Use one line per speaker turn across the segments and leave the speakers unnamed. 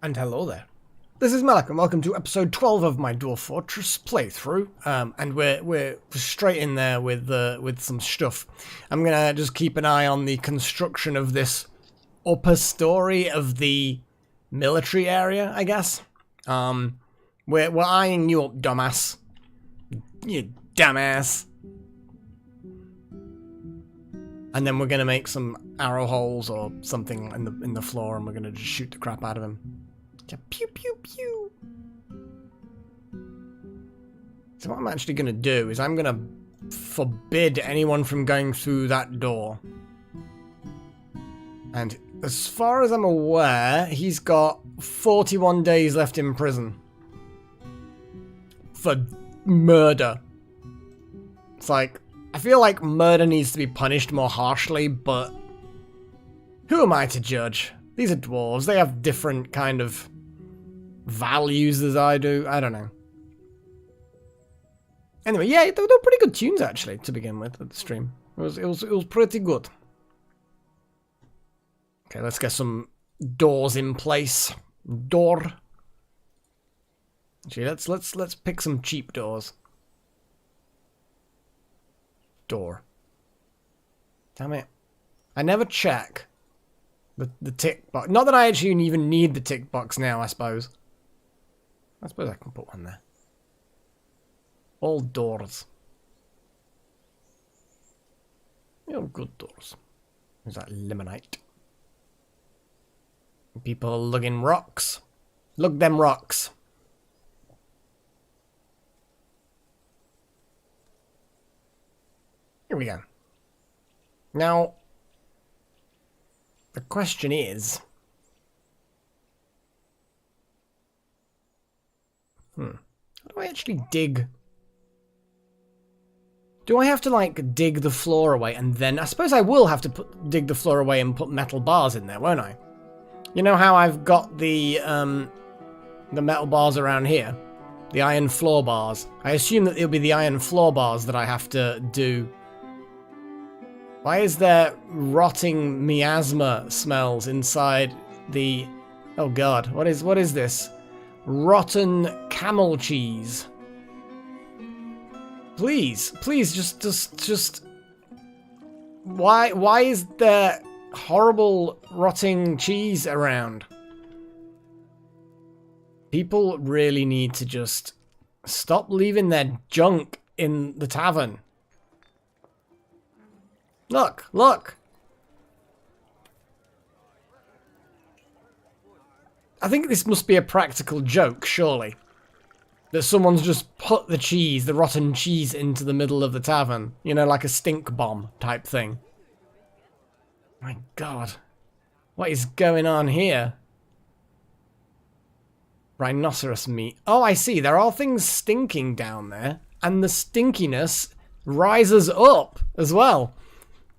And hello there. This is Malak, and welcome to episode 12 of my Dwarf Fortress playthrough. And we're straight in there with some stuff. I'm gonna just keep an eye on the construction of this upper story of the military area, I guess. We're eyeing you up, dumbass. You dumbass. And then we're gonna make some arrow holes or something in the floor, and we're gonna just shoot the crap out of him. Pew pew pew. So what I'm actually gonna do is I'm gonna forbid anyone from going through that door. And as far as I'm aware, he's got 41 days left in prison for murder. It's like, I feel like murder needs to be punished more harshly, but who am I to judge? These are dwarves. They have different kind of values as I do. I don't know. Anyway, yeah, they were pretty good tunes actually to begin with at the stream. It was pretty good. Okay, let's get some doors in place. Door. Actually, let's pick some cheap doors. Door. Damn it. I never check the tick box. Not that I actually even need the tick box now, I suppose. I suppose I can put one there. All doors. Oh, good doors. There's that limonite. People lugging rocks. Lug them rocks. Here we go. Now, the question is... How do I actually dig? Do I have to, like, dig the floor away and then... I suppose I will have to dig the floor away and put metal bars in there, won't I? You know how I've got the metal bars around here? The iron floor bars. I assume that it'll be the iron floor bars that I have to do. Why is there rotting miasma smells inside the... Oh god, what is this? Rotten camel cheese. Please, just... Why is there horrible rotting cheese around? People really need to just stop leaving their junk in the tavern. Look, look. I think this must be a practical joke, surely. That someone's just put the cheese, the rotten cheese, into the middle of the tavern. You know, like a stink bomb type thing. My god. What is going on here? Rhinoceros meat. Oh, I see. There are things stinking down there. And the stinkiness rises up as well.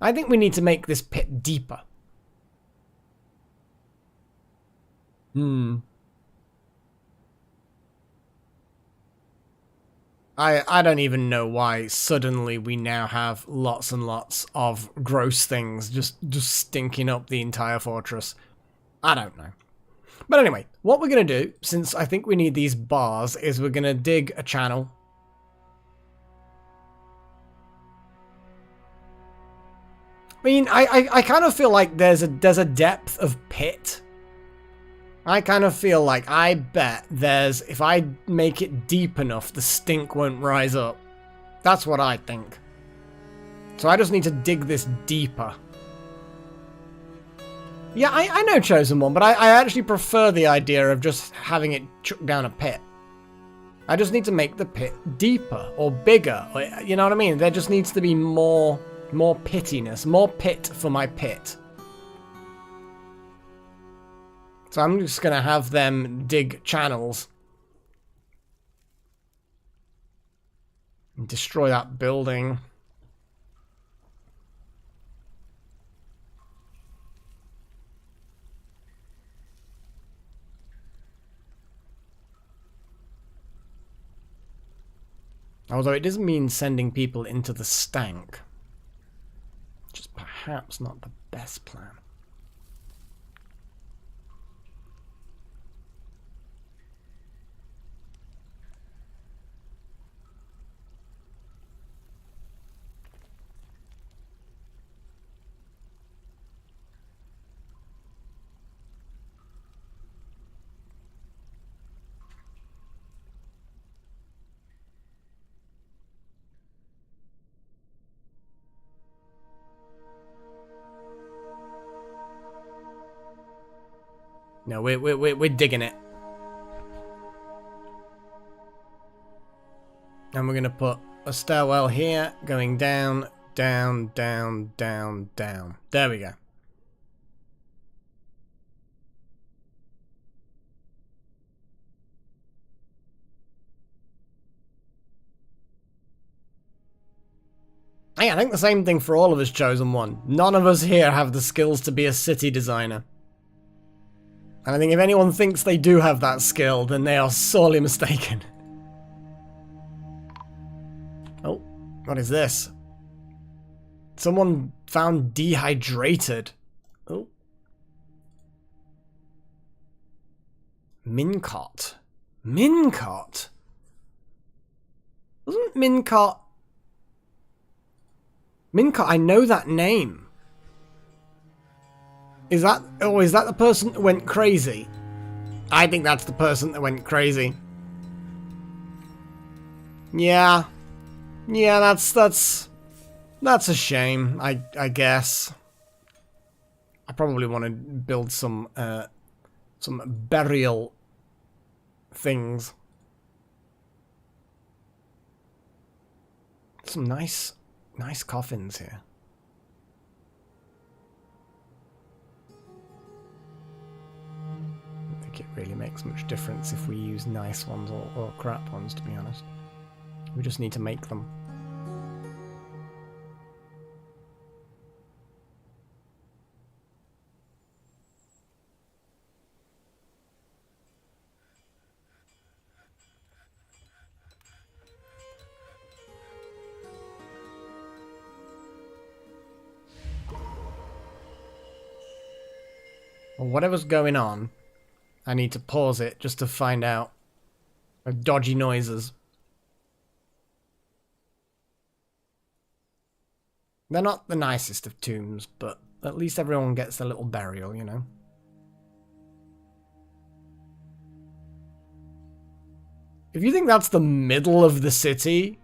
I think we need to make this pit deeper. I don't even know why suddenly we now have lots and lots of gross things just stinking up the entire fortress. I don't know. But anyway, what we're going to do, since I think we need these bars, is we're going to dig a channel. I mean, I kind of feel like there's a depth of pit. I kind of feel like, I bet there's, if I make it deep enough, the stink won't rise up. That's what I think. So I just need to dig this deeper. Yeah, I know Chosen One, but I actually prefer the idea of just having it chuck down a pit. I just need to make the pit deeper or bigger. Or, you know what I mean? There just needs to be more pittiness, more pit for my pit. So I'm just going to have them dig channels. And destroy that building. Although it doesn't mean sending people into the stank. Which is perhaps not the best plan. No, we're digging it. And we're going to put a stairwell here, going down, down, down, down, down. There we go. Hey, I think the same thing for all of us, Chosen One. None of us here have the skills to be a city designer. And I think if anyone thinks they do have that skill, then they are sorely mistaken. Oh, what is this? Someone found dehydrated. Oh. Mincot. Mincot? Wasn't Mincot... Mincot, I know that name. Is that... Oh, is that the person that went crazy? I think that's the person that went crazy. Yeah. Yeah, that's a shame, I guess. I probably want to build some burial things. Some nice coffins here. I don't think it really makes much difference if we use nice ones or crap ones, to be honest. We just need to make them. Well, whatever's going on, I need to pause it just to find out dodgy noises. They're not the nicest of tombs, but at least everyone gets a little burial, you know? If you think that's the middle of the city,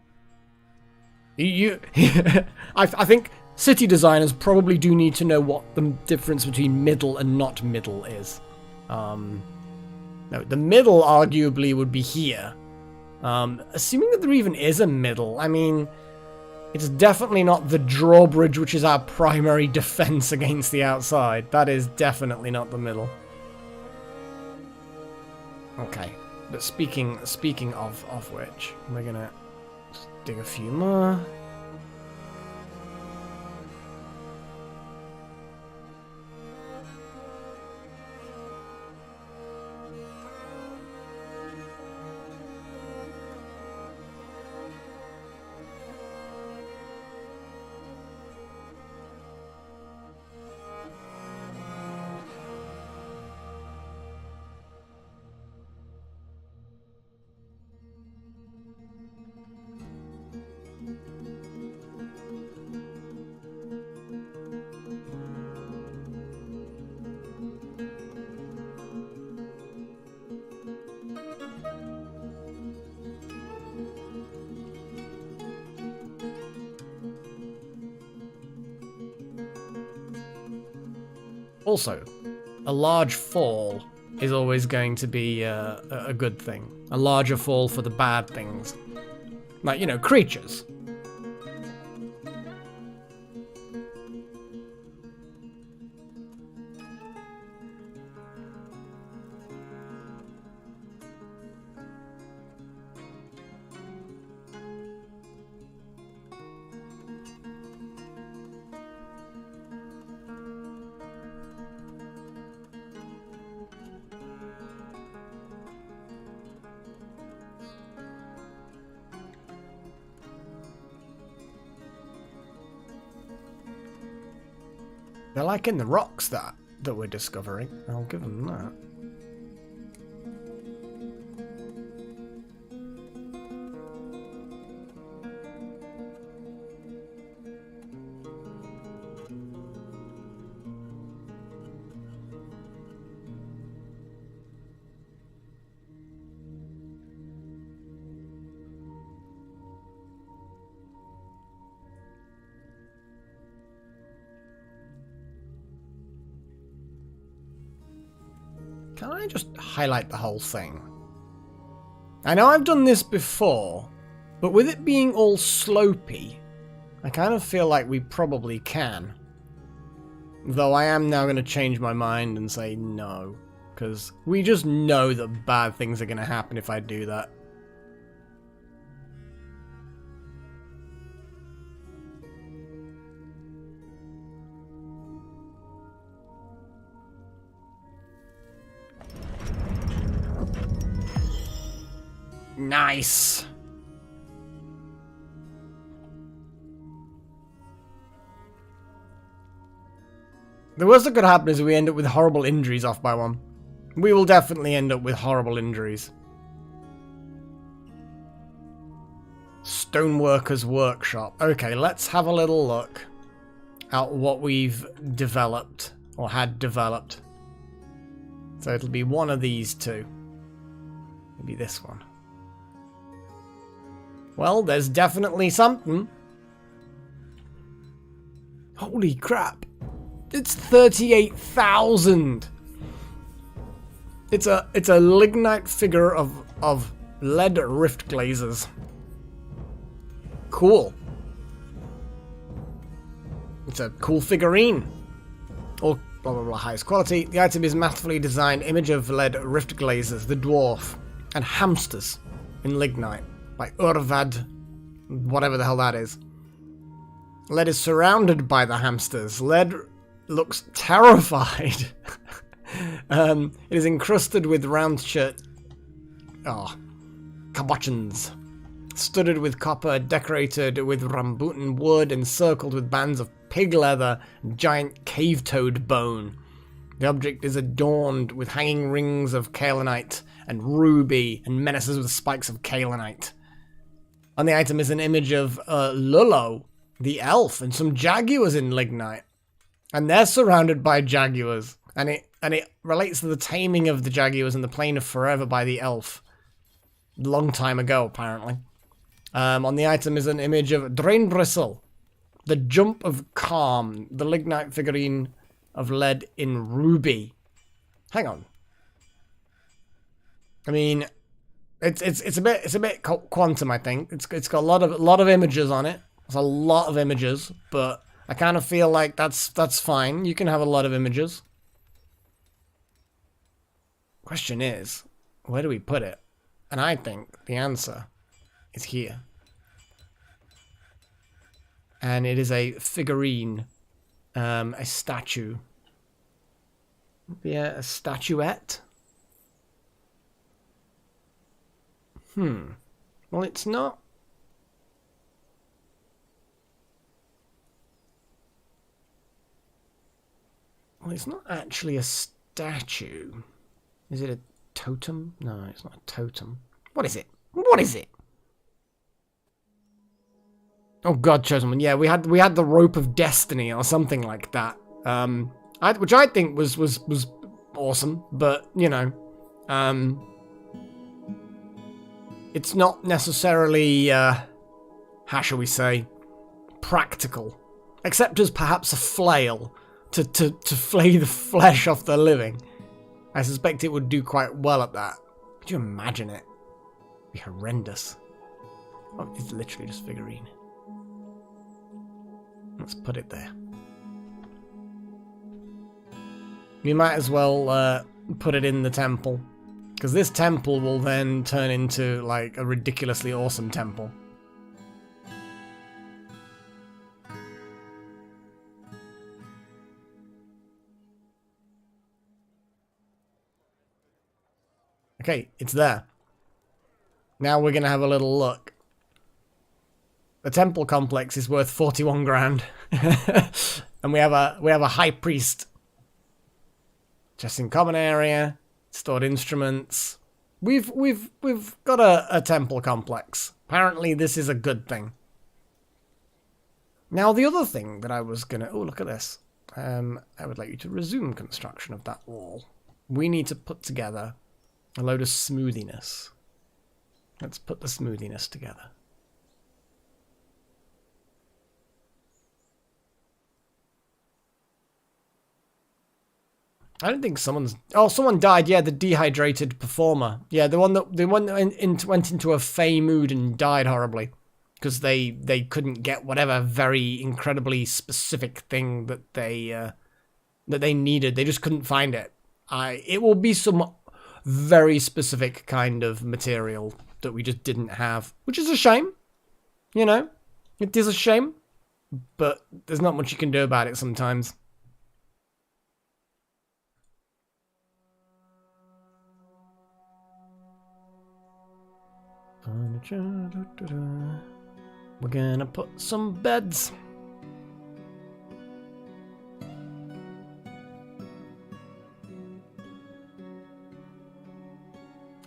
I think city designers probably do need to know what the difference between middle and not middle is. No, the middle arguably would be here. Assuming that there even is a middle, I mean... It's definitely not the drawbridge, which is our primary defense against the outside. That is definitely not the middle. Okay, but speaking of which, we're gonna dig a few more. Also, a large fall is always going to be a good thing. A larger fall for the bad things. Like, you know, creatures. They're liking the rocks that we're discovering. I'll give them that. Can I just highlight the whole thing? I know I've done this before, but with it being all slopey, I kind of feel like we probably can. Though I am now going to change my mind and say no, because we just know that bad things are going to happen if I do that. Nice! The worst that could happen is we end up with horrible injuries off by one. We will definitely end up with horrible injuries. Stoneworkers Workshop. Okay, let's have a little look at what we've developed, or had developed. So it'll be one of these two. Maybe this one. Well, there's definitely something. Holy crap. It's 38,000. It's a lignite figure of lead rift glazes. Cool. It's a cool figurine. Or blah blah blah, highest quality. The item is masterfully designed image of lead rift glazes, the dwarf, and hamsters in lignite by Urvad, whatever the hell that is. Lead is surrounded by the hamsters. Lead looks terrified. It is encrusted with round cabochons, studded with copper, decorated with rambutan wood, encircled with bands of pig leather and giant cave toad bone. The object is adorned with hanging rings of kaolinite and ruby and menaces with spikes of kaolinite. On the item is an image of Lullo, the elf, and some jaguars in lignite. And they're surrounded by jaguars. And it relates to the taming of the jaguars in the Plane of Forever by the elf. Long time ago, apparently. On the item is an image of Drainbristle, the Jump of Calm, the lignite figurine of lead in ruby. Hang on. I mean, it's a bit quantum, I think. It's got a lot of images on it. There's a lot of images, but I kind of feel like that's fine. You can have a lot of images. Question is, where do we put it? And I think the answer is here. And it is a figurine, a statue. Yeah, a statuette. Well, it's not. Well, it's not actually a statue. Is it a totem? No, it's not a totem. What is it? What is it? Oh God, chosen one. Yeah, we had the rope of destiny or something like that. Which I think was awesome, but you know, it's not necessarily how shall we say, practical, except as perhaps a flail to flay the flesh off the living. I suspect it would do quite well at that. Could you imagine it? It'd be horrendous. Oh, it's literally just figurine. Let's put it there. We might as well put it in the temple, because this temple will then turn into like a ridiculously awesome temple. Okay, it's there. Now we're gonna have a little look. The temple complex is worth 41 grand, and we have a high priest. Just in common area, stored instruments. We've got a temple complex. Apparently, this is a good thing. Now, the other thing that I was gonna look at this. I would like you to resume construction of that wall. We need to put together a load of smoothiness. Let's put the smoothiness together. I don't think someone's... Oh, someone died. Yeah, the dehydrated performer. Yeah, the one that went into a fey mood and died horribly. Because they couldn't get whatever very incredibly specific thing that they needed. They just couldn't find it. It will be some very specific kind of material that we just didn't have. Which is a shame. You know? It is a shame. But there's not much you can do about it sometimes. We're gonna put some beds.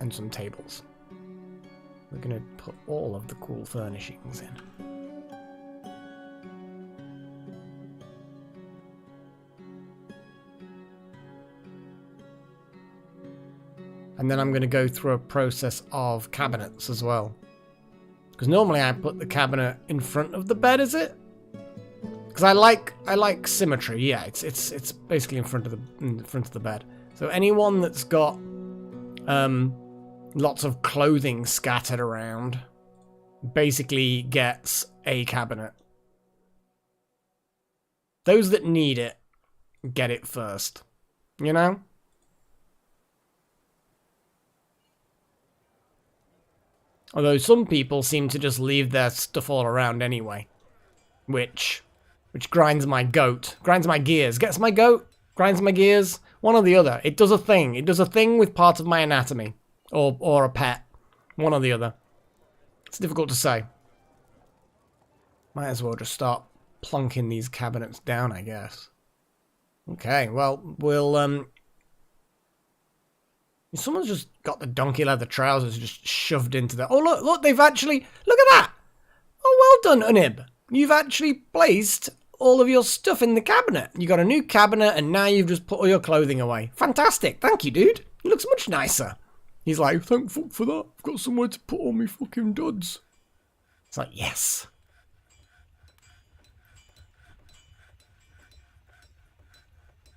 And some tables. We're gonna put all of the cool furnishings in. And then I'm going to go through a process of cabinets as well. Because normally I put the cabinet in front of the bed, is it? Because I like symmetry. Yeah, it's basically in front of the bed. So anyone that's got lots of clothing scattered around basically gets a cabinet. Those that need it get it first. You know? Although some people seem to just leave their stuff all around anyway. Which grinds my goat. Grinds my gears. Gets my goat? Grinds my gears? One or the other. It does a thing. It does a thing with part of my anatomy. Or a pet. One or the other. It's difficult to say. Might as well just start plunking these cabinets down, I guess. Okay, well, we'll, someone's just got the donkey leather trousers just shoved into the... Oh, look, they've actually... Look at that! Oh, well done, Unib. You've actually placed all of your stuff in the cabinet. You got a new cabinet, and now you've just put all your clothing away. Fantastic. Thank you, dude. It looks much nicer. He's like, thank fuck for that. I've got somewhere to put all my fucking duds. It's like, yes.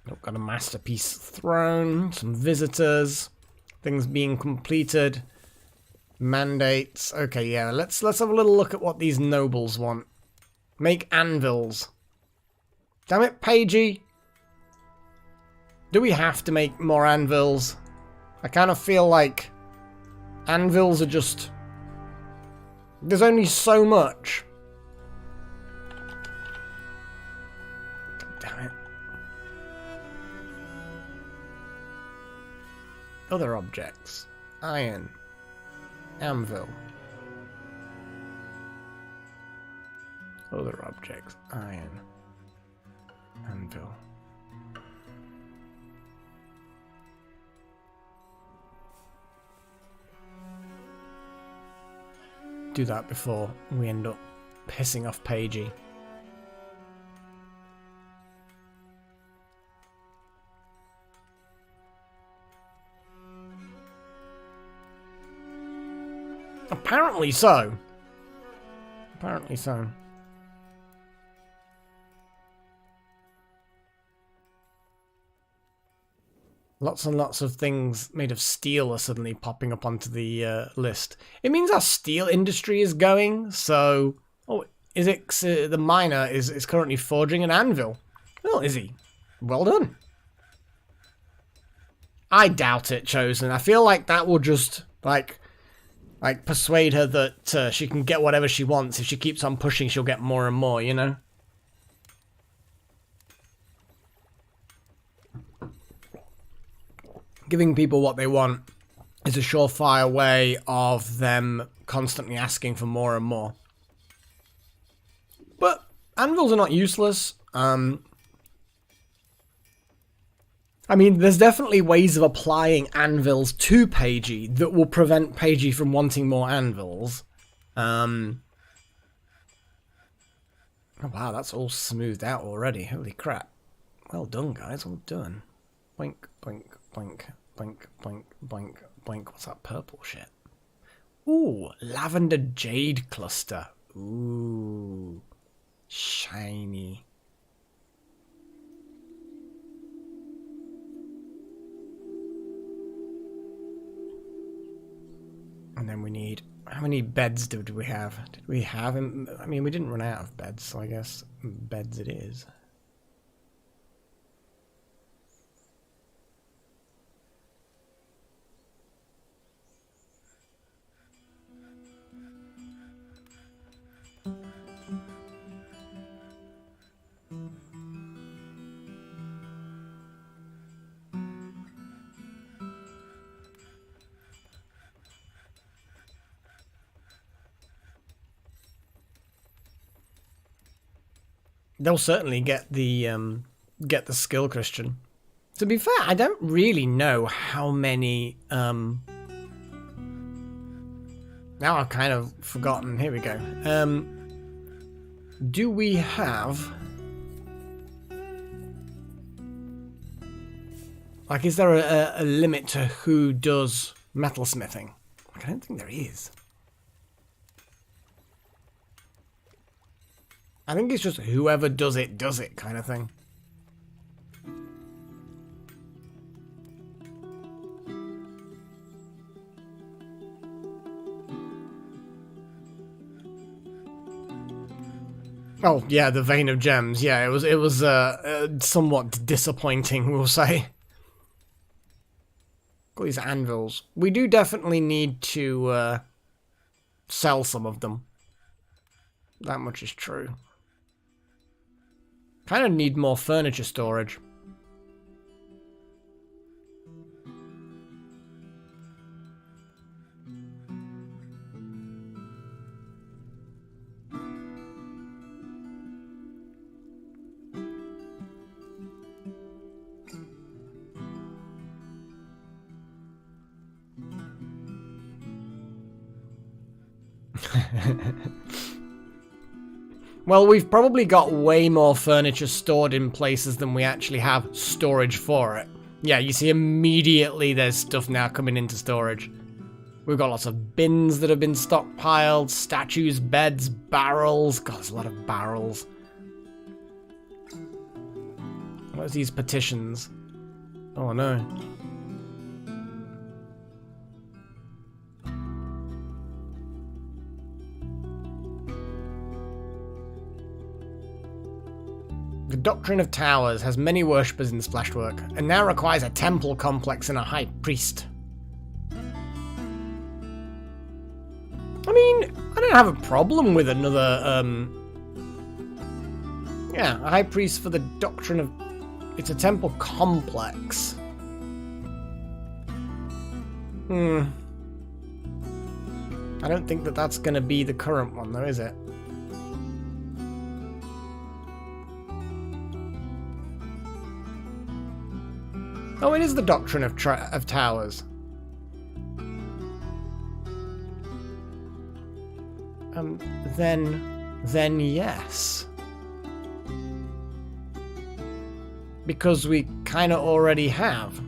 I've got a masterpiece throne, some visitors... Things being completed. Mandates. Okay, yeah. Let's have a little look at what these nobles want. Make anvils. Damn it, Pagey. Do we have to make more anvils? I kind of feel like anvils are just... There's only so much. God damn it. Other objects. Iron. Anvil. Other objects. Iron. Anvil. Do that before we end up pissing off Pagey. Apparently so. Apparently so. Lots and lots of things made of steel are suddenly popping up onto the list. It means our steel industry is going, so... Oh, is it... the miner is currently forging an anvil. Oh, is he? Well done. I doubt it, Chosen. I feel like that will just, like persuade her that she can get whatever she wants. If she keeps on pushing, she'll get more and more, you know? Giving people what they want is a surefire way of them constantly asking for more and more. But anvils are not useless. I mean, there's definitely ways of applying anvils to Pagey that will prevent Pagey from wanting more anvils. Oh wow, that's all smoothed out already. Holy crap. Well done, guys. Well done. Boink, boink, boink, boink, boink, boink, boink. What's that purple shit? Ooh, lavender jade cluster. Ooh, shiny. many beds did we have? Did we have him? I mean, we didn't run out of beds, so I guess beds it is. They'll certainly get the skill, Christian. To be fair, I don't really know how many. Now I've kind of forgotten. Here we go. Do we have? Like, is there a limit to who does metalsmithing? Like, I don't think there is. I think it's just whoever does it kind of thing. Oh yeah, the vein of gems. Yeah, it was somewhat disappointing, we'll say. Got these anvils. We do definitely need to sell some of them. That much is true. Kind of need more furniture storage. Well, we've probably got way more furniture stored in places than we actually have storage for it. Yeah, you see immediately there's stuff now coming into storage. We've got lots of bins that have been stockpiled, statues, beds, barrels. God, there's a lot of barrels. What are these petitions? Oh no. The Doctrine of Towers has many worshippers in Splashwork, and now requires a temple complex and a high priest. I mean, I don't have a problem with another, yeah, a high priest for the Doctrine of... It's a temple complex. I don't think that that's going to be the current one, though, is it? Oh, it is the Doctrine of Towers. Then yes. Because we kind of already have.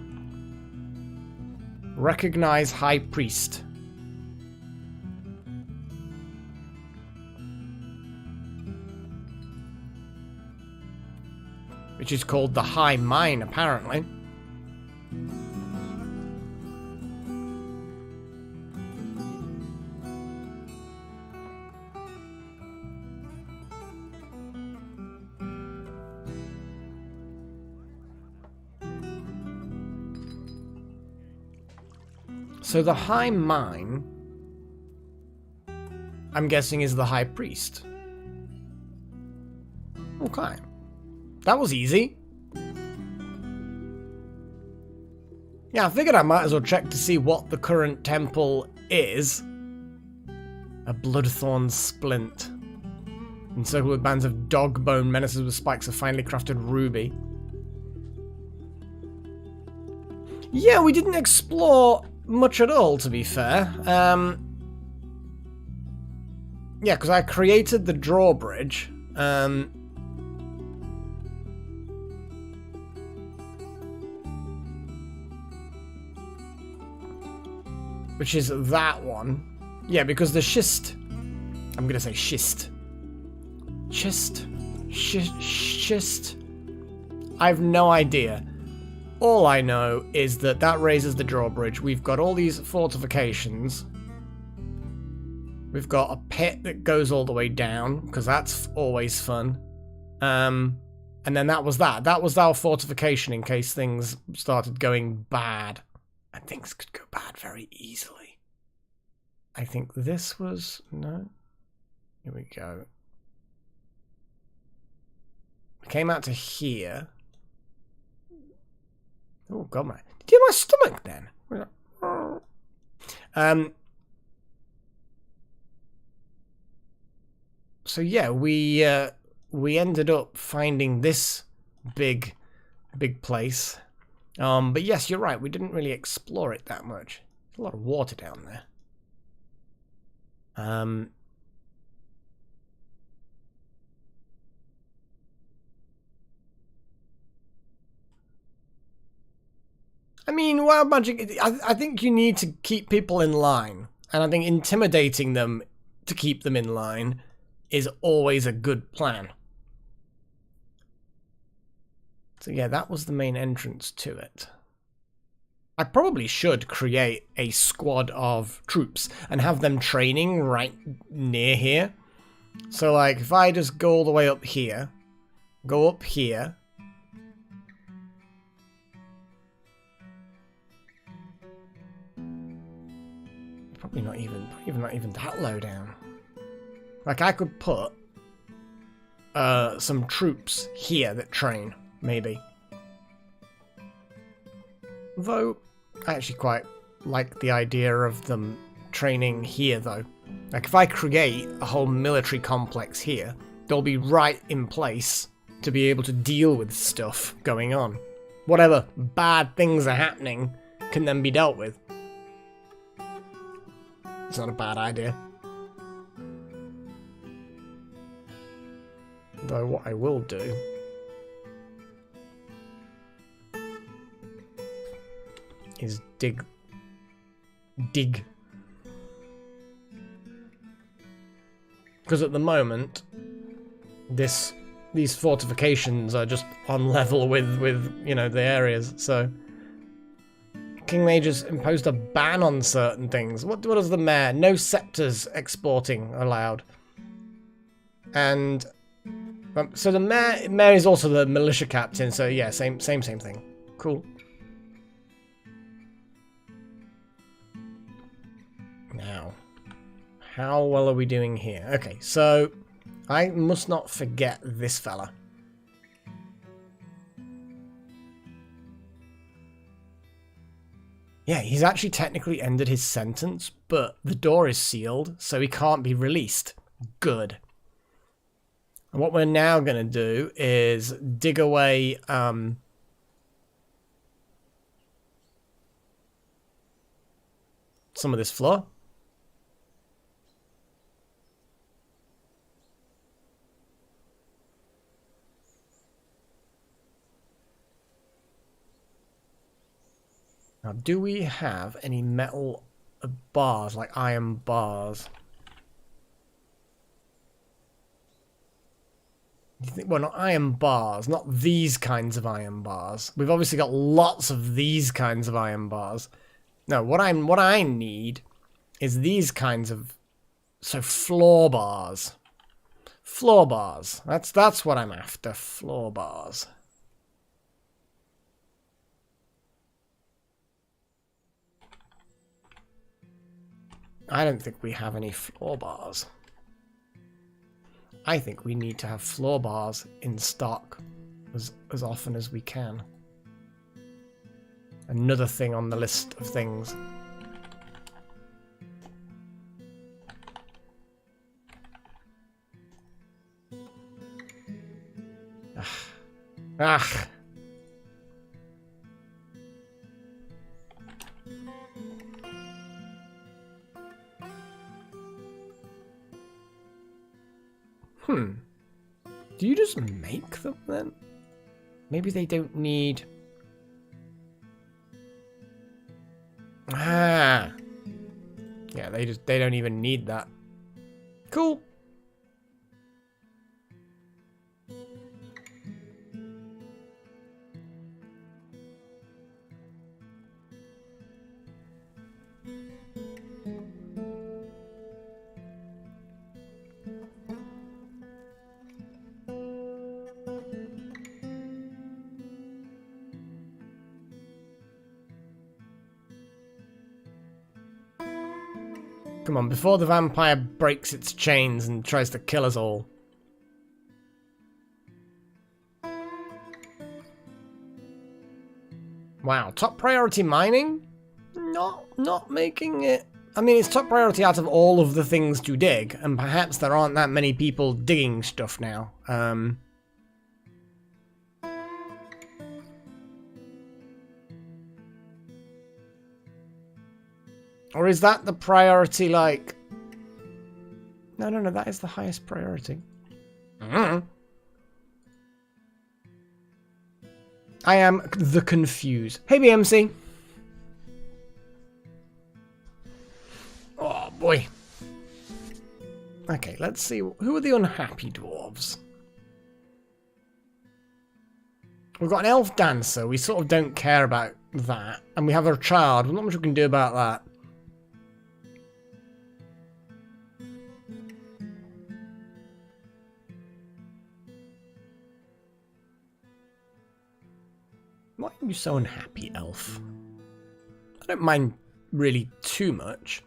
Recognize High Priest. Which is called the High Mine, apparently. So the High Mine, I'm guessing, is the High Priest. Okay. That was easy. Yeah, I figured I might as well check to see what the current temple is. A Bloodthorn Splint. Encircled with bands of dog bone menaces with spikes of finely crafted ruby. Yeah, we didn't explore much at all, to be fair. Yeah, because I created the drawbridge. Which is that one. Yeah, because the schist... I'm gonna say schist. Schist. I have no idea. All I know is that that raises the drawbridge. We've got all these fortifications. We've got a pit that goes all the way down, because that's always fun. And then that was that. That was our fortification in case things started going bad. And things could go bad very easily. I think this was... No. Here we go. We came out to here. Oh, God, man. Did you hear my stomach then? So yeah, we ended up finding this big place. But yes, you're right. We didn't really explore it that much. There's a lot of water down there. I mean, wild magic, I think you need to keep people in line. And I think intimidating them to keep them in line is always a good plan. So yeah, that was the main entrance to it. I probably should create a squad of troops and have them training right near here. So like, if I just go all the way up here, go up here, probably not even that low down. Like I could put some troops here that train, maybe. Though I actually quite like the idea of them training here, though. Like if I create a whole military complex here, they'll be right in place to be able to deal with stuff going on. Whatever bad things are happening can then be dealt with. It's not a bad idea. Though what I will do is dig. Because at the moment, these fortifications are just on level with you know, the areas, so King Mage's imposed a ban on certain things. What is the mayor? No scepters exporting allowed. And so the mayor is also the militia captain. So yeah, same thing. Cool. Now, how well are we doing here? Okay, so I must not forget this fella. Yeah, he's actually technically ended his sentence, but the door is sealed, so he can't be released. Good. And what we're now going to do is dig away some of this floor. Now, do we have any metal bars, like iron bars? You think, well, not iron bars, not these kinds of iron bars. We've obviously got lots of these kinds of iron bars. No, what I need is these kinds of, so floor bars. Floor bars. That's what I'm after. Floor bars. I don't think we have any floor bars. I think we need to have floor bars in stock as often as we can. Another thing on the list of things. Ah. Do you just make them then? Maybe they don't need... Ah. Yeah, they don't even need that. Cool. Come on, before the vampire breaks its chains and tries to kill us all. Wow, top priority mining? Not making it... I mean, it's top priority out of all of the things to dig, and perhaps there aren't that many people digging stuff now. Or is that the priority, like... No, that is the highest priority. I am the confused. Hey, BMC. Oh, boy. Okay, let's see. Who are the unhappy dwarves? We've got an elf dancer. We sort of don't care about that. And we have a child. Not much we can do about that. Why are you so unhappy, elf? I don't mind really too much.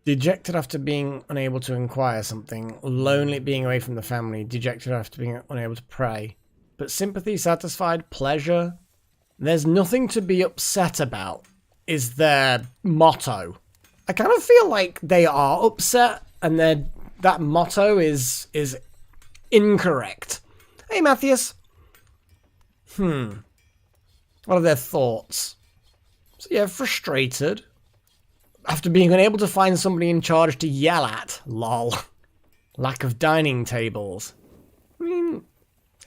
Dejected after being unable to inquire something. Lonely at being away from the family. Dejected after being unable to pray. But sympathy, satisfied, pleasure. There's nothing to be upset about, is their motto. I kind of feel like they are upset, and that motto is incorrect. Hey, Matthias. What are their thoughts? So yeah, frustrated. After being unable to find somebody in charge to yell at. Lol. Lack of dining tables. I mean,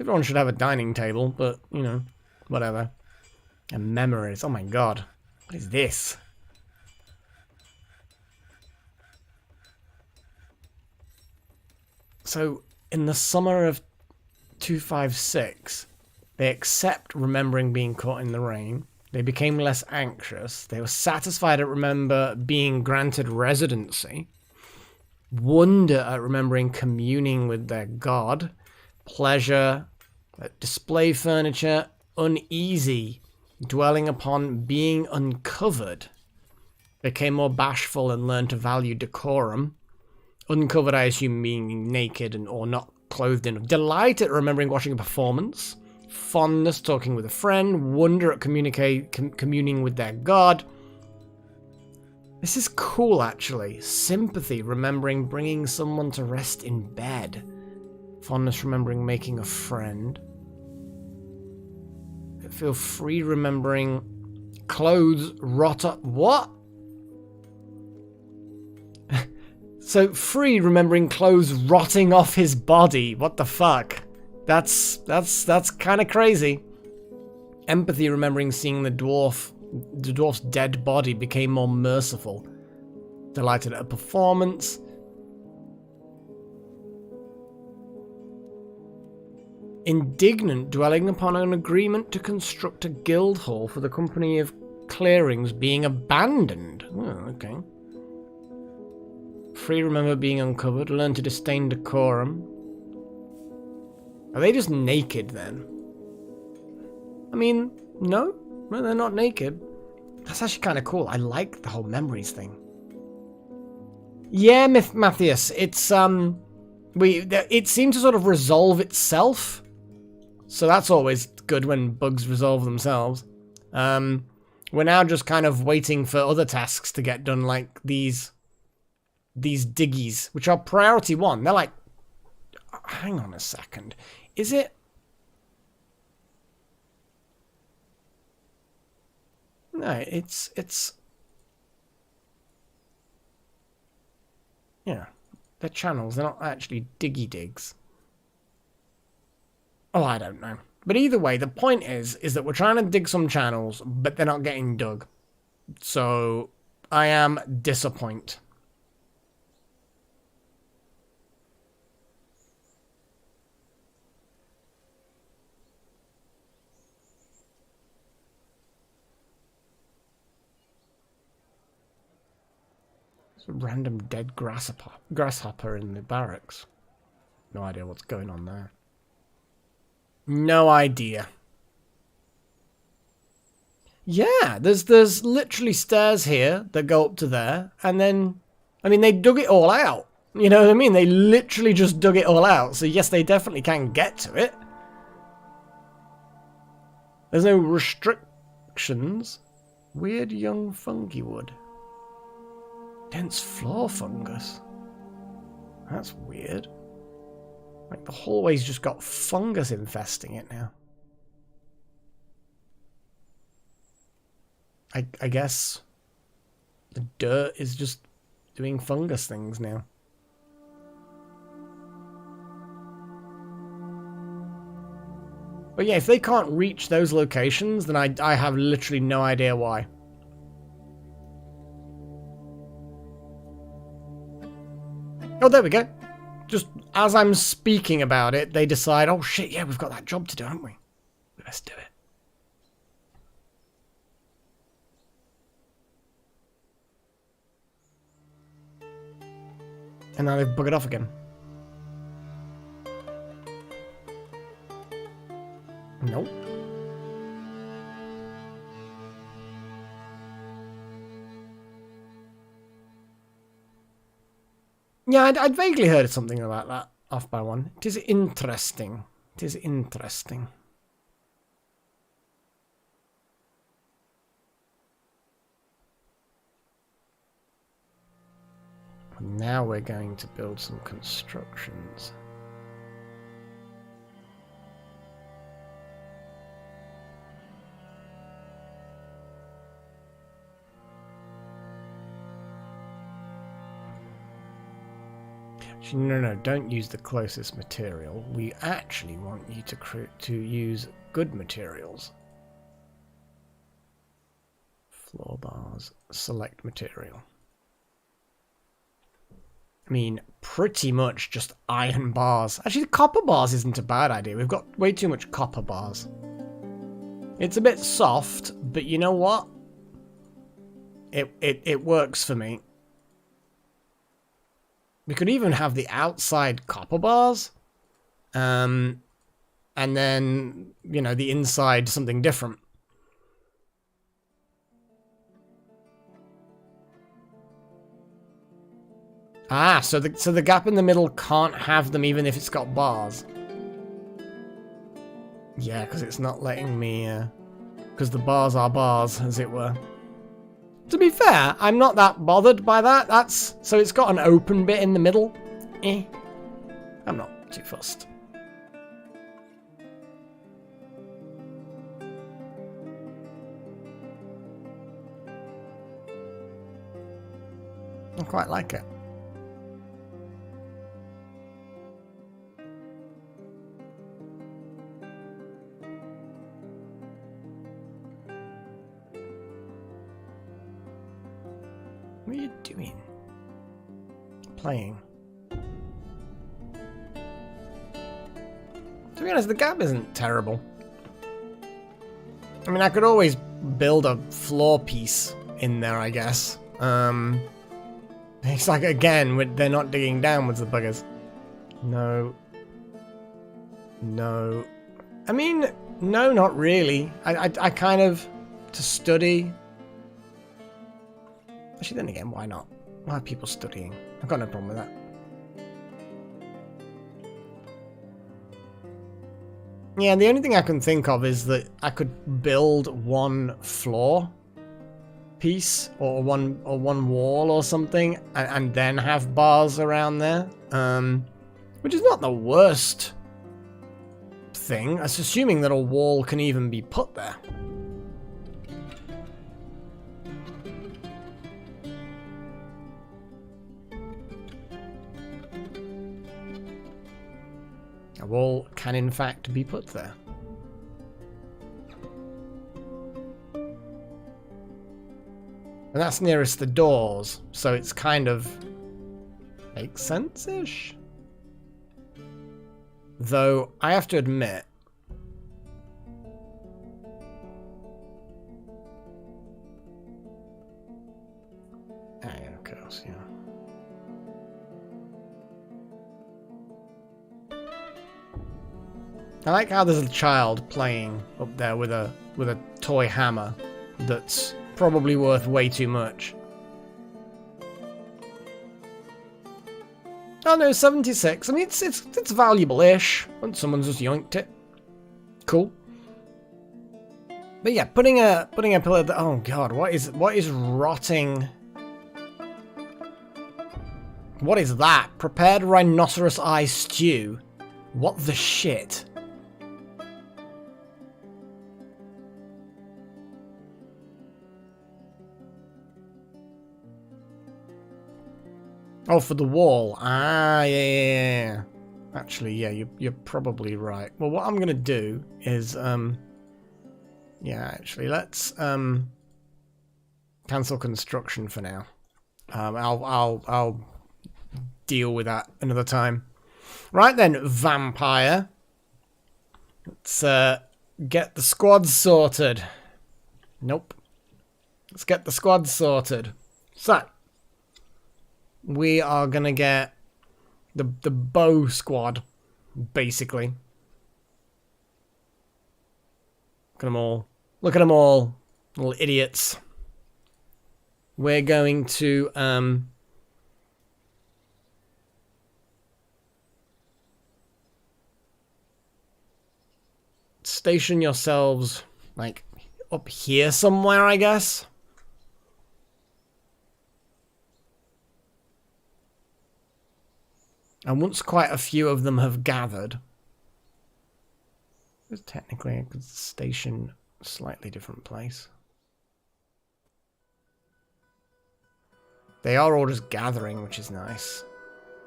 everyone should have a dining table, but, you know, whatever. And memories. Oh my god. What is this? So, in the summer of 256... they accept remembering being caught in the rain. They became less anxious. They were satisfied at remember being granted residency. Wonder at remembering communing with their god. Pleasure at display furniture. Uneasy, dwelling upon being uncovered. Became more bashful and learned to value decorum. Uncovered, I assume, meaning naked and or not clothed enough. Delight at remembering watching a performance. Fondness, talking with a friend. Wonder at communing with their god. This is cool, actually. Sympathy, remembering bringing someone to rest in bed. Fondness, remembering making a friend. Feel free, remembering clothes rot up. What? So free, remembering clothes rotting off his body. What the fuck? That's kind of crazy. Empathy, remembering seeing the dwarf's dead body, became more merciful. Delighted at a performance. Indignant, dwelling upon an agreement to construct a guild hall for the company of clearings being abandoned. Oh, okay. Free, remember being uncovered. Learn to disdain decorum. Are they just naked then? I mean, no, they're not naked. That's actually kind of cool. I like the whole memories thing. Yeah, Matthias, it's it seemed to sort of resolve itself. So that's always good when bugs resolve themselves. We're now just kind of waiting for other tasks to get done, like these diggies, which are priority 1. They're like, hang on a second. Is it? No, it's yeah, they're channels. They're not actually diggy digs. Oh, I don't know. But either way, the point is that we're trying to dig some channels, but they're not getting dug. So I am disappointed. There's a random dead grasshopper in the barracks. No idea what's going on there. No idea. Yeah, there's literally stairs here that go up to there, and then, I mean, they dug it all out. You know what I mean? They literally just dug it all out. So yes, they definitely can get to it. There's no restrictions. Weird young fungi wood. Dense floor fungus. That's weird. Like the hallway's just got fungus infesting it now. I guess the dirt is just doing fungus things now. But yeah, if they can't reach those locations, then I have literally no idea why. Oh, there we go. Just as I'm speaking about it, they decide, oh shit, yeah, we've got that job to do, haven't we? Let's do it. And now they've buggered off again. Nope. Yeah, I'd vaguely heard of something about that off by one. It is interesting. It is interesting. Now we're going to build some constructions. No, don't use the closest material. We actually want you to use good materials. Floor bars, select material. I mean, pretty much just iron bars. Actually, copper bars isn't a bad idea. We've got way too much copper bars. It's a bit soft, but you know what? It works for me. We could even have the outside copper bars. And then, you know, the inside something different. Ah, so the gap in the middle can't have them even if it's got bars. Yeah, because it's not letting me, because the bars are bars, as it were. To be fair, I'm not that bothered by that. So it's got an open bit in the middle. I'm not too fussed. I quite like it. What are you doing? Playing. To be honest, the gap isn't terrible. I mean, I could always build a floor piece in there, I guess. It's like, again, they're not digging downwards, the buggers. No. No. I mean, no, not really. I kind of, to study. Actually, then again, why not? Why are people studying? I've got no problem with that. Yeah, the only thing I can think of is that I could build one floor piece or one wall or something, and then have bars around there, which is not the worst thing. That's assuming that a wall can even be put there. A wall can in fact be put there. And that's nearest the doors, so it's kind of makes sense-ish. Though, I have to admit, of course, yeah. I like how there's a child playing up there with a toy hammer. that's probably worth way too much. Oh no, 76. I mean, it's valuable-ish. When someone's just yoinked it. Cool. But yeah, putting a pillar. Oh god, what is rotting? What is that? Prepared rhinoceros eye stew. What the shit? Oh, for the wall. Ah, yeah. Actually, yeah, you're probably right. Well, what I'm gonna do is, yeah, actually, let's cancel construction for now. I'll deal with that another time. Right then, vampire. Let's get the squad sorted. Nope. Let's get the squad sorted. So. We are gonna get the bow squad, basically. Look at them all. Look at them all, little idiots. We're going to station yourselves like up here somewhere, I guess. And once quite a few of them have gathered, technically I could station a slightly different place. They are all just gathering, which is nice.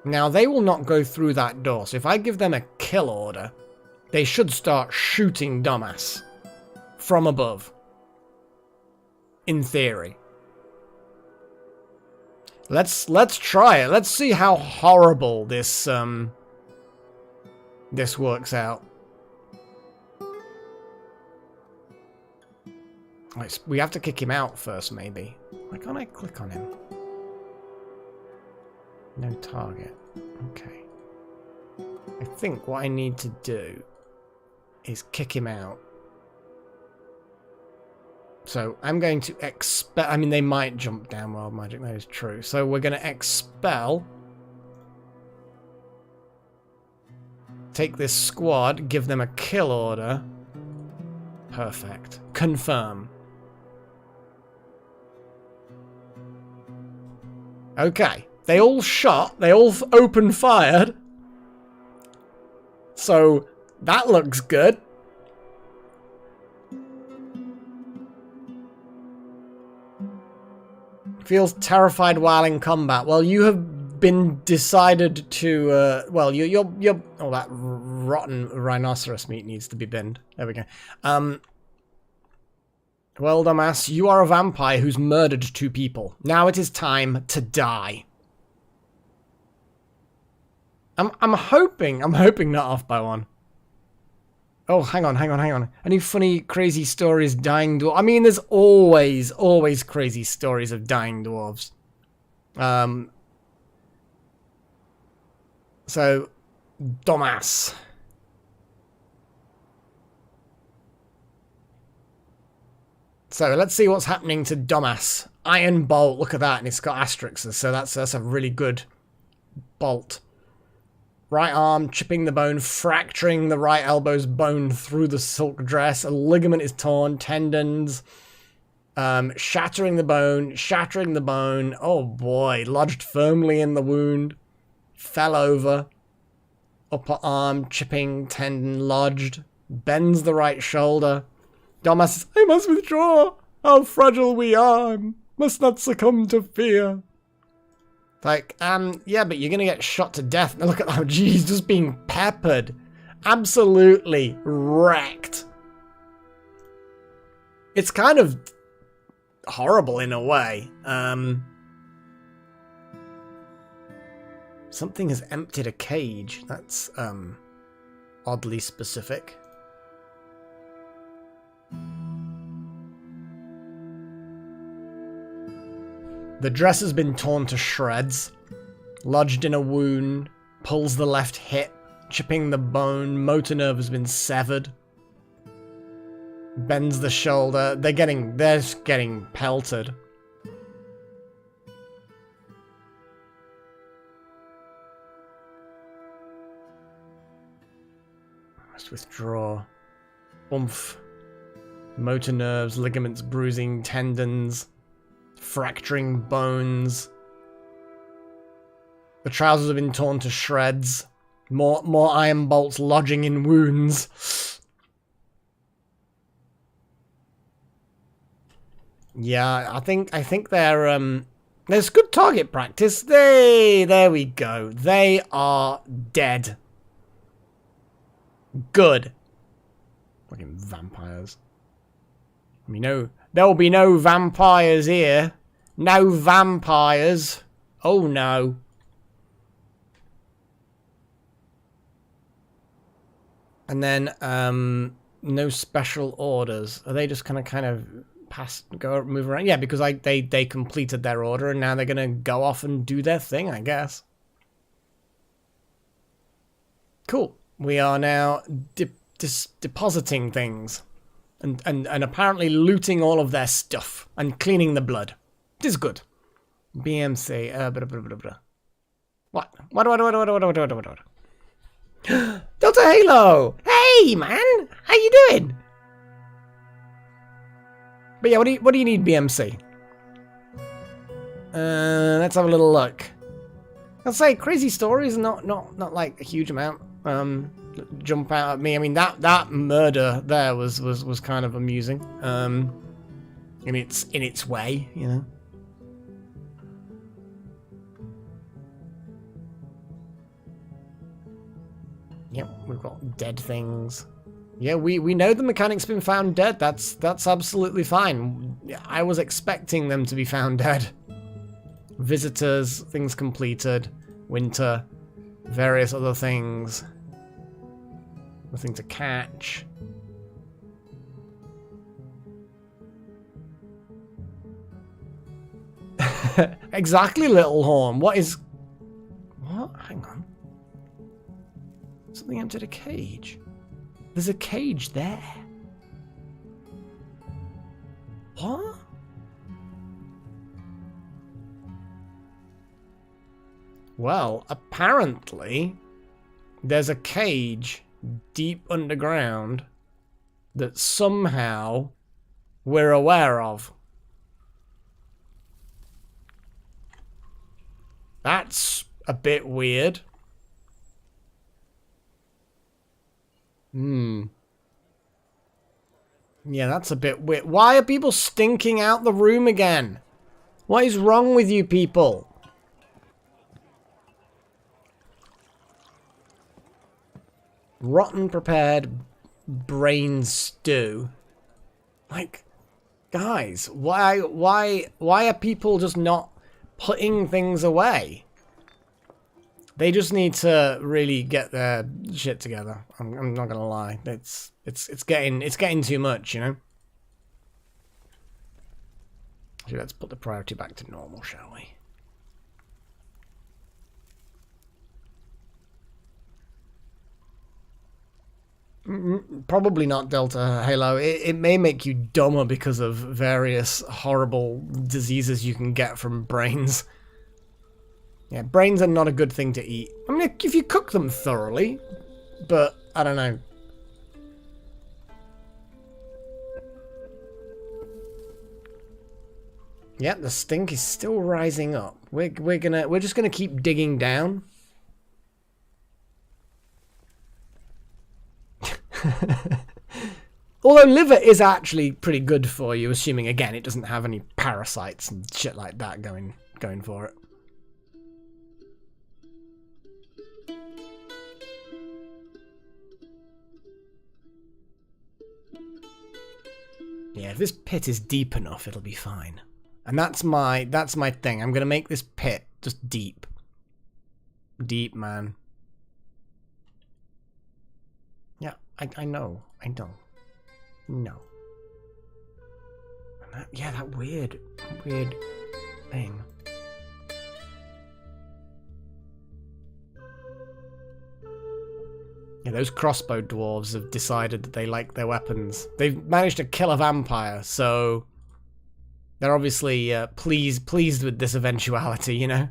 Now, they will not go through that door, so if I give them a kill order, they should start shooting dumbass from above. In theory. Let's try it. Let's see how horrible this this works out. We have to kick him out first, maybe. Why can't I click on him? No target. Okay. I think what I need to do is kick him out. So I'm going to expel. I mean, they might jump down wild magic. That is true. So we're going to expel. Take this squad. Give them a kill order. Perfect. Confirm. Okay. They all shot. They all open fired. So that looks good. Feels terrified while in combat. Well, you have been decided to. Well, you're. Oh, that rotten rhinoceros meat needs to be binned. There we go. Well, dumbass, you are a vampire who's murdered 2 people. Now it is time to die. I'm hoping not off by 1. Oh, hang on. Any funny, crazy stories dying dwarves? I mean, there's always crazy stories of dying dwarves. So, dumbass. So, let's see what's happening to dumbass. Iron bolt, look at that, and it's got asterisks, so that's a really good bolt. Right arm, chipping the bone, fracturing the right elbow's bone through the silk dress. A ligament is torn, tendons. Shattering the bone. Oh boy, lodged firmly in the wound. Fell over. Upper arm, chipping, tendon, lodged. Bends the right shoulder. Dumbass says, I must withdraw. How fragile we are. Must not succumb to fear. Like, yeah, but you're gonna get shot to death. Now look at that, geez, just being peppered. Absolutely wrecked. It's kind of horrible in a way. Something has emptied a cage. That's, oddly specific. The dress has been torn to shreds, lodged in a wound, pulls the left hip, chipping the bone, motor nerve has been severed. Bends the shoulder. They're just getting pelted. Must withdraw. Oomph. Motor nerves, ligaments bruising, tendons, fracturing bones. The trousers have been torn to shreds. More iron bolts lodging in wounds. Yeah, I think they're there's good target practice. There we go. They are dead. Good. Fucking vampires. I mean, no, there will be no vampires here. No vampires. Oh no. And then no special orders. Are they just kind of move around? Yeah, because they completed their order and now they're gonna go off and do their thing, I guess. Cool. We are now depositing things and apparently looting all of their stuff and cleaning the blood. It is good. BMC. What? Delta Halo! Hey, man! How you doing? But yeah, what do you need, BMC? Let's have a little look. I'll say crazy stories, not like a huge amount. Jump out at me. I mean, that murder there was kind of amusing. In its way, you know. Yep, we've got dead things. Yeah, we know the mechanic's been found dead. That's absolutely fine. I was expecting them to be found dead. Visitors, things completed, winter, various other things. Nothing to catch. Exactly, Little Horn. What? Hang on. Something entered a cage. There's a cage there. What? Well, apparently there's a cage deep underground that somehow we're aware of. That's a bit weird. Yeah, that's a bit weird. Why are people stinking out the room again? What is wrong with you people? Rotten prepared brain stew. Like, guys, why are people just not putting things away? They just need to really get their shit together. I'm not gonna lie. It's getting too much, you know. So let's put the priority back to normal, shall we? Probably not, Delta Halo. It may make you dumber because of various horrible diseases you can get from brains. Yeah, brains are not a good thing to eat. I mean, if you cook them thoroughly, but I don't know. Yeah, the stink is still rising up. We're just gonna keep digging down. Although liver is actually pretty good for you, assuming again it doesn't have any parasites and shit like that going for it. Yeah, if this pit is deep enough, it'll be fine. And that's my thing. I'm gonna make this pit just deep. Deep, man. Yeah, I know. No. And that weird thing. Yeah, those crossbow dwarves have decided that they like their weapons. They've managed to kill a vampire, so they're obviously pleased with this eventuality, you know?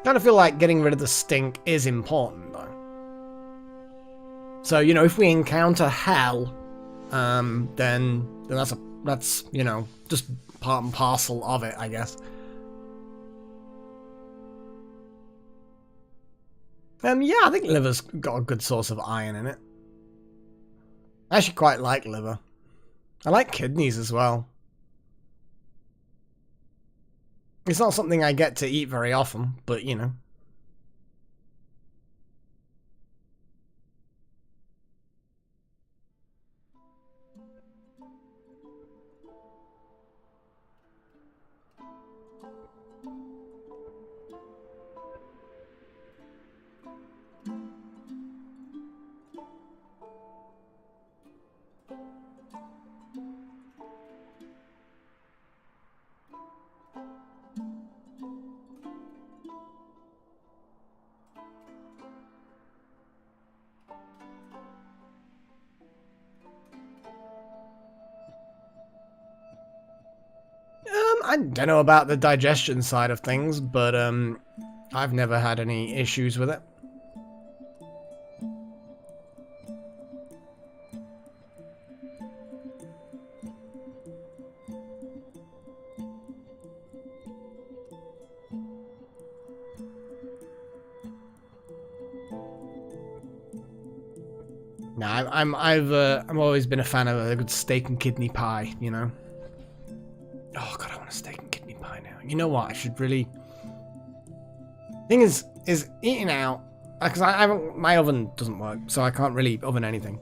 Kind of feel like getting rid of the stink is important, though. So, you know, if we encounter hell, then that's you know, just part and parcel of it, I guess. Yeah, I think liver's got a good source of iron in it. I actually quite like liver. I like kidneys as well. It's not something I get to eat very often, but you know. I don't know about the digestion side of things, but I've never had any issues with it. No, I've always been a fan of a good steak and kidney pie, you know. Oh god, I want a steak and kidney pie now. You know what? I should really. Thing is eating out because I haven't. My oven doesn't work, so I can't really oven anything.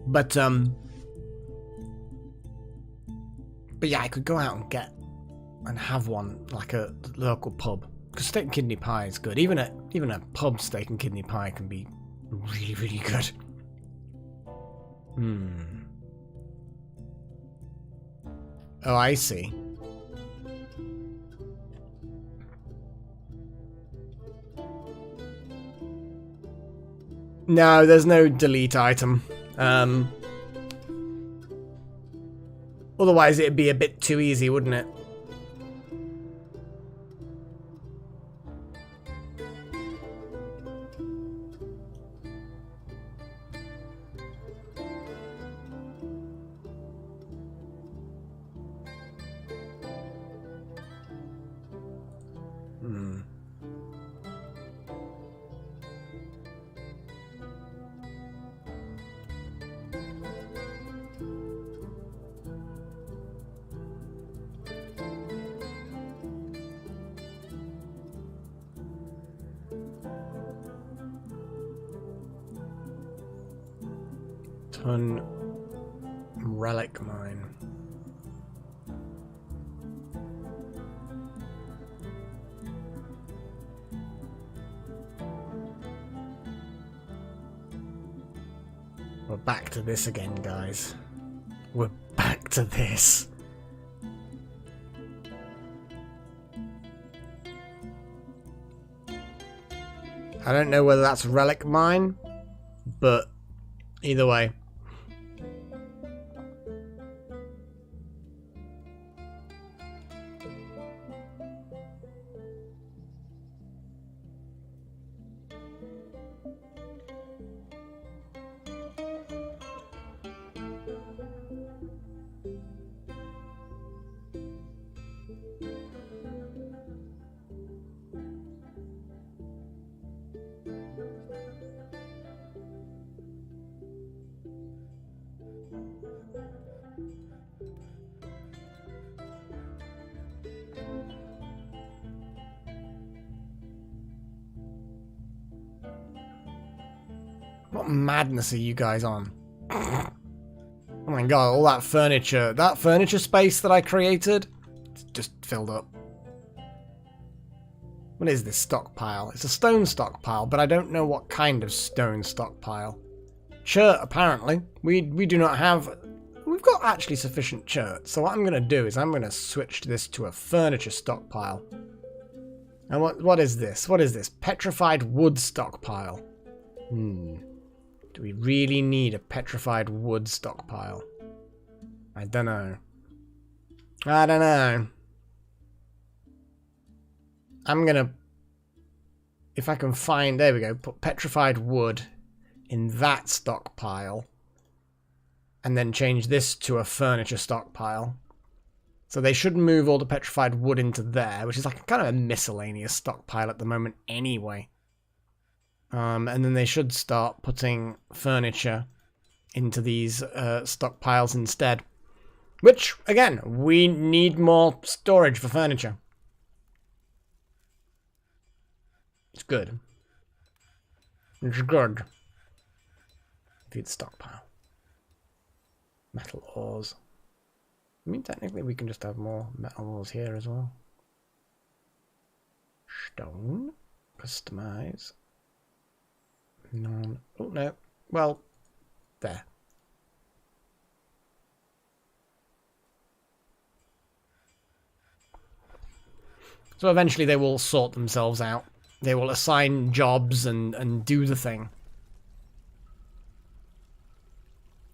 But yeah, I could go out and get and have one like a local pub because steak and kidney pie is good. Even a pub steak and kidney pie can be really, really good. Oh, I see. No, there's no delete item. Otherwise it'd be a bit too easy, wouldn't it? Ton relic mine. We're back to this again, guys. We're back to this. I don't know whether that's relic mine, but either way. What madness are you guys on? Oh my god, all that furniture. That furniture space that I created, it's just filled up. What is this stockpile? It's a stone stockpile, but I don't know what kind of stone stockpile. Chert, apparently. We do not have... We've got actually sufficient chert, so what I'm going to do is I'm going to switch this to a furniture stockpile. And what is this? What is this? Petrified wood stockpile. Do we really need a petrified wood stockpile? I don't know. I don't know. I'm gonna... If I can find... There we go. Put petrified wood in that stockpile. And then change this to a furniture stockpile. So they should move all the petrified wood into there, which is like kind of a miscellaneous stockpile at the moment anyway. And then they should start putting furniture into these stockpiles instead. Which, again, we need more storage for furniture. It's good. It's good. Feed stockpile. Metal ores. I mean, technically we can just have more metal ores here as well. Stone. Customize. None. Oh, no. Well, there. So eventually they will sort themselves out. They will assign jobs and do the thing.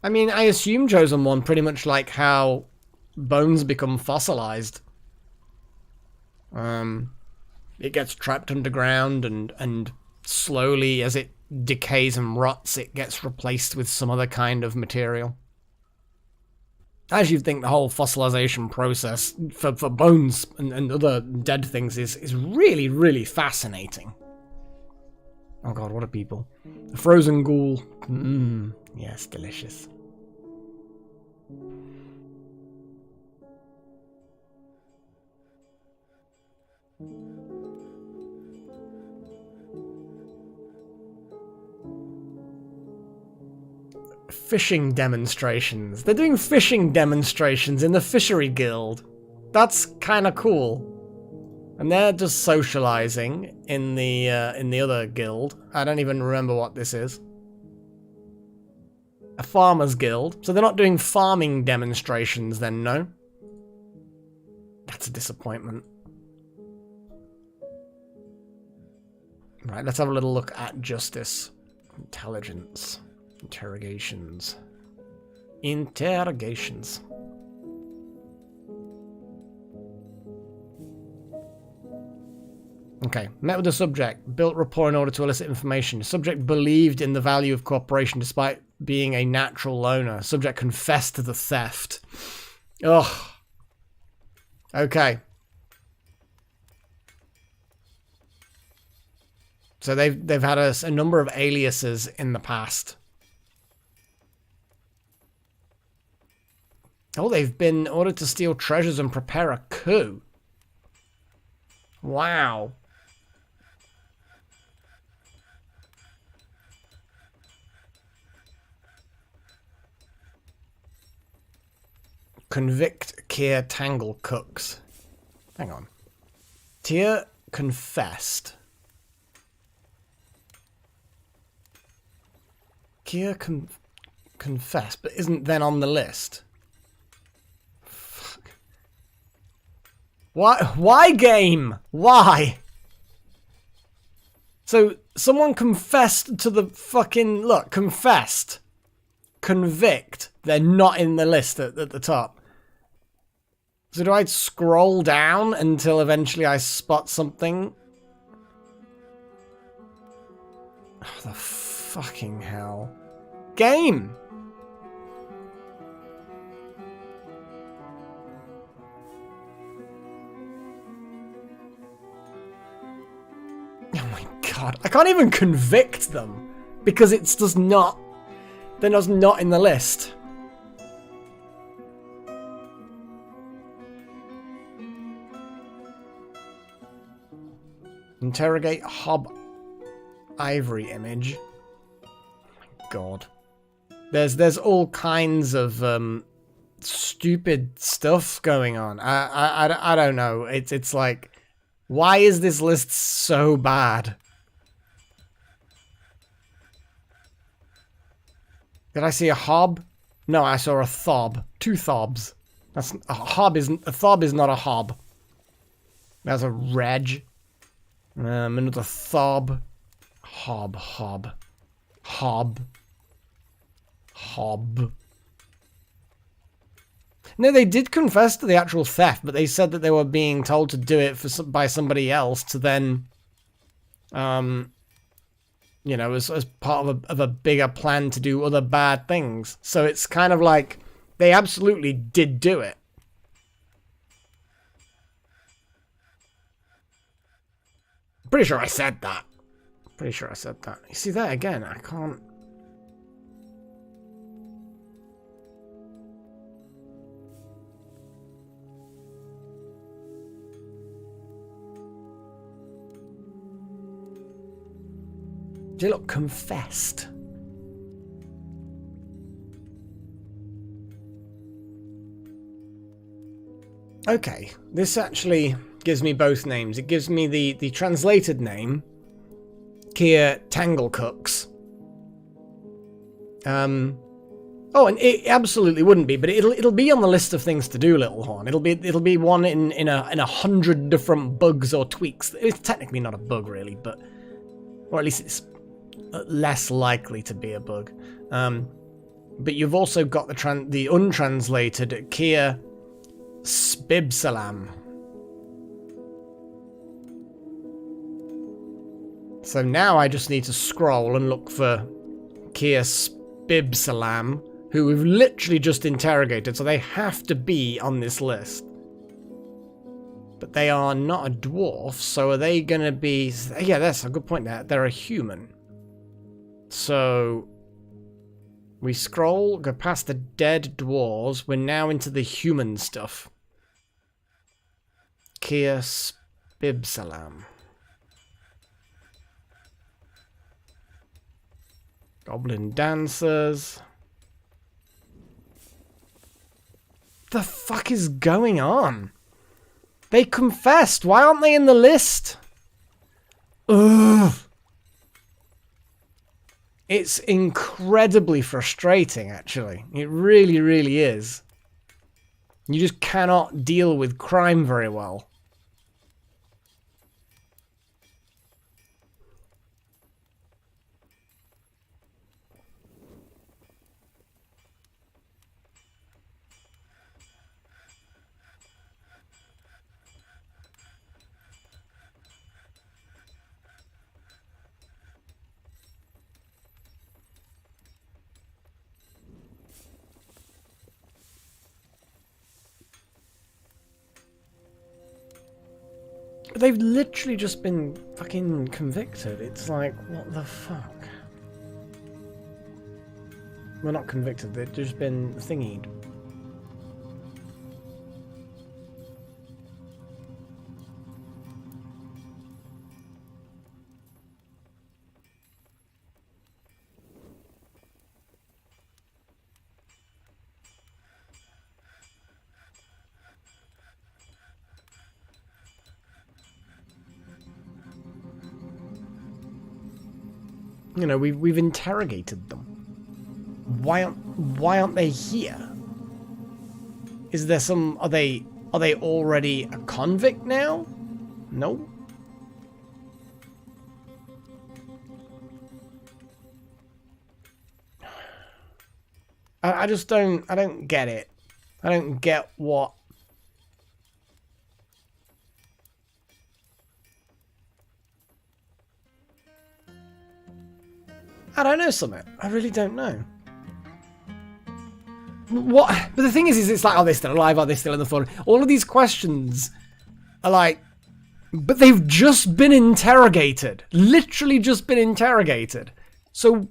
I mean, I assume Chosen One pretty much like how bones become fossilized. It gets trapped underground and slowly as it decays and rots, it gets replaced with some other kind of material. As you think, the whole fossilization process for bones and other dead things is really, really fascinating. Oh god, what are people? A frozen ghoul. Yes, delicious. Fishing demonstrations. They're doing fishing demonstrations in the Fishery Guild. That's kind of cool. And they're just socializing in the other guild. I don't even remember what this is. A farmer's guild. So they're not doing farming demonstrations then, no? That's a disappointment. Right, let's have a little look at justice. Intelligence. Interrogations. Interrogations. Okay, met with the subject. Built rapport in order to elicit information. The subject believed in the value of cooperation despite being a natural loner. Subject confessed to the theft. Ugh. Okay. So they've had a number of aliases in the past. Oh, they've been ordered to steal treasures and prepare a coup. Wow. Convict Kier Tangle Cooks. Hang on. Tyr confessed. Kier confessed, but isn't then on the list. Fuck. Why game? Why? So, someone confessed to the fucking... Look, confessed. Convict. They're not in the list at the top. So do I scroll down until eventually I spot something? Oh, the fucking hell. Game! Oh my god. I can't even convict them. Because it's just not... They're just not in the list. Interrogate Hob Ivory image. Oh my god. There's all kinds of stupid stuff going on. I don't know. It's like Why is this list so bad? Did I see a hob? No, I saw a thob. 2 thobs. That's a hob isn't a thob is not a hob. That's a reg. Another thob. Hob. No, they did confess to the actual theft, but they said that they were being told to do it by somebody else to then, you know, as part of a bigger plan to do other bad things. So it's kind of like they absolutely did do it. Pretty sure I said that. Pretty sure I said that. You see that again? I can't. They look confessed. Okay, this actually gives me both names. It gives me the translated name, Kia Tanglecooks. Oh, and it absolutely wouldn't be, but it'll be on the list of things to do, Little Horn. It'll be one in 100 different bugs or tweaks. It's technically not a bug, really, but or at least it's less likely to be a bug. But you've also got the untranslated Kia Spibsalam. So now I just need to scroll and look for Kia Spibsalam, who we've literally just interrogated, so they have to be on this list. But they are not a dwarf, so are they going to be... Yeah, that's a good point there. They're a human. So we scroll, go past the dead dwarves. We're now into the human stuff. Kia Spibsalam. Goblin dancers. The fuck is going on? They confessed. Why aren't they in the list? Ugh. It's incredibly frustrating, actually. It really, really is. You just cannot deal with crime very well. They've literally just been fucking convicted. It's like, what the fuck? Well, not convicted, they've just been thingied. You know, we've interrogated them. Why aren't they here? Is there some... Are they already a convict now? No. I just don't... I don't get it. I don't get what... I don't know, Summit. I really don't know. What? But the thing is it's like, are they still alive? Are they still in the phone? All of these questions are like, but they've just been interrogated. Literally just been interrogated. So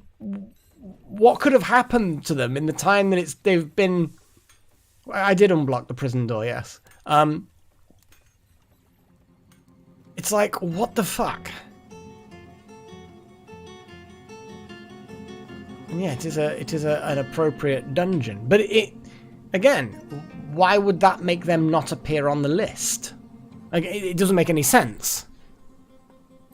what could have happened to them in the time that they've been... I did unblock the prison door, yes. It's like, what the fuck? And yeah, it is an appropriate dungeon. But again, why would that make them not appear on the list? Like, it doesn't make any sense.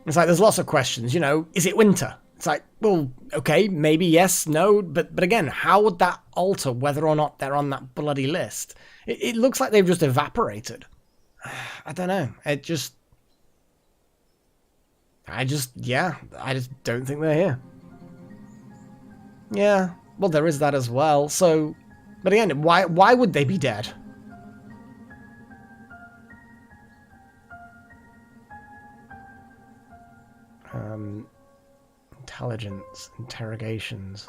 It's like, there's lots of questions, you know, is it winter? It's like, well, okay, maybe yes, no, but again, how would that alter whether or not they're on that bloody list? It looks like they've just evaporated. I don't know. I just don't think they're here. Yeah, well, there is that as well. So, but again, why would they be dead? Intelligence, interrogations.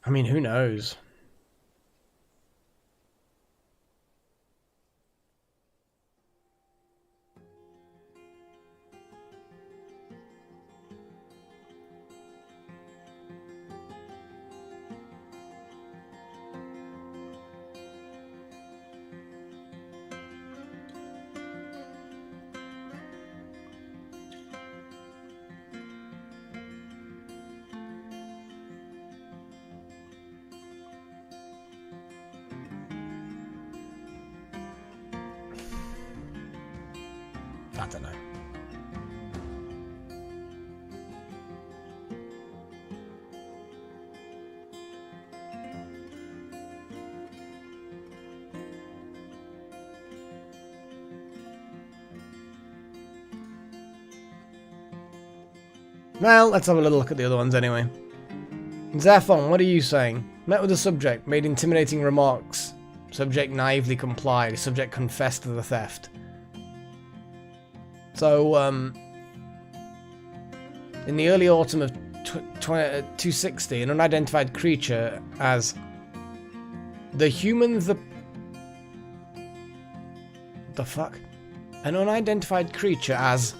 I mean, who knows? I don't know. Well, let's have a little look at the other ones anyway. Zaphon, what are you saying? Met with the subject, made intimidating remarks. Subject naively complied. Subject confessed to the theft. So, in the early autumn of 260, an unidentified creature as the human the fuck? An unidentified creature as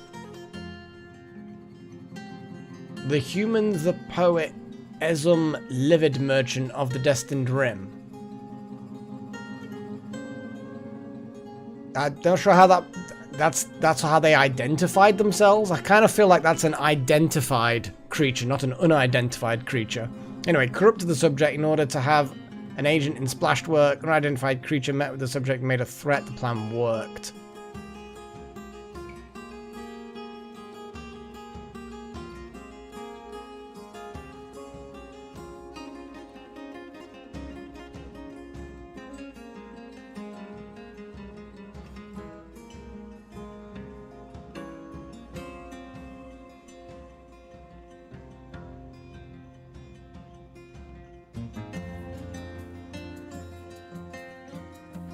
the human the poet Ezum Livid Merchant of the Destined Rim. I'm not sure how that's how they identified themselves. I kind of feel like that's an identified creature, not an unidentified creature. Anyway, corrupted the subject in order to have an agent in splashed work. An unidentified creature met with the subject and made a threat. The plan worked.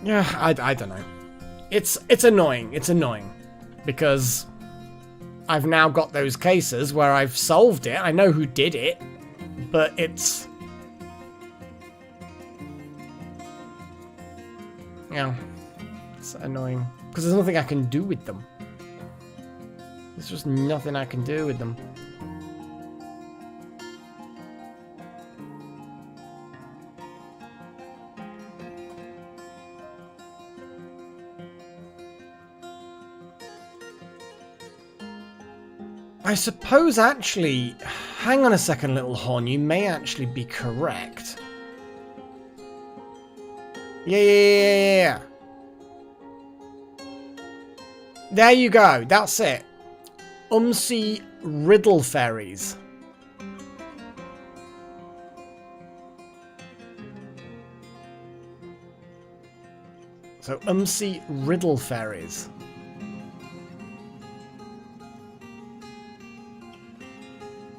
Yeah, I don't know. It's annoying. It's annoying. Because I've now got those cases where I've solved it. I know who did it. But it's... yeah. It's annoying. Because there's nothing I can do with them. There's just nothing I can do with them. I suppose, actually... hang on a second, little horn. You may actually be correct. Yeah. There you go. That's it. Riddle Fairies. So, Riddle Fairies.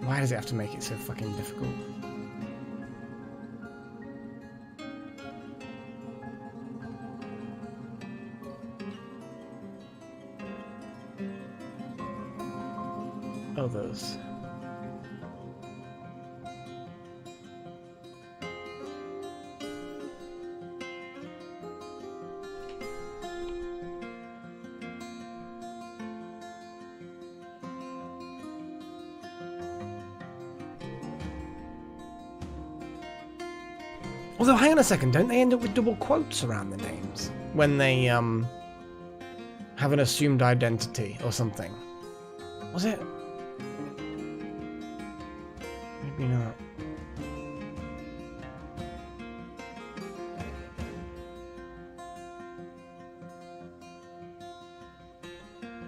Why does it have to make it so fucking difficult? Others. Although, hang on a second, don't they end up with double quotes around the names? When they, have an assumed identity or something? Was it? Maybe not.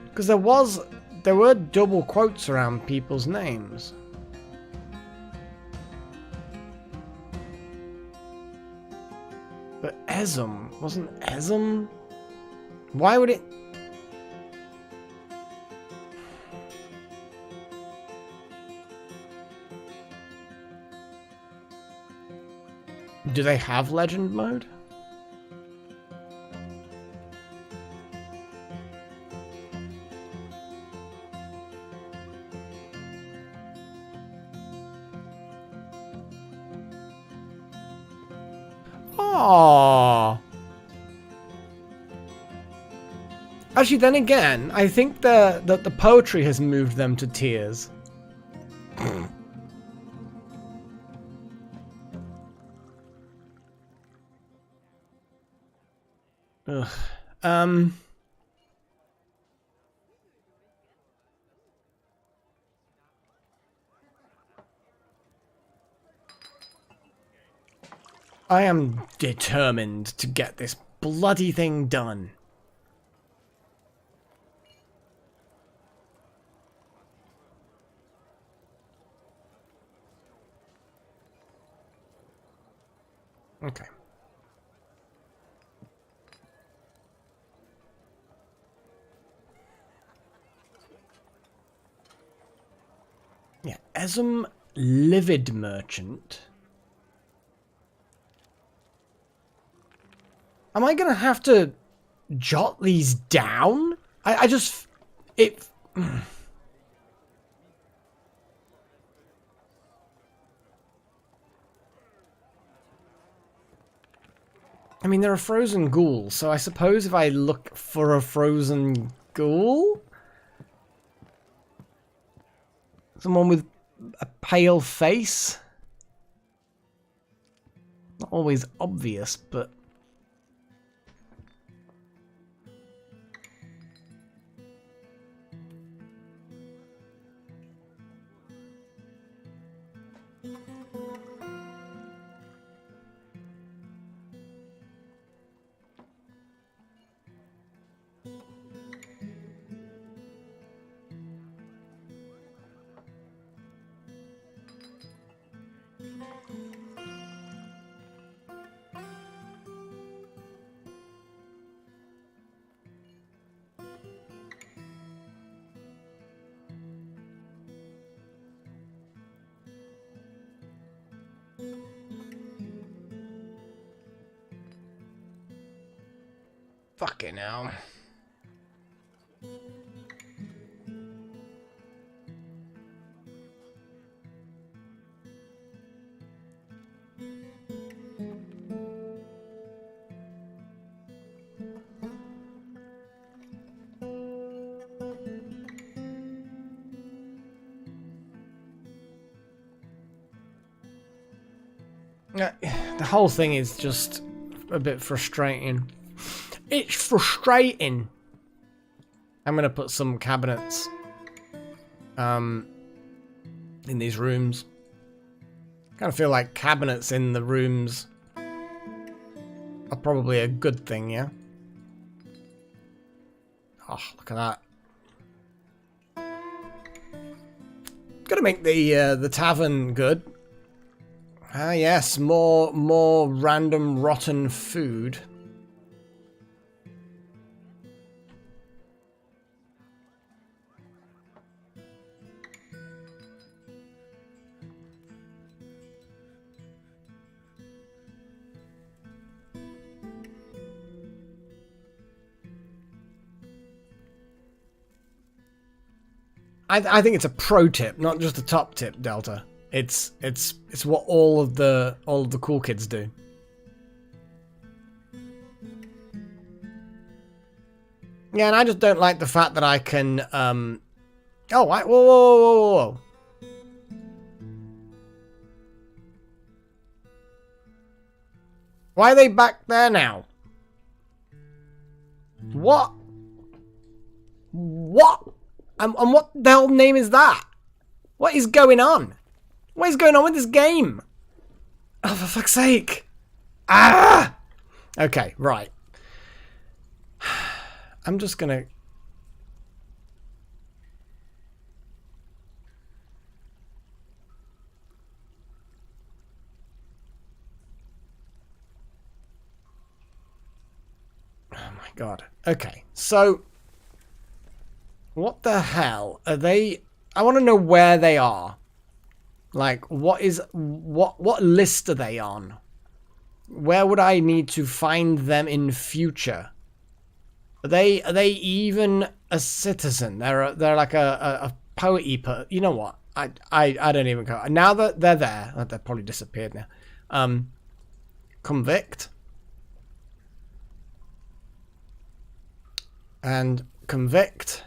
Because there were double quotes around people's names. But Ezum, wasn't Ezum? Why would it? Do they have legend mode? Oh. Actually, then again, I think that the poetry has moved them to tears. Ugh. I am determined to get this bloody thing done. Okay. Yeah, Ezum Livid Merchant. Am I gonna have to jot these down? I just... It... I mean, they're a frozen ghoul, so I suppose if I look for a frozen ghoul? Someone with a pale face? Not always obvious, but... Fucking hell. The whole thing is just a bit frustrating. It's frustrating. I'm gonna put some cabinets in these rooms. Kind of feel like cabinets in the rooms are probably a good thing, yeah? Oh, look at that. Gotta make the tavern good. Ah, yes, more random rotten food. I think it's a pro tip, not just a top tip, Delta. It's what all of the cool kids do. Yeah, and I just don't like the fact that I can oh, whoa. Why are they back there now? What? What? And what the hell name is that? What is going on? What is going on with this game? Oh, for fuck's sake. Ah! Okay, right. I'm just gonna... Oh my god. Okay, so... What the hell are they... I want to know where they are. Like, what list are they on? Where would I need to find them in future? Are they even a citizen? They're like a poety per... You know what? I don't even care. Now that they're there, they're probably disappeared now. Convict. And convict.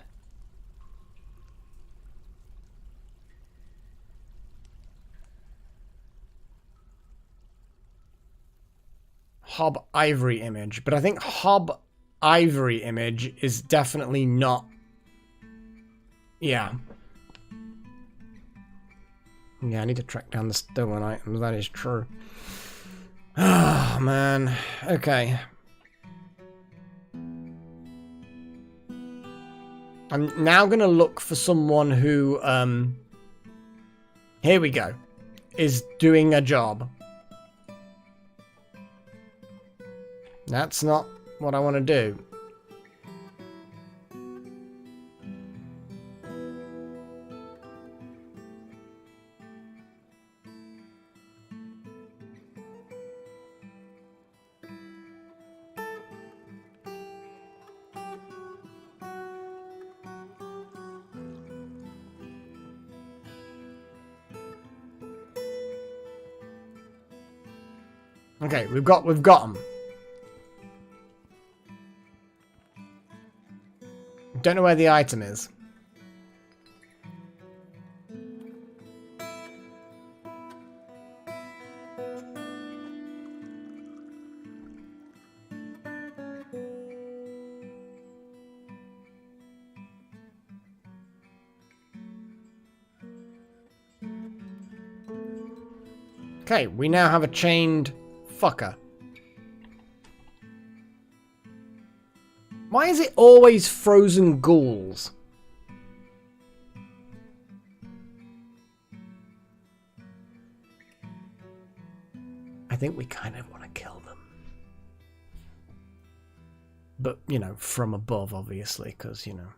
Hob Ivory image, but I think Hob Ivory image is definitely not. Yeah. Yeah, I need to track down the stolen items, that is true. Oh, man. Okay. I'm now gonna look for someone who, here we go, is doing a job. That's not what I want to do. Okay, we've got them. Don't know where the item is. Okay, we now have a chained fucker. Why is it always frozen ghouls? I think we kind of want to kill them. But, you know, from above, obviously, because, you know.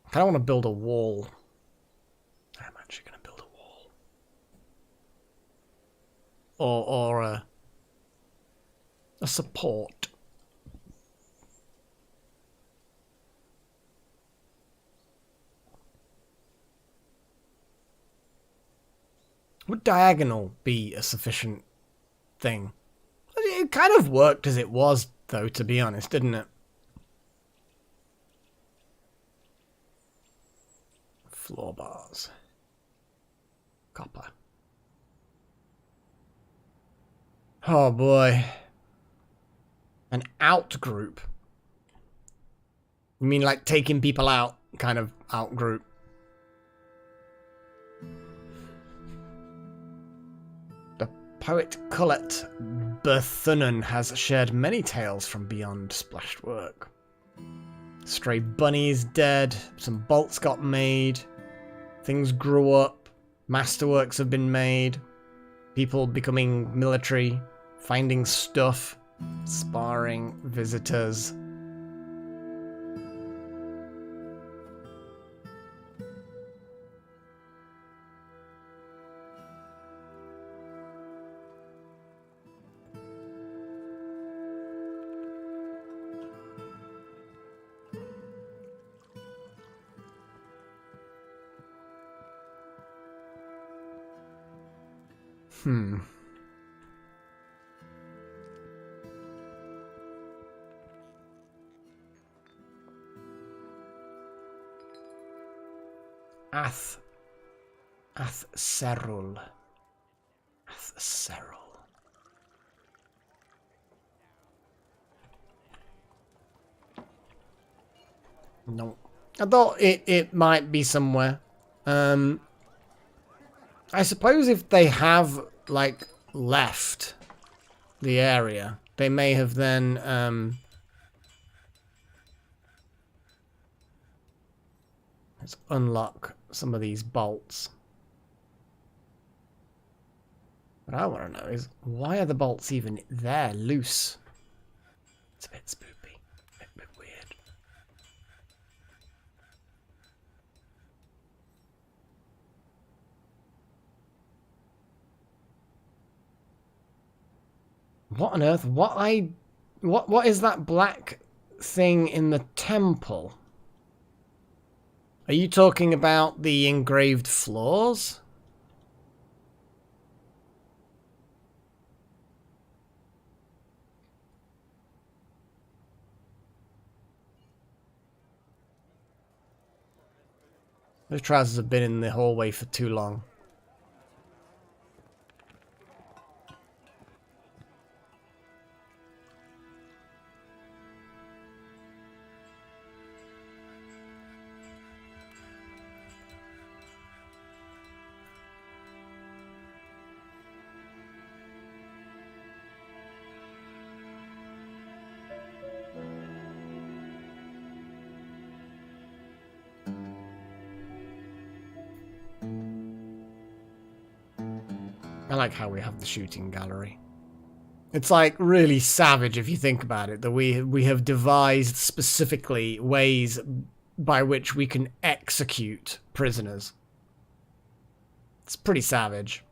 I kind of want to build a wall. I'm actually going to build a wall. Or a support. Would diagonal be a sufficient thing? It kind of worked as it was, though, to be honest, didn't it? Floor bars. Copper. Oh boy. An out group. You mean like taking people out kind of out group? The poet Colette Berthunen has shared many tales from beyond splashed work. Stray bunnies dead, some bolts got made, things grew up, masterworks have been made, people becoming military, finding stuff, sparring, visitors. Athserul. Athserul. No. I thought it might be somewhere. I suppose if they have, like, left the area, they may have then, let's unlock some of these bolts. What I want to know is, why are the bolts even there, loose? It's a bit spoopy, a bit weird. What on earth? What is that black thing in the temple? Are you talking about the engraved floors? Those trousers have been in the hallway for too long. I like how we have the shooting gallery. It's like really savage if you think about it, that we have devised specifically ways by which we can execute prisoners. It's pretty savage.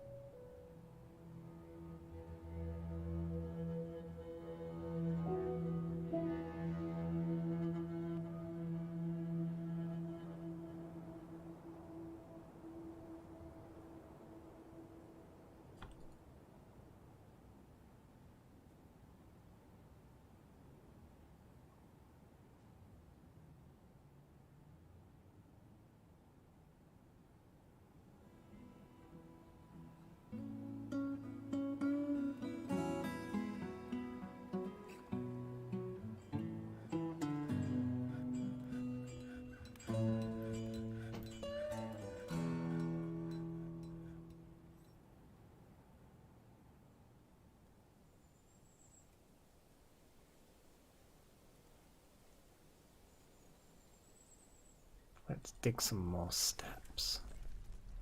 Let's dig some more steps.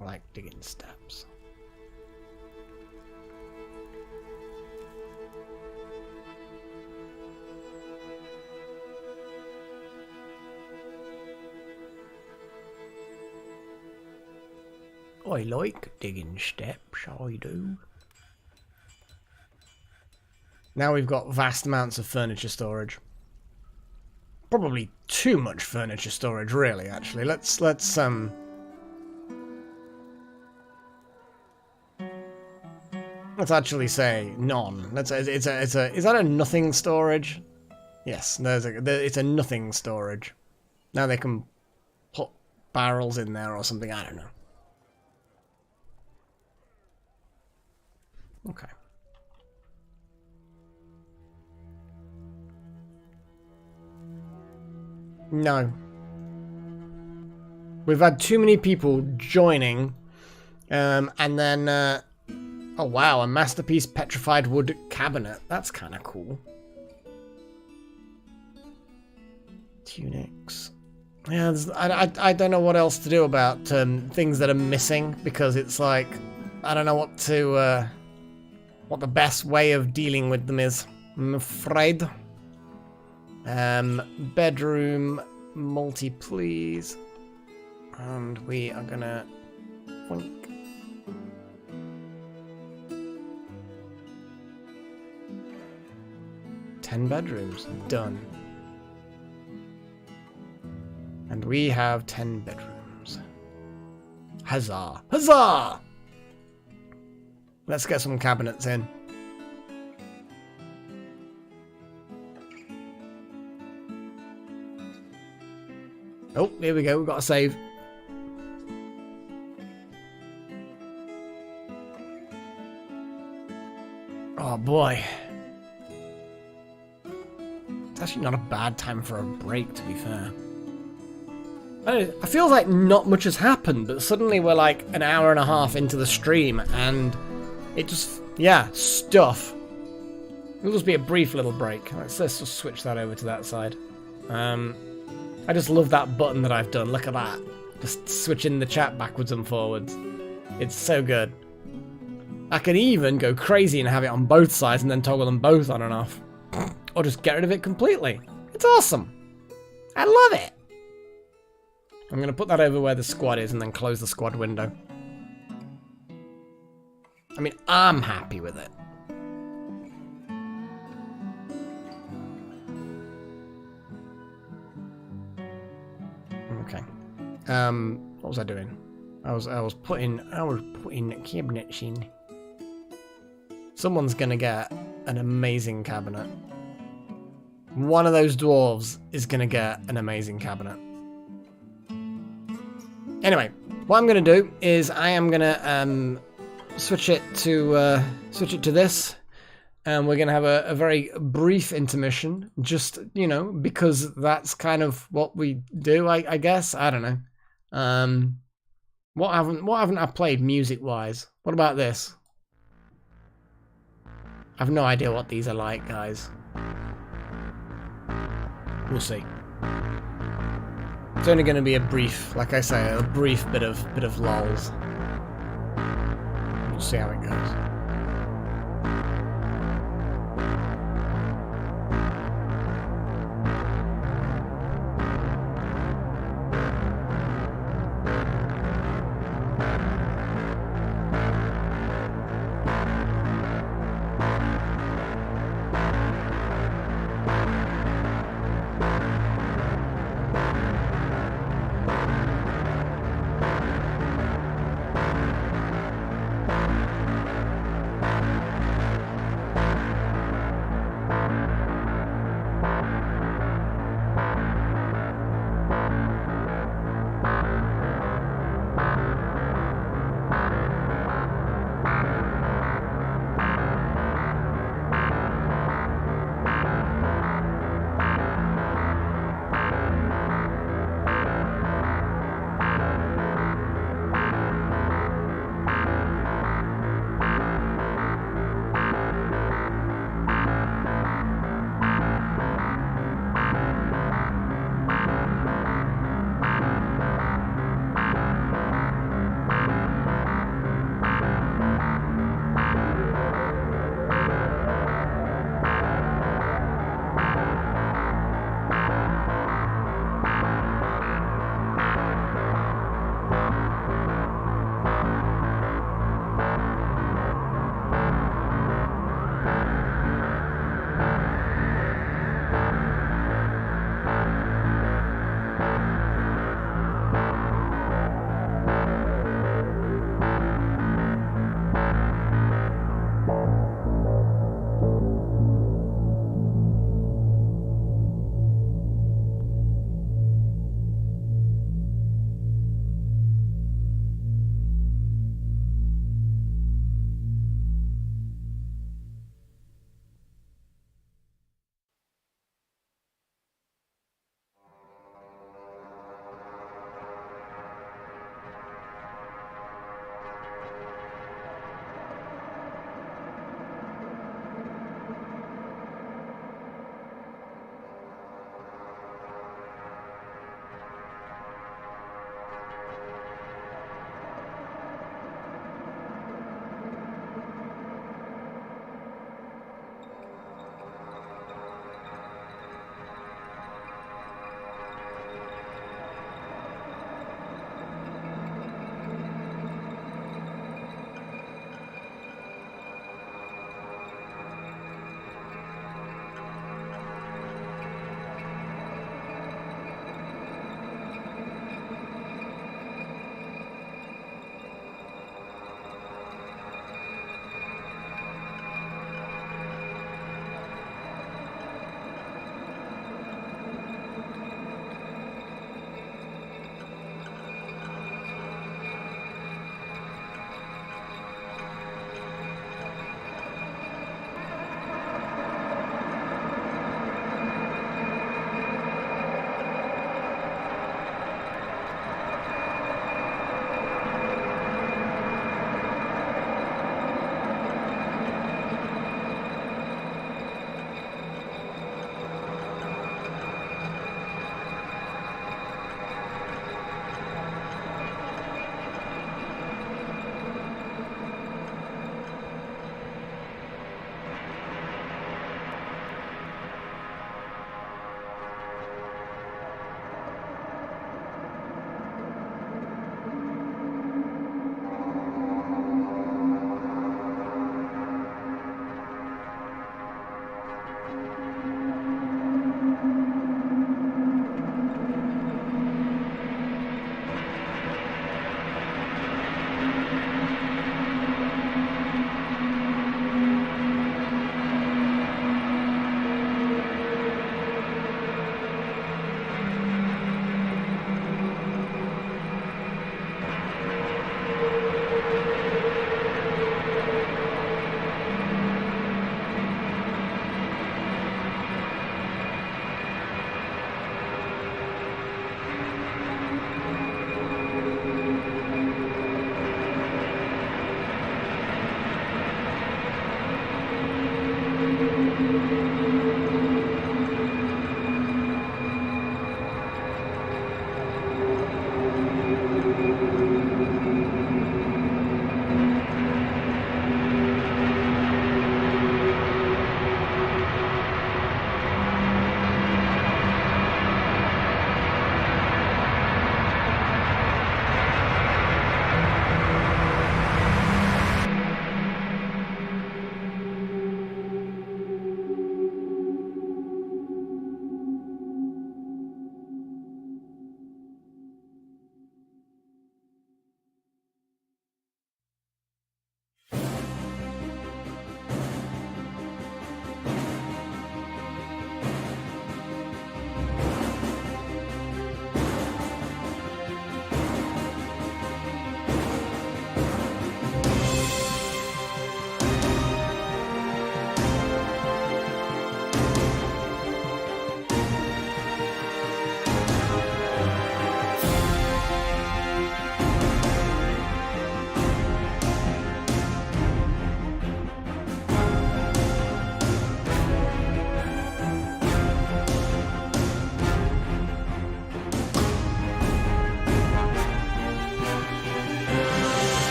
I like digging steps. I like digging steps, I do. Now we've got vast amounts of furniture storage. Probably too much furniture storage, really, actually. Let's actually say none. Is that a nothing storage? Yes, it's a nothing storage. Now they can put barrels in there or something, I don't know. Okay. No. We've had too many people joining, and then, oh wow, a masterpiece petrified wood cabinet. That's kind of cool. Tunics. Yeah, I don't know what else to do about things that are missing, because it's like, I don't know what to, what the best way of dealing with them is, I'm afraid. Bedroom, multi, please. And we are gonna... Wink. Ten bedrooms. Done. And we have 10 bedrooms. Huzzah! Huzzah! Let's get some cabinets in. Oh, here we go. We've got a save. Oh, boy. It's actually not a bad time for a break, to be fair. I feel like not much has happened, but suddenly we're like an hour and a half into the stream, and it just, yeah, stuff. It'll just be a brief little break. Let's just switch that over to that side. I just love that button that I've done. Look at that. Just switching the chat backwards and forwards. It's so good. I can even go crazy and have it on both sides and then toggle them both on and off. Or just get rid of it completely. It's awesome. I love it. I'm going to put that over where the squad is and then close the squad window. I mean, I'm happy with it. Okay. What was I doing? I was putting cabinets in. Someone's gonna get an amazing cabinet. One of those dwarves is gonna get an amazing cabinet. Anyway, what I'm gonna do is I am gonna switch it to this, and we're gonna have a very brief intermission. Just, you know, because that's kind of what we do. I guess, I don't know. What haven't I played music wise? What about this? I have no idea what these are like, guys. We'll see. It's only going to be a brief, like I say, a brief bit of lulz. We'll see how it goes.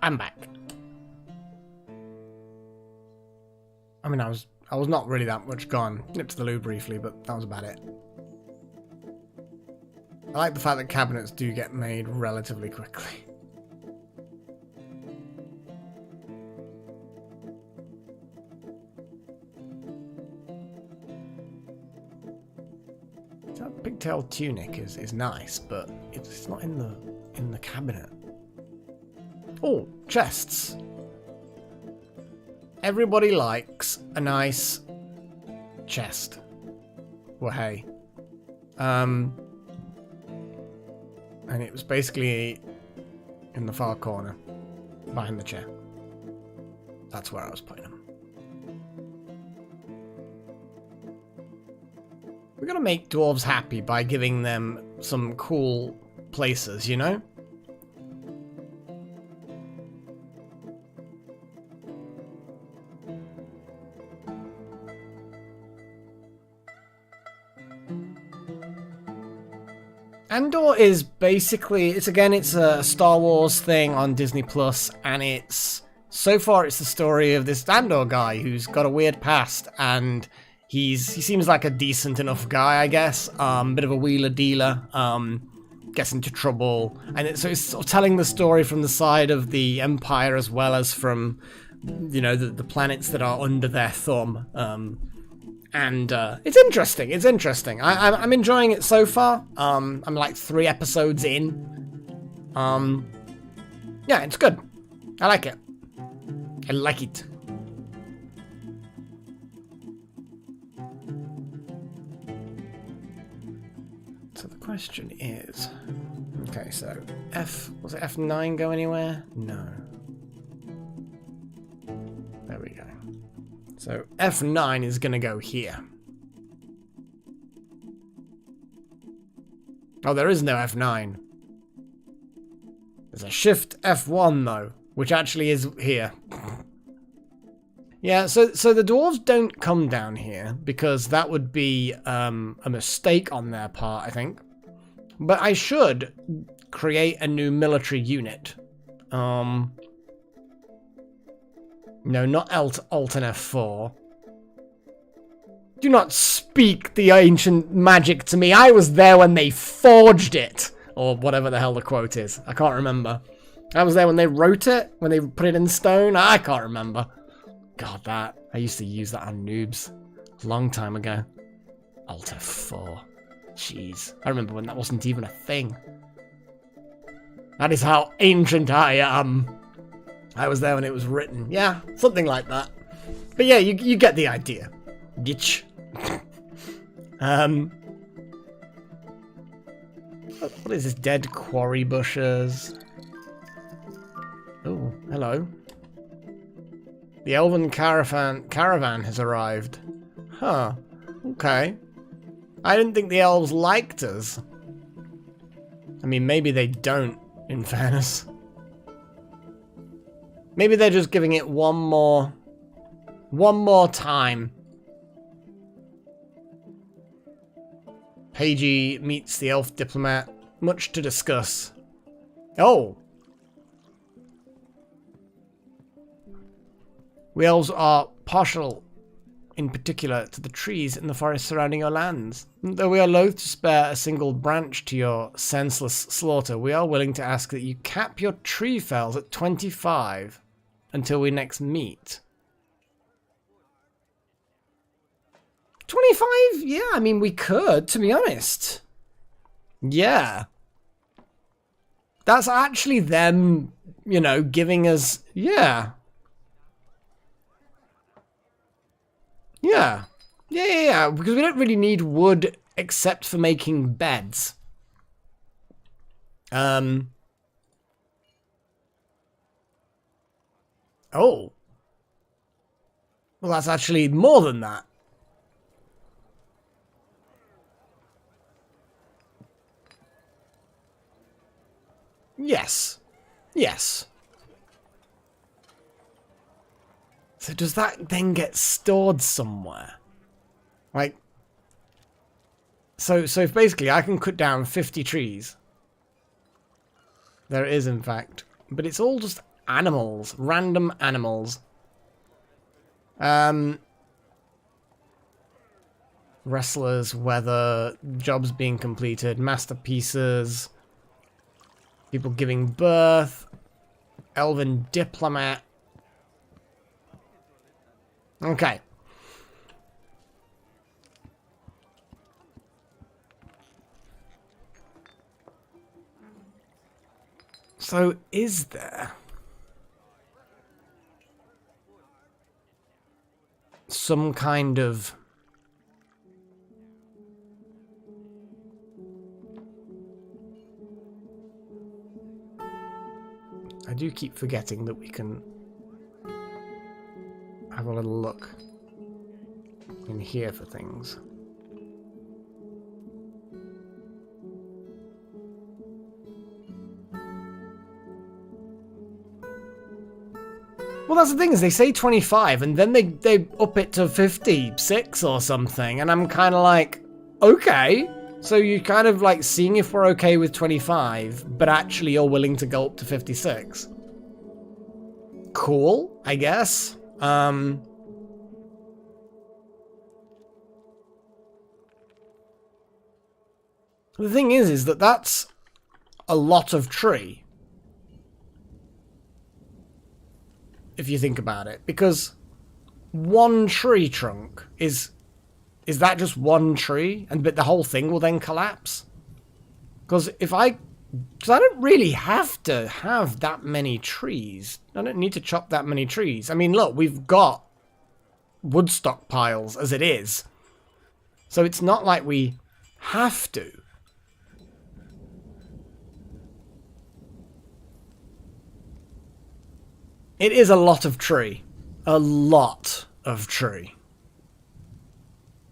I'm back. I mean, I was not really that much gone. Nipped to the loo briefly, but that was about it. I like the fact that cabinets do get made relatively quickly. That pigtail tunic is nice, but it's not in the cabinet. Oh, chests. Everybody likes a nice chest. Well, hey. And it was basically in the far corner, behind the chair. That's where I was putting them. We're gonna make dwarves happy by giving them some cool places, you know? Andor is basically, it's a Star Wars thing on Disney Plus, and so far it's the story of this Andor guy who's got a weird past, and he seems like a decent enough guy, I guess. Bit of a wheeler dealer, gets into trouble, and it's sort of telling the story from the side of the Empire as well as from, you know, the planets that are under their thumb. And it's interesting. It's interesting. I'm enjoying it so far. I'm like 3 episodes in. Yeah, it's good. I like it. I like it. So the question is, okay, so was it F9 go anywhere? No. There we go. So F9 is going to go here. Oh, there is no F9. There's a Shift F1 though, which actually is here. Yeah, so the dwarves don't come down here because that would be a mistake on their part, I think. But I should create a new military unit. No, not Alt and F4. Do not speak the ancient magic to me. I was there when they forged it. Or whatever the hell the quote is. I can't remember. I was there when they wrote it. When they put it in stone. I can't remember. God, I used to use that on noobs. A long time ago. Alt F4. Jeez. I remember when that wasn't even a thing. That is how ancient I am. I was there when it was written. Yeah, something like that. But yeah, you get the idea. Gitch. What is this? Dead quarry bushes. Oh, hello. The elven caravan has arrived. Huh. Okay. I didn't think the elves liked us. I mean, maybe they don't, in fairness. Maybe they're just giving it one more time. Paige meets the elf diplomat. Much to discuss. Oh! We elves are partial, in particular, to the trees in the forest surrounding your lands. Though we are loath to spare a single branch to your senseless slaughter, we are willing to ask that you cap your tree fells at 25 until we next meet. 25? Yeah, I mean, we could, to be honest. Yeah. That's actually them, you know, giving us... Yeah. Yeah. Yeah. Because we don't really need wood except for making beds. Oh. Well, that's actually more than that. Yes. Yes. So does that then get stored somewhere? Like... So if basically I can cut down 50 trees. There it is, in fact. But it's all just animals. Random animals. Wrestlers, weather, jobs being completed, masterpieces, people giving birth, elven diplomat. Okay. So, is there some kind of I do keep forgetting that we can have a little look in here for things. Well, that's the thing, is they say 25 and then they up it to 56 or something, and I'm kind of like, okay. So you're kind of like seeing if we're okay with 25, but actually you're willing to go up to 56. Cool, I guess. The thing is that that's a lot of tree. If you think about it, because one tree trunk is that just one tree, and but the whole thing will then collapse? Because I don't really have to have that many trees. I don't need to chop that many trees. I mean, look, we've got wood stockpiles as it is, so it's not like we have to. It is a lot of tree. A lot of tree.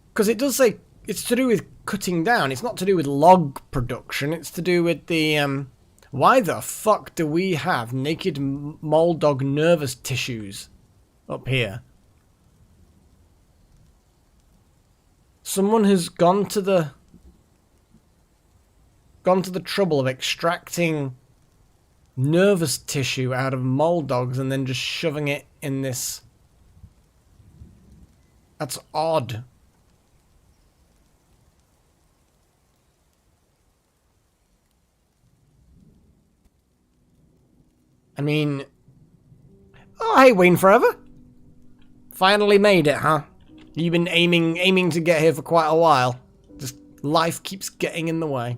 Because it does say it's to do with cutting down. It's not to do with log production. It's to do with the, why the fuck do we have naked mole dog nervous tissues up here? Someone has gone to the trouble of extracting nervous tissue out of mole dogs and then just shoving it in this. That's odd. I mean, oh hey, Wayne Forever. Finally made it, huh? You've been aiming to get here for quite a while. Just life keeps getting in the way.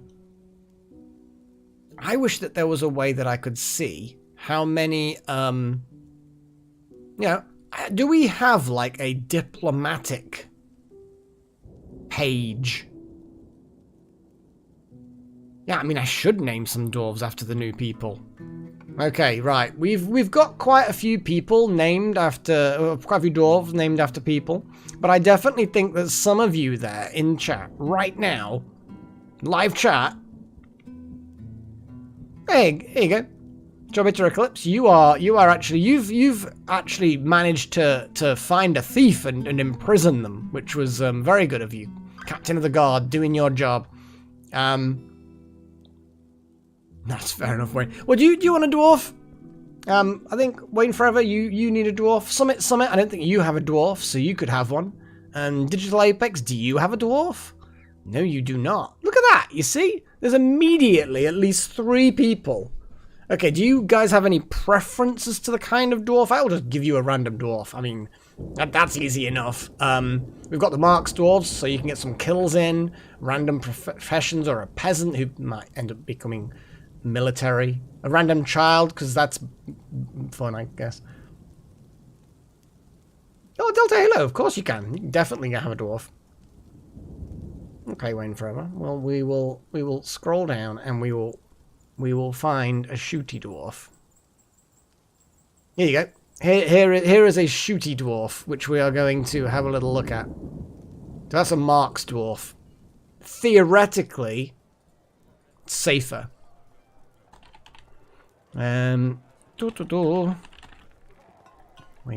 I wish that there was a way that I could see how many, you know, do we have like a diplomatic page? Yeah, I mean, I should name some dwarves after the new people. Okay, right. We've got quite a few people named after, quite a few dwarves named after people, but I definitely think that some of you there in chat right now, live chat. Hey, here you go. Jobiter Eclipse, you are actually you've actually managed to find a thief and imprison them, which was very good of you, Captain of the Guard, doing your job. That's fair enough, Wayne. Well, do you want a dwarf? I think Wayne Forever, you need a dwarf. Summit, I don't think you have a dwarf, so you could have one. And Digital Apex, do you have a dwarf? No, you do not. Look at that, you see? There's immediately at least 3 people. Okay, do you guys have any preferences to the kind of dwarf? I'll just give you a random dwarf. I mean, that's easy enough. We've got the Marks dwarves, so you can get some kills in. Random professions, or a peasant who might end up becoming military. A random child, because that's fun, I guess. Oh, Delta Halo, of course you can. You can definitely have a dwarf. Okay, Wayne Forever. Well, we will scroll down and we will find a shooty dwarf. Here you go. Here is a shooty dwarf, which we are going to have a little look at. So that's a Marks dwarf. Theoretically, safer. Wayne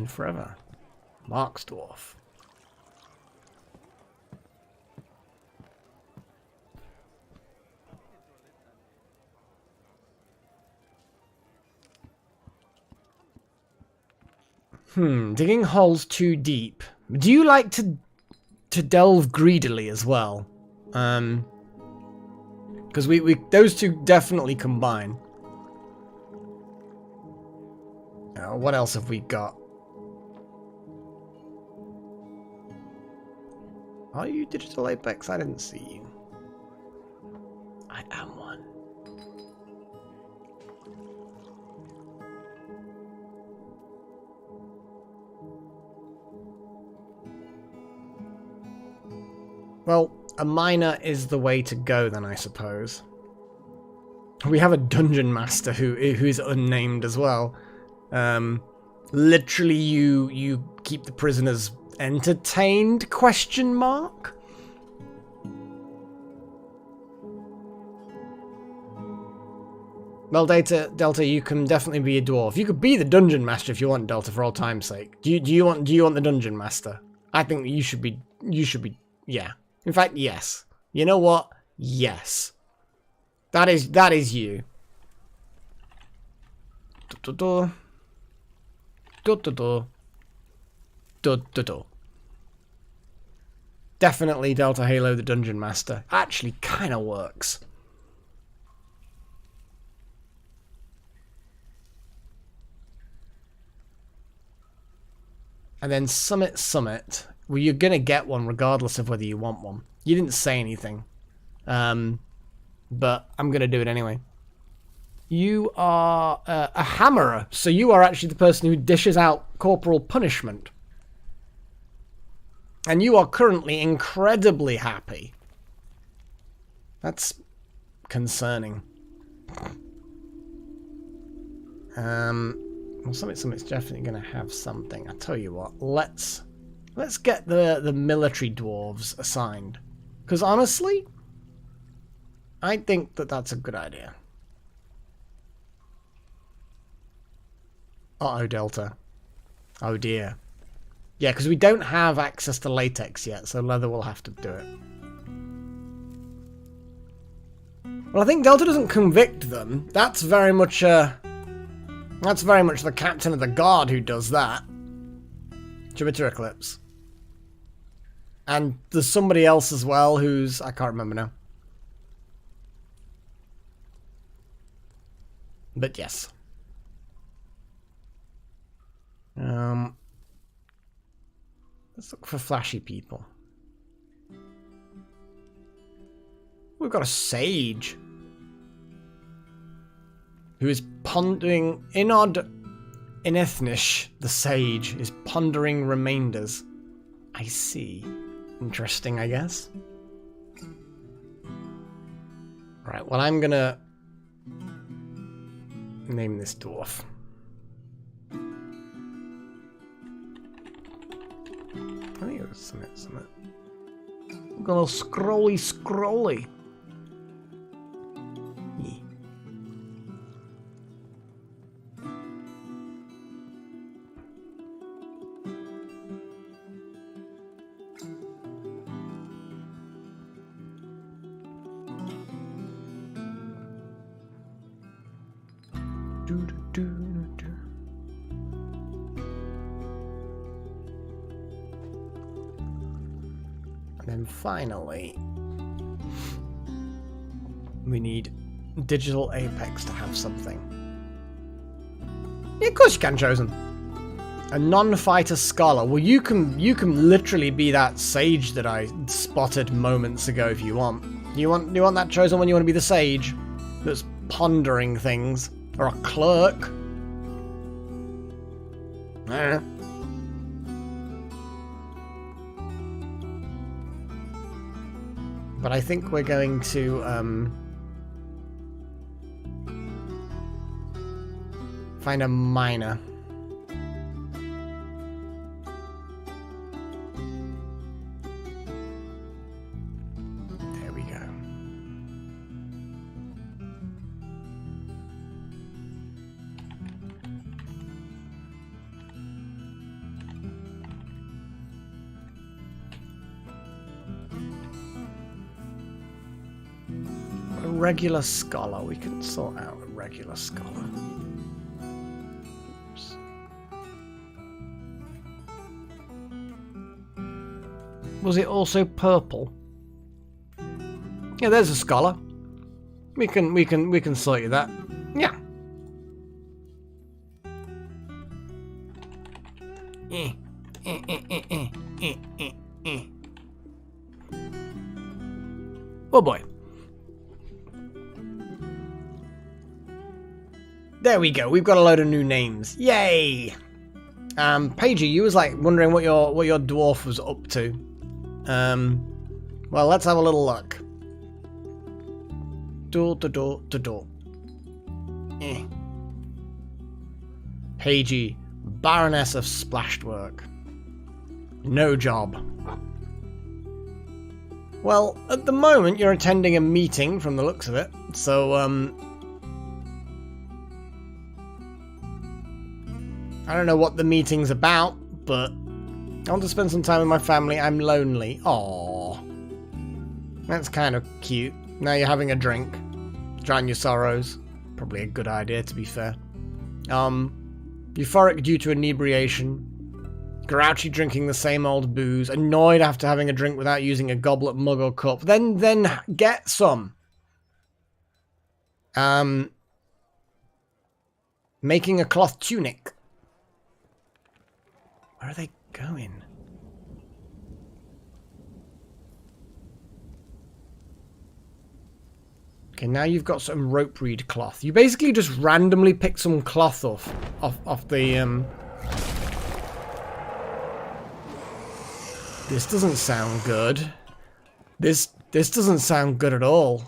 Forever. Marks dwarf. Digging holes too deep. Do you like to delve greedily as well? Because we those two definitely combine. What else have we got? Are you Digital Apex? I didn't see you. I am one. Well, a miner is the way to go then, I suppose. We have a dungeon master who is unnamed as well. Literally, you keep the prisoners entertained? Question mark. Well, Delta, you can definitely be a dwarf. You could be the dungeon master if you want, Delta, for all time's sake. Do you want the dungeon master? I think you should be. Yeah. In fact, yes. You know what? Yes. That is you. Definitely Delta Halo the Dungeon Master. Actually, kind of works. And then Summit. Well, you're going to get one regardless of whether you want one. You didn't say anything. But I'm going to do it anyway. You are a hammerer, so you are actually the person who dishes out corporal punishment. And you are currently incredibly happy. That's concerning. Well, Summit's definitely going to have something. I tell you what, let's get the military dwarves assigned. Because honestly, I think that's a good idea. Uh-oh, Delta. Oh dear. Yeah, because we don't have access to latex yet, so Leather will have to do it. Well, I think Delta doesn't convict them. That's very much the captain of the guard who does that. Jupiter Eclipse. And there's somebody else as well who's... I can't remember now. But yes. Let's look for flashy people. We've got a sage who is pondering. Inod Inethnish, the sage, is pondering remainders. I see. Interesting, I guess. Right, well, I'm gonna name this dwarf. I think it was Summit. I'm gonna scrolly. Yeah. And then finally, we need Digital Apex to have something. Yeah, of course you can, Chosen. A non-fighter scholar. Well, you can literally be that sage that I spotted moments ago if you want. You want that, Chosen, when you want to be the sage that's pondering things, or a clerk. But I think we're going to find a miner. There we go. A regular scholar. We can sort out a regular scholar. Oops. Was it also purple? Yeah, there's a scholar. We can sort you that. Yeah. Oh boy. There we go. We've got a load of new names. Yay! Paigey, you was like wondering what your dwarf was up to. Well, let's have a little look. Door to door to door. Paigey, Baroness of Splashed Work. No job. Well, at the moment you're attending a meeting from the looks of it, so I don't know what the meeting's about, but I want to spend some time with my family. I'm lonely. Aww. That's kind of cute. Now you're having a drink. Drown your sorrows. Probably a good idea, to be fair. Euphoric due to inebriation. Grouchy drinking the same old booze. Annoyed after having a drink without using a goblet, mug, or cup. Then get some. Making a cloth tunic. Where are they going? Okay, now you've got some rope reed cloth. You basically just randomly pick some cloth off the This doesn't sound good. This doesn't sound good at all.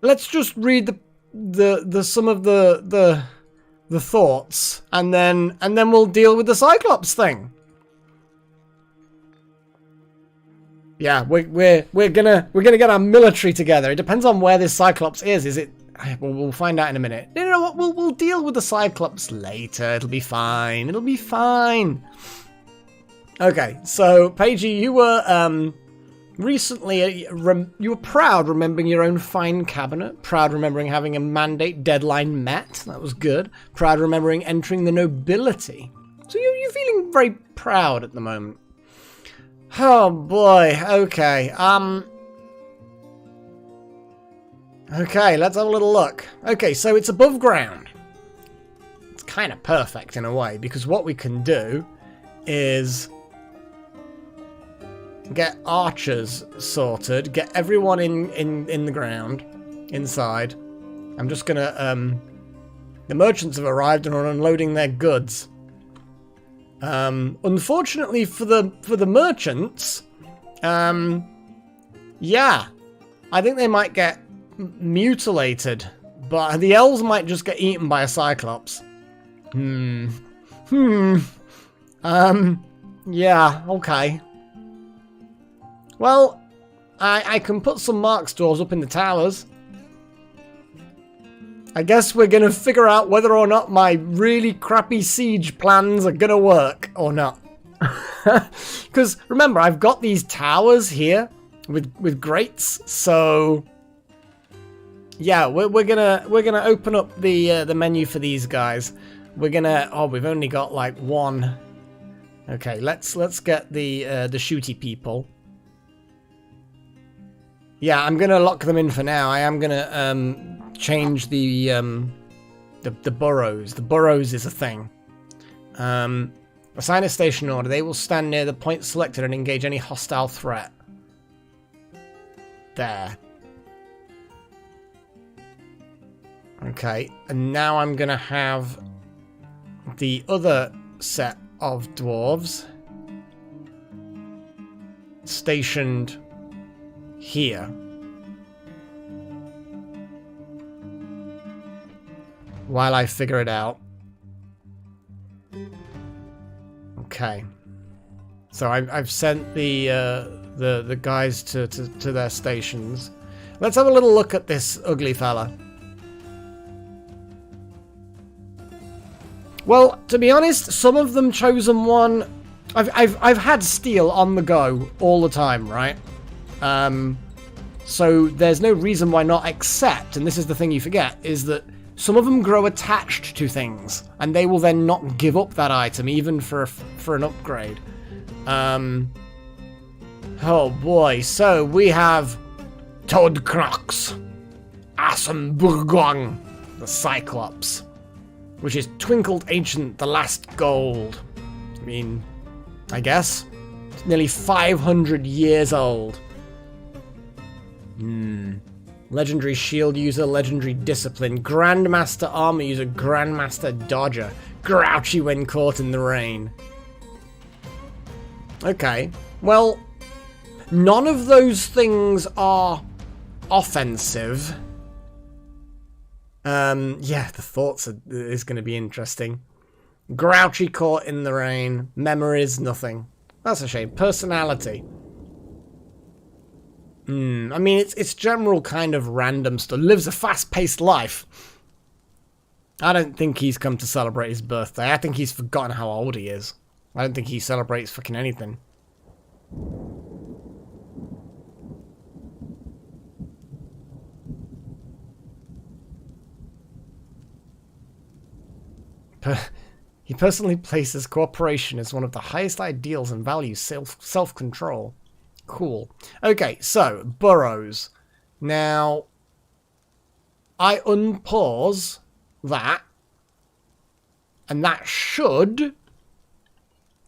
Let's just read the some of the thoughts, and then we'll deal with the Cyclops thing. Yeah, we're gonna get our military together. It depends on where this Cyclops is. Is it? Well, we'll find out in a minute. You know what? We'll deal with the Cyclops later. It'll be fine. It'll be fine. Okay, so Paigey, you were recently you were proud remembering your own fine cabinet. Proud remembering having a mandate deadline met. That was good. Proud remembering entering the nobility. So you're feeling very proud at the moment. Oh boy. Okay. Okay, let's have a little look. Okay, so it's above ground. It's kind of perfect in a way, because what we can do is get archers sorted, get everyone in the ground, inside. I'm just gonna, the merchants have arrived and are unloading their goods. Unfortunately for the merchants, yeah, I think they might get mutilated, but the elves might just get eaten by a Cyclops. Yeah, okay. Well, I can put some mark stores up in the towers. I guess we're going to figure out whether or not my really crappy siege plans are going to work or not. Because remember, I've got these towers here with grates, so yeah, we're gonna open up the menu for these guys. We're gonna we've only got like one. Okay, let's get the shooty people. Yeah, I'm gonna lock them in for now. I am gonna change the burrows. The burrows is a thing. Assign a station order. They will stand near the point selected and engage any hostile threat. There. Okay, and now I'm gonna have the other set of dwarves stationed here. While I figure it out. Okay. So I've sent the guys to their stations. Let's have a little look at this ugly fella. Well, to be honest, some of them chosen one. I've had steel on the go all the time, right? So there's no reason why not, except, and this is the thing you forget, is that some of them grow attached to things, and they will then not give up that item even for an upgrade. Oh boy, so we have Toadcrox, Asamburgong, the Cyclops, which is Twinkled Ancient, the Last Gold. I mean, I guess. It's nearly 500 years old. Legendary Shield user, Legendary Discipline, Grandmaster Armor user, Grandmaster Dodger, Grouchy when caught in the rain. Okay, well, none of those things are offensive. Yeah, the thoughts is going to be interesting. Grouchy caught in the rain, memories, nothing. That's a shame. Personality. I mean, it's general kind of random stuff. Lives a fast-paced life. I don't think he's come to celebrate his birthday. I think he's forgotten how old he is. I don't think he celebrates fucking anything. He personally places cooperation as one of the highest ideals and values self-control. Cool. Okay, so, burrows. Now, I unpause that, and that should,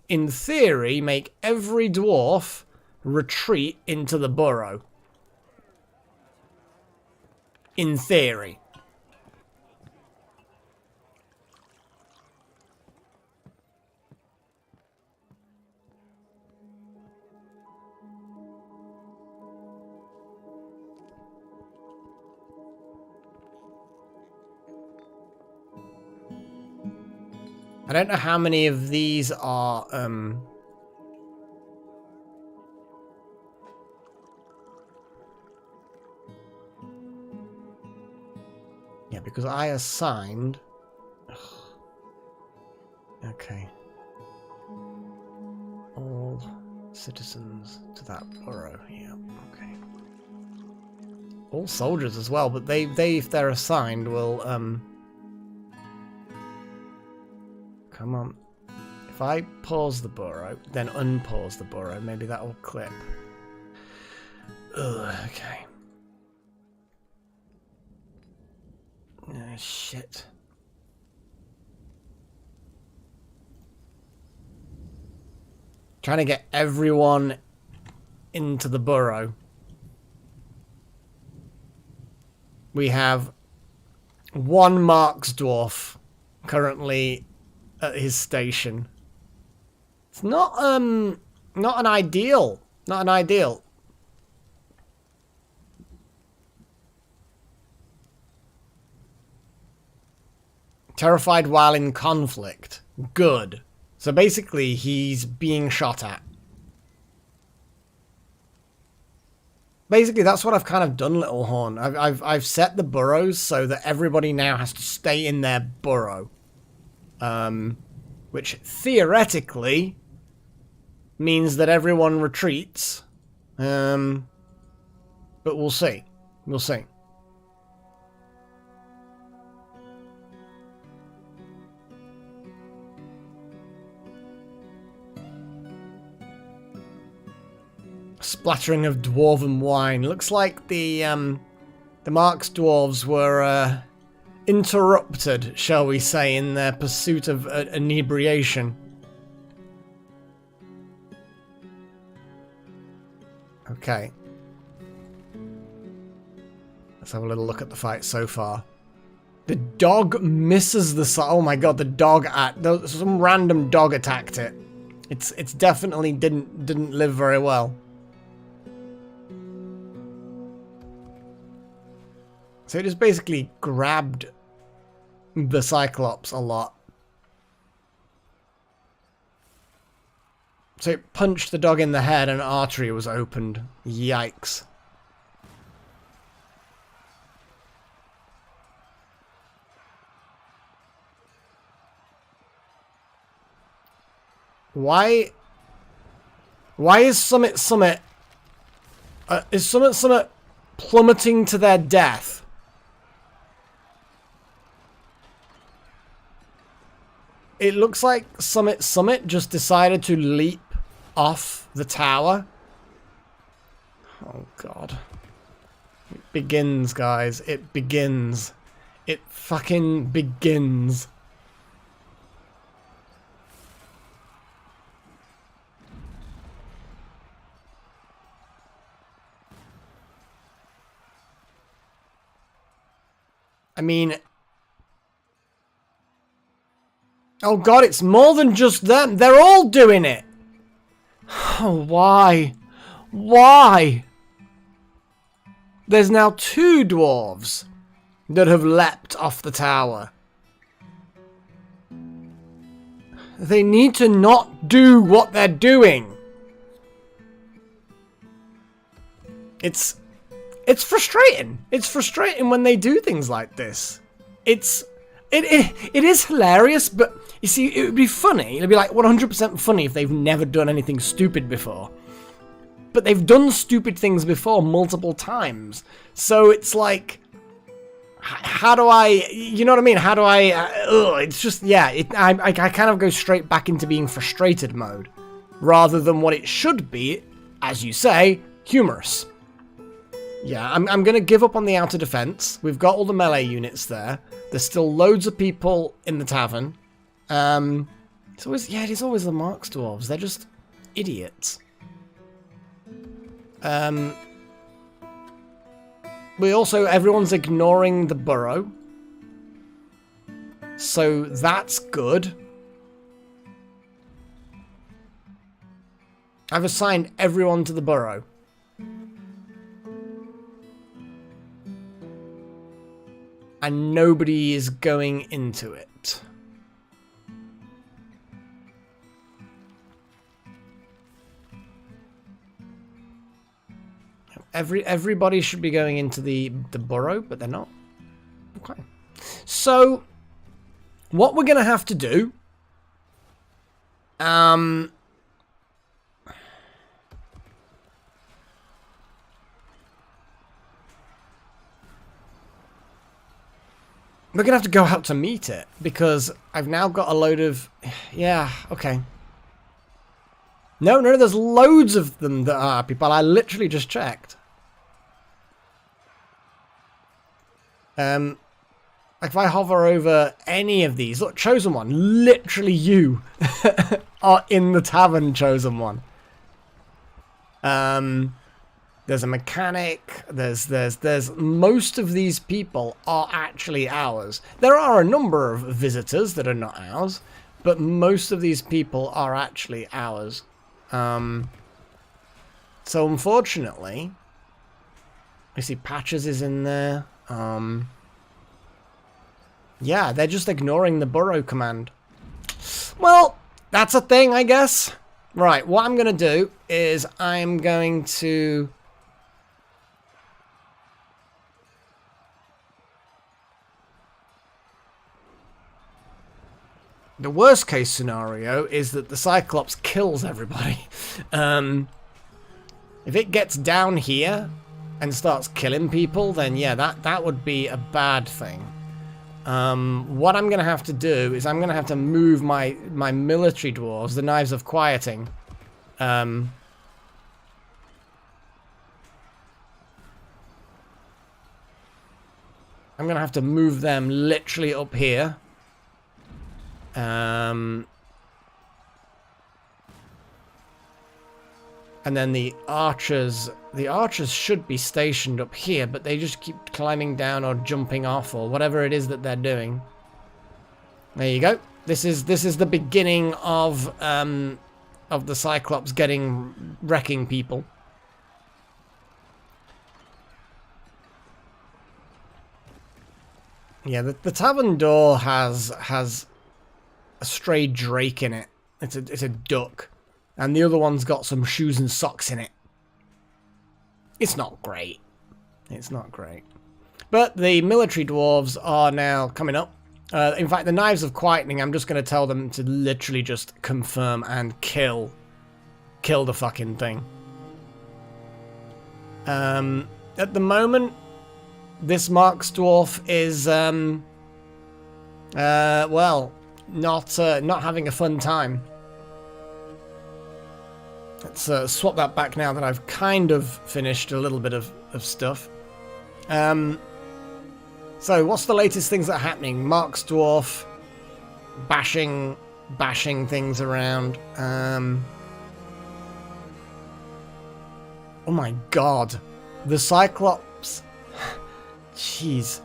in theory, make every dwarf retreat into the burrow. In theory. I don't know how many of these are, yeah, because I assigned... Okay. All citizens to that borough, yeah, okay. All soldiers as well, but they if they're assigned, will, Come on. If I pause the burrow, then unpause the burrow, maybe that will clip. Ugh, okay. Oh, shit. Trying to get everyone into the burrow. We have one Marks dwarf currently at his station. It's not an ideal. Not an ideal. Terrified while in conflict. Good. So basically he's being shot at. Basically that's what I've kind of done, Little Horn. I've set the burrows so that everybody now has to stay in their burrow. Which theoretically means that everyone retreats. But we'll see. We'll see. Splattering of dwarven wine. Looks like the Marks dwarves were interrupted, shall we say, in their pursuit of inebriation. Okay. Let's have a little look at the fight so far. The dog misses the... Oh my god, the dog... Some random dog attacked it. It's definitely didn't live very well. So it just basically grabbed the Cyclops a lot. So it punched the dog in the head and an artery was opened. Yikes. Why is Summit plummeting to their death? It looks like Summit just decided to leap off the tower. Oh, God. It begins, guys. It begins. It fucking begins. I mean... Oh God, it's more than just them. They're all doing it. Oh, why? Why? There's now 2 dwarves that have leapt off the tower. They need to not do what they're doing. It's frustrating. It's frustrating when they do things like this. It is hilarious, but you see, it would be funny. It'd be like 100% funny if they've never done anything stupid before. But they've done stupid things before multiple times. So it's like, how do I, you know what I mean? How do I, it's just, yeah, I kind of go straight back into being frustrated mode. Rather than what it should be, as you say, humorous. Yeah, I'm going to give up on the outer defense. We've got all the melee units there. There's still loads of people in the tavern. It's always, yeah, it is always the Marks dwarves. They're just idiots. Everyone's ignoring the burrow. So that's good. I've assigned everyone to the burrow. And nobody is going into it. Everybody should be going into the burrow, but they're not. Okay. So, what we're going to have to do... We're going to have to go out to meet it, because I've now got a load of... Yeah, okay. No, there's loads of them that are people. I literally just checked. Like if I hover over any of these... Look, Chosen One, literally you are in the tavern, Chosen One. There's a mechanic, there's most of these people are actually ours. There are a number of visitors that are not ours, but most of these people are actually ours. So unfortunately, I see Patches is in there. Yeah, they're just ignoring the burrow command. Well, that's a thing, I guess. Right, what I'm going to do is I'm going to... The worst case scenario is that the Cyclops kills everybody. If it gets down here and starts killing people, then yeah, that would be a bad thing. What I'm going to have to do is I'm going to have to move my military dwarves, the Knives of Quieting. I'm going to have to move them literally up here. And then the archers should be stationed up here, but they just keep climbing down or jumping off or whatever it is that they're doing. There you go. This is the beginning of the Cyclops wrecking people. Yeah, the tavern door has a stray drake in it. It's a duck. And the other one's got some shoes and socks in it. It's not great. It's not great. But the military dwarves are now coming up. In fact, the Knives of Quieting, I'm just going to tell them to literally just confirm and kill the fucking thing. At the moment, this Marks dwarf is, well, not having a fun time. Let's swap that back now that I've kind of finished a little bit of stuff. So what's the latest things that are happening? Mark's Dwarf bashing things around. Oh my god. The Cyclops. Jeez.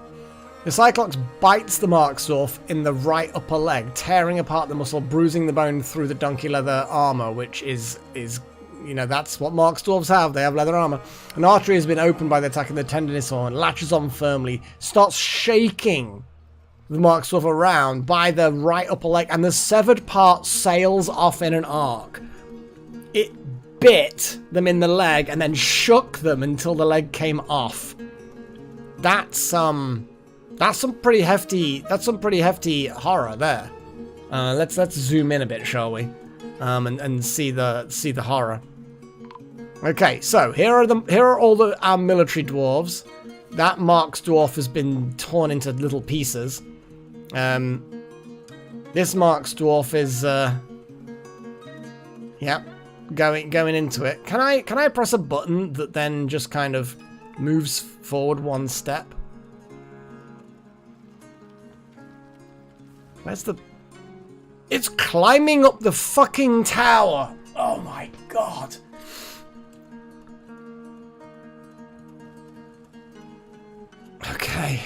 The Cyclops bites the Mark's Dwarf in the right upper leg, tearing apart the muscle, bruising the bone through the donkey leather armor, which is you know, that's what Mark's Dwarves have. They have leather armor. An artery has been opened by the attack of the tendinous horn, latches on firmly, starts shaking the Mark's Dwarf around by the right upper leg, and the severed part sails off in an arc. It bit them in the leg and then shook them until the leg came off. That's some pretty hefty horror there. Let's zoom in a bit, shall we? And see the horror. Okay, so here are all our military dwarves. That Mark's Dwarf has been torn into little pieces. This Mark's Dwarf is yep, going into it. Can I press a button that then just kind of moves forward one step? Where's the... It's climbing up the fucking tower. Oh my god. Okay.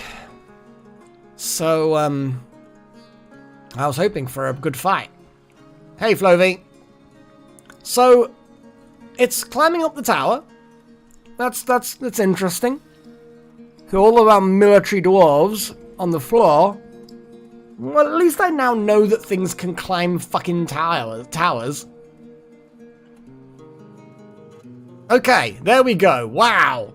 So, I was hoping for a good fight. Hey, Flovey. So, it's climbing up the tower. That's interesting. So all of our military dwarves on the floor. Well, at least I now know that things can climb fucking towers. Okay, there we go. Wow.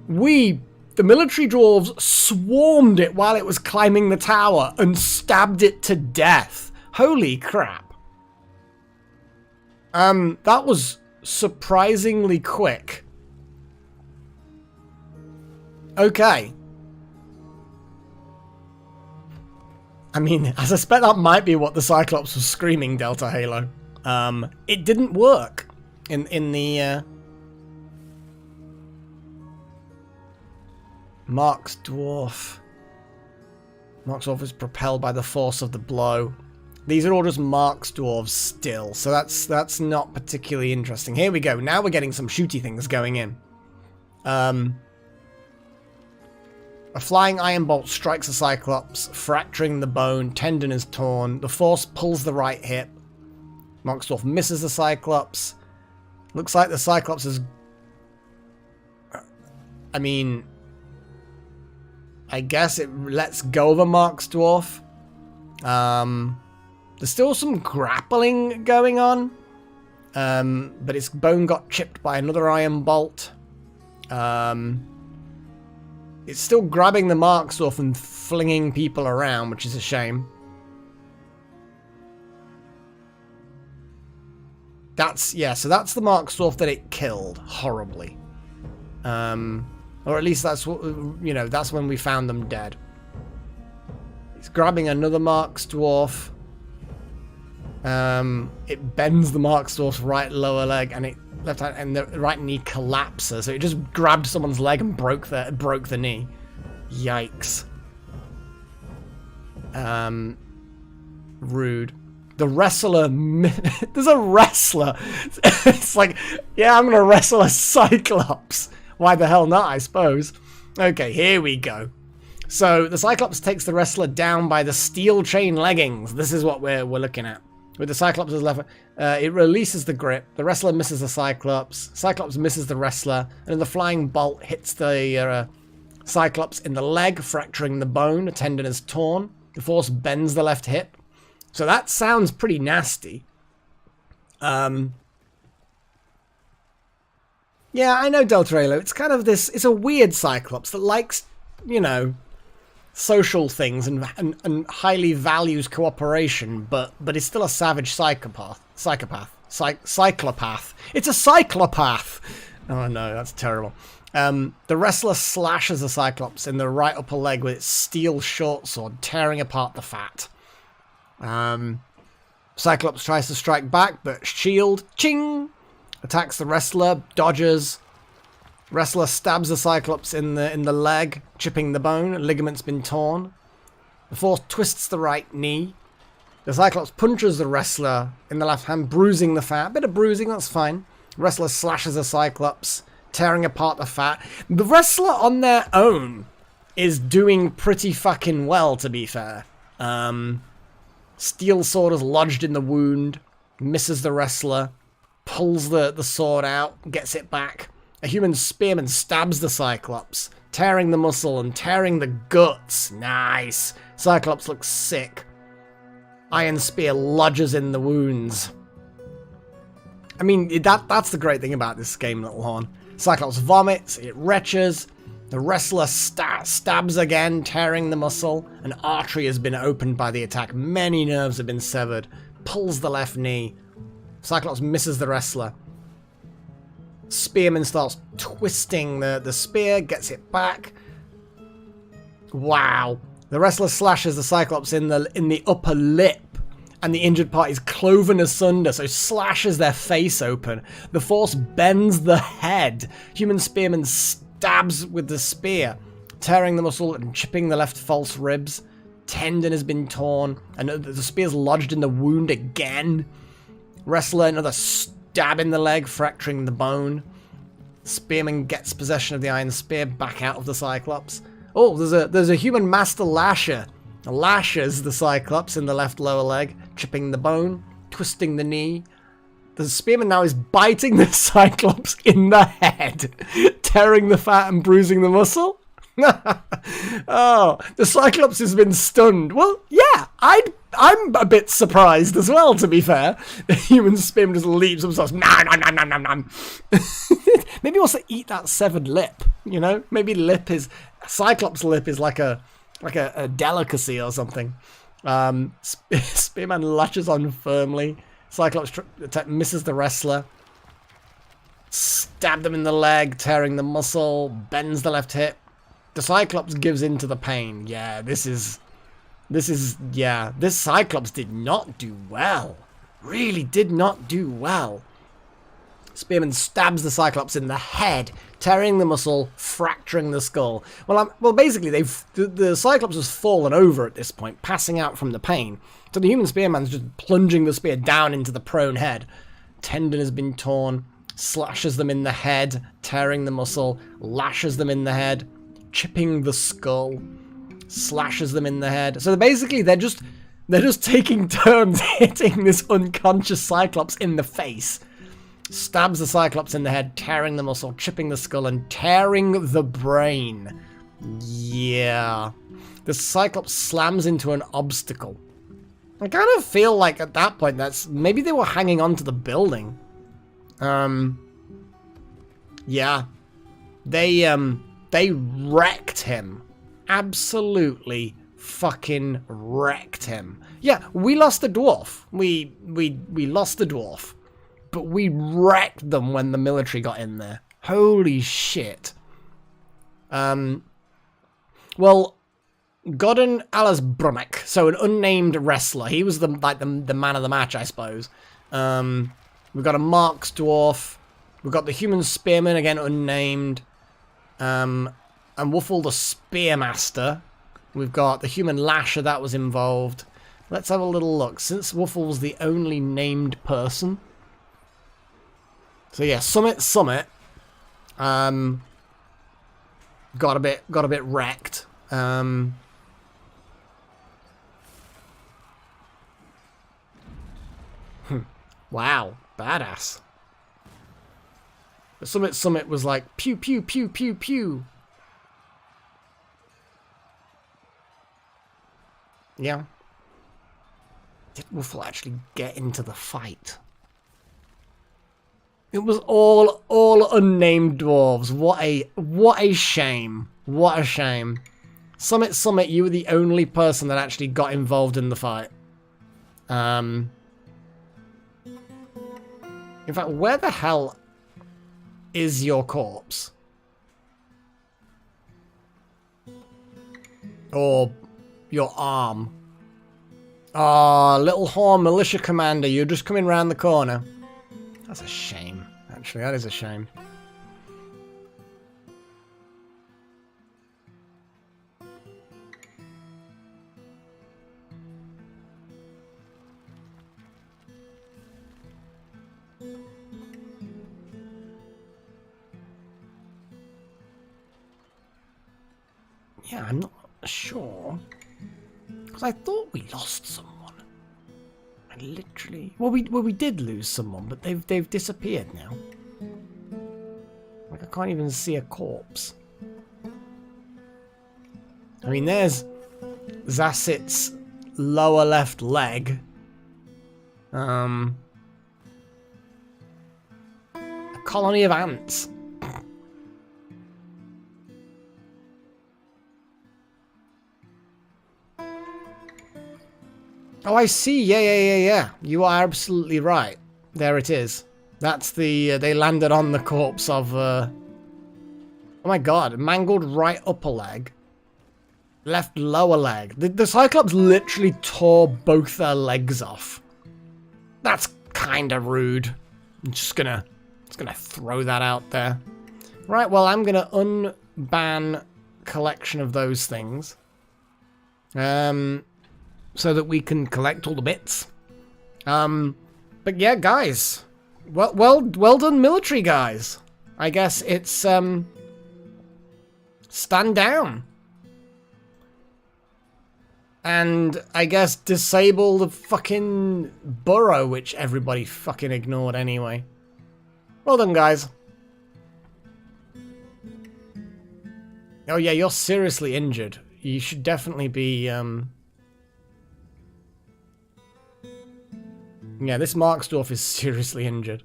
The military dwarves swarmed it while it was climbing the tower and stabbed it to death. Holy crap. That was surprisingly quick. Okay. I mean, I suspect that might be what the Cyclops was screaming, Delta Halo. It didn't work in the Mark's Dwarf. Mark's Dwarf is propelled by the force of the blow. These are all just Mark's Dwarves still, so that's not particularly interesting. Here we go. Now we're getting some shooty things going in. A flying iron bolt strikes a Cyclops, fracturing the bone. Tendon is torn. The force pulls the right hip. Mark's Dwarf misses the Cyclops. Looks like the Cyclops is... I mean... I guess it lets go of a Mark's Dwarf. There's still some grappling going on. But its bone got chipped by another iron bolt. It's still grabbing the Mark's Dwarf and flinging people around, which is a shame. So that's the Mark's Dwarf that it killed horribly. Or at least that's what, you know, that's when we found them dead. It's grabbing another Mark's Dwarf. It bends the Mark's Dwarf's right lower leg, and the right knee collapses. So it just grabbed someone's leg and broke the knee. Yikes. Rude. The wrestler... There's a wrestler. It's like, yeah, I'm going to wrestle a Cyclops. Why the hell not, I suppose. Okay, here we go. So, the Cyclops takes the wrestler down by the steel chain leggings. This is what we're looking at. With the Cyclops' left, it releases the grip. The wrestler misses the Cyclops. Cyclops misses the wrestler. And the flying bolt hits the Cyclops in the leg, fracturing the bone. A tendon is torn. The force bends the left hip. So that sounds pretty nasty. Yeah, I know, Deltrelo. It's kind of this... It's a weird Cyclops that likes, you know, social things and highly values cooperation, but is still a savage psychopath. Cyclopath. It's a cyclopath. Oh no, that's terrible. The wrestler slashes the Cyclops in the right upper leg with its steel short sword, tearing apart the fat. Cyclops tries to strike back, but shield, ching, attacks the wrestler, dodges. Wrestler stabs the Cyclops in the leg, chipping the bone. Ligament's been torn. The Force twists the right knee. The Cyclops punches the wrestler in the left hand, bruising the fat. Bit of bruising, that's fine. The wrestler slashes the Cyclops, tearing apart the fat. The wrestler on their own is doing pretty fucking well, to be fair. Steel sword is lodged in the wound, misses the wrestler, pulls the sword out, gets it back. A human spearman stabs the Cyclops, tearing the muscle and tearing the guts. Nice. Cyclops looks sick. Iron spear lodges in the wounds. I mean, that's the great thing about this game, Little Horn. Cyclops vomits, it retches. The wrestler stabs again, tearing the muscle. An artery has been opened by the attack. Many nerves have been severed. Pulls the left knee. Cyclops misses the wrestler. Spearman starts twisting the spear, gets it back. Wow. The wrestler slashes the Cyclops in the upper lip, and the injured part is cloven asunder, so slashes their face open. The Force bends the head. Human spearman stabs with the spear, tearing the muscle and chipping the left false ribs. Tendon has been torn, and the spear's lodged in the wound again. Wrestler, another stab in the leg, fracturing the bone. Spearman gets possession of the iron spear back out of the Cyclops. Oh, there's a human master lasher. Lashes the Cyclops in the left lower leg, chipping the bone, twisting the knee. The spearman now is biting the Cyclops in the head, tearing the fat and bruising the muscle. Oh, the Cyclops has been stunned. Well, yeah, I'm a bit surprised as well, to be fair. The human spearman just leaps up and starts, nom. Maybe he wants to eat that severed lip, you know? Maybe Cyclops lip is like a delicacy or something. Spearman latches on firmly. Cyclops misses the wrestler. Stabbed him in the leg, tearing the muscle, bends the left hip. The Cyclops gives in to the pain. Yeah, this Cyclops did not do well. Really did not do well. Spearman stabs the Cyclops in the head, tearing the muscle, fracturing the skull. Well, basically, the Cyclops has fallen over at this point, passing out from the pain. So the human spearman's just plunging the spear down into the prone head. Tendon has been torn, slashes them in the head, tearing the muscle, lashes them in the head, chipping the skull, slashes them in the head. So basically, they're just taking turns hitting this unconscious Cyclops in the face. Stabs the Cyclops in the head, tearing the muscle, chipping the skull, and tearing the brain. Yeah. The Cyclops slams into an obstacle. I kind of feel like at that point maybe they were hanging on to the building. Yeah. They wrecked him. Absolutely fucking wrecked him. Yeah, we lost the dwarf. We lost the dwarf. But we wrecked them when the military got in there. Holy shit. Well, Godon Alasbrumek, so an unnamed wrestler. He was the man of the match, I suppose. We've got a Mark's dwarf. We've got the human spearman, again unnamed. And Wuffle the spearmaster. We've got the human lasher that was involved. Let's have a little look. Since Wuffle was the only named person. So yeah, Summit. Got a bit wrecked. Wow, badass. But Summit was like pew pew pew pew pew. Yeah. Did Wuffle actually get into the fight? It was all unnamed dwarves. What a shame. What a shame. Summit, you were the only person that actually got involved in the fight. In fact, where the hell is your corpse? Or your arm. Ah, Little Horn Militia Commander, you're just coming round the corner. That's a shame, actually. That is a shame. Yeah, I'm not sure. Because I thought we lost someone. I literally... Well, we did lose someone, but they've disappeared now. Like, I can't even see a corpse. I mean, there's Zasit's lower left leg. A colony of ants. Oh, I see. Yeah. You are absolutely right. There it is. That's the... they landed on the corpse of... oh my god. Mangled right upper leg. Left lower leg. The Cyclops literally tore both their legs off. That's kind of rude. I'm just gonna throw that out there. Right, well, I'm gonna unban collection of those things. So that we can collect all the bits. But yeah, guys. Well done, military guys. I guess it's, stand down. And I guess disable the fucking burrow, which everybody fucking ignored anyway. Well done, guys. Oh yeah, you're seriously injured. You should definitely be, yeah, this Marksdorf is seriously injured.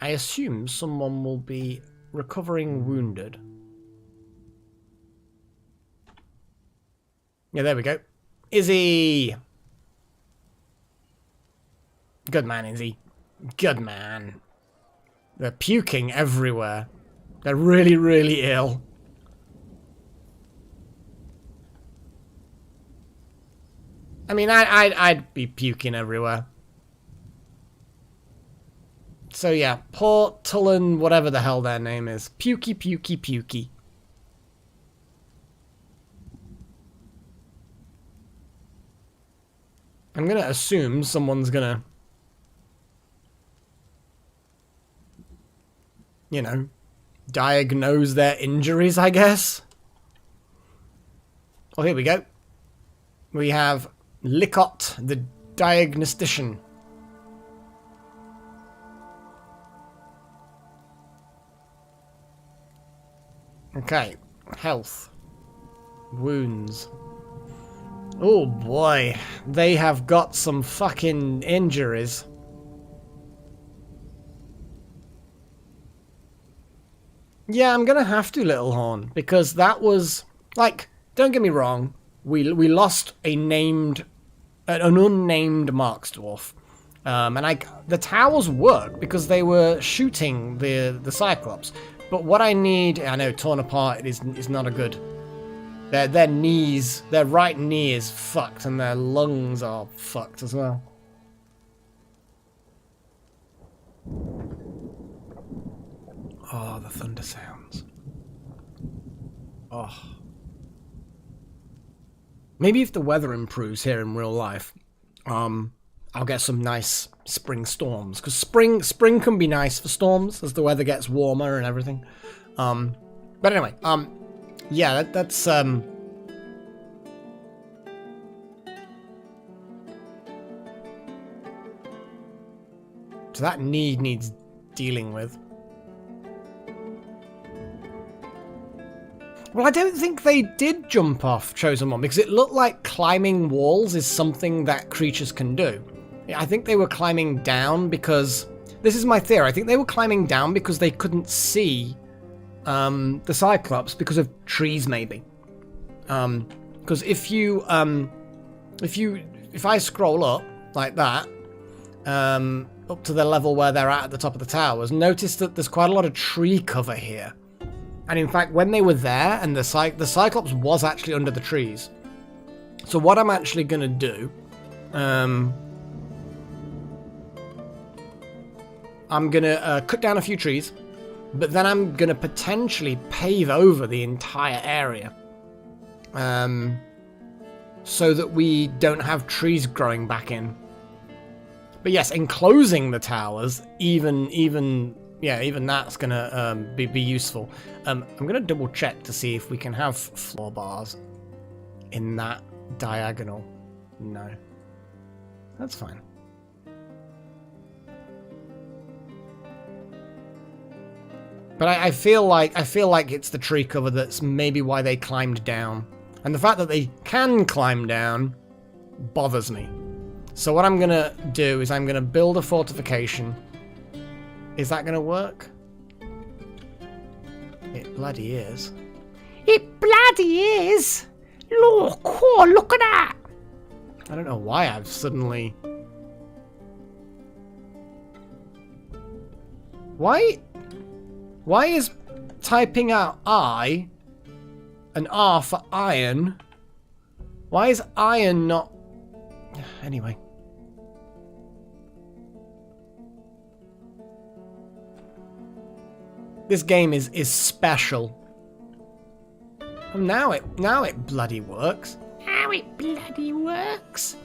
I assume someone will be recovering wounded. Yeah, there we go. Izzy! Good man, Izzy. Good man. They're puking everywhere. They're really, really ill. I mean, I'd be puking everywhere. So yeah, Port Tullen, whatever the hell their name is. Pukey, pukey, pukey. I'm gonna assume someone's gonna... you know, diagnose their injuries, I guess. Oh, here we go. We have Licot, the diagnostician. Okay, health. Wounds. Oh boy, they have got some fucking injuries. Yeah, I'm gonna have to, Little Horn, because that was, like, don't get me wrong, we lost an unnamed Marksdwarf, and the towers work because they were shooting the Cyclops. But what I need, I know, torn apart is not a good. Their knees, their right knee is fucked, and their lungs are fucked as well. Oh, the thunder sounds. Oh. Maybe if the weather improves here in real life, I'll get some nice spring storms. Because spring can be nice for storms as the weather gets warmer and everything. But anyway, yeah, that's so that needs dealing with. Well, I don't think they did jump off Chosen One, because it looked like climbing walls is something that creatures can do. I think they were climbing down because... This is my theory. I think they were climbing down because they couldn't see the Cyclops because of trees, maybe. Because if I scroll up like that, up to the level where they're at the top of the towers, notice that there's quite a lot of tree cover here. And in fact, when they were there, and the Cyclops was actually under the trees. So what I'm actually going to do... I'm going to cut down a few trees, but then I'm going to potentially pave over the entire area. So that we don't have trees growing back in. But yes, enclosing the towers, even that's gonna be useful. I'm gonna double check to see if we can have floor bars in that diagonal. No, that's fine. But I feel like it's the tree cover that's maybe why they climbed down. And the fact that they can climb down bothers me. So what I'm going to do is I'm going to build a fortification. Is that going to work? It bloody is. It bloody is! Look, oh, look at that! I don't know why I've suddenly... Why is typing out I... an R for iron. Why is iron not... Anyway. This game is special. And now it bloody works. Now it bloody works.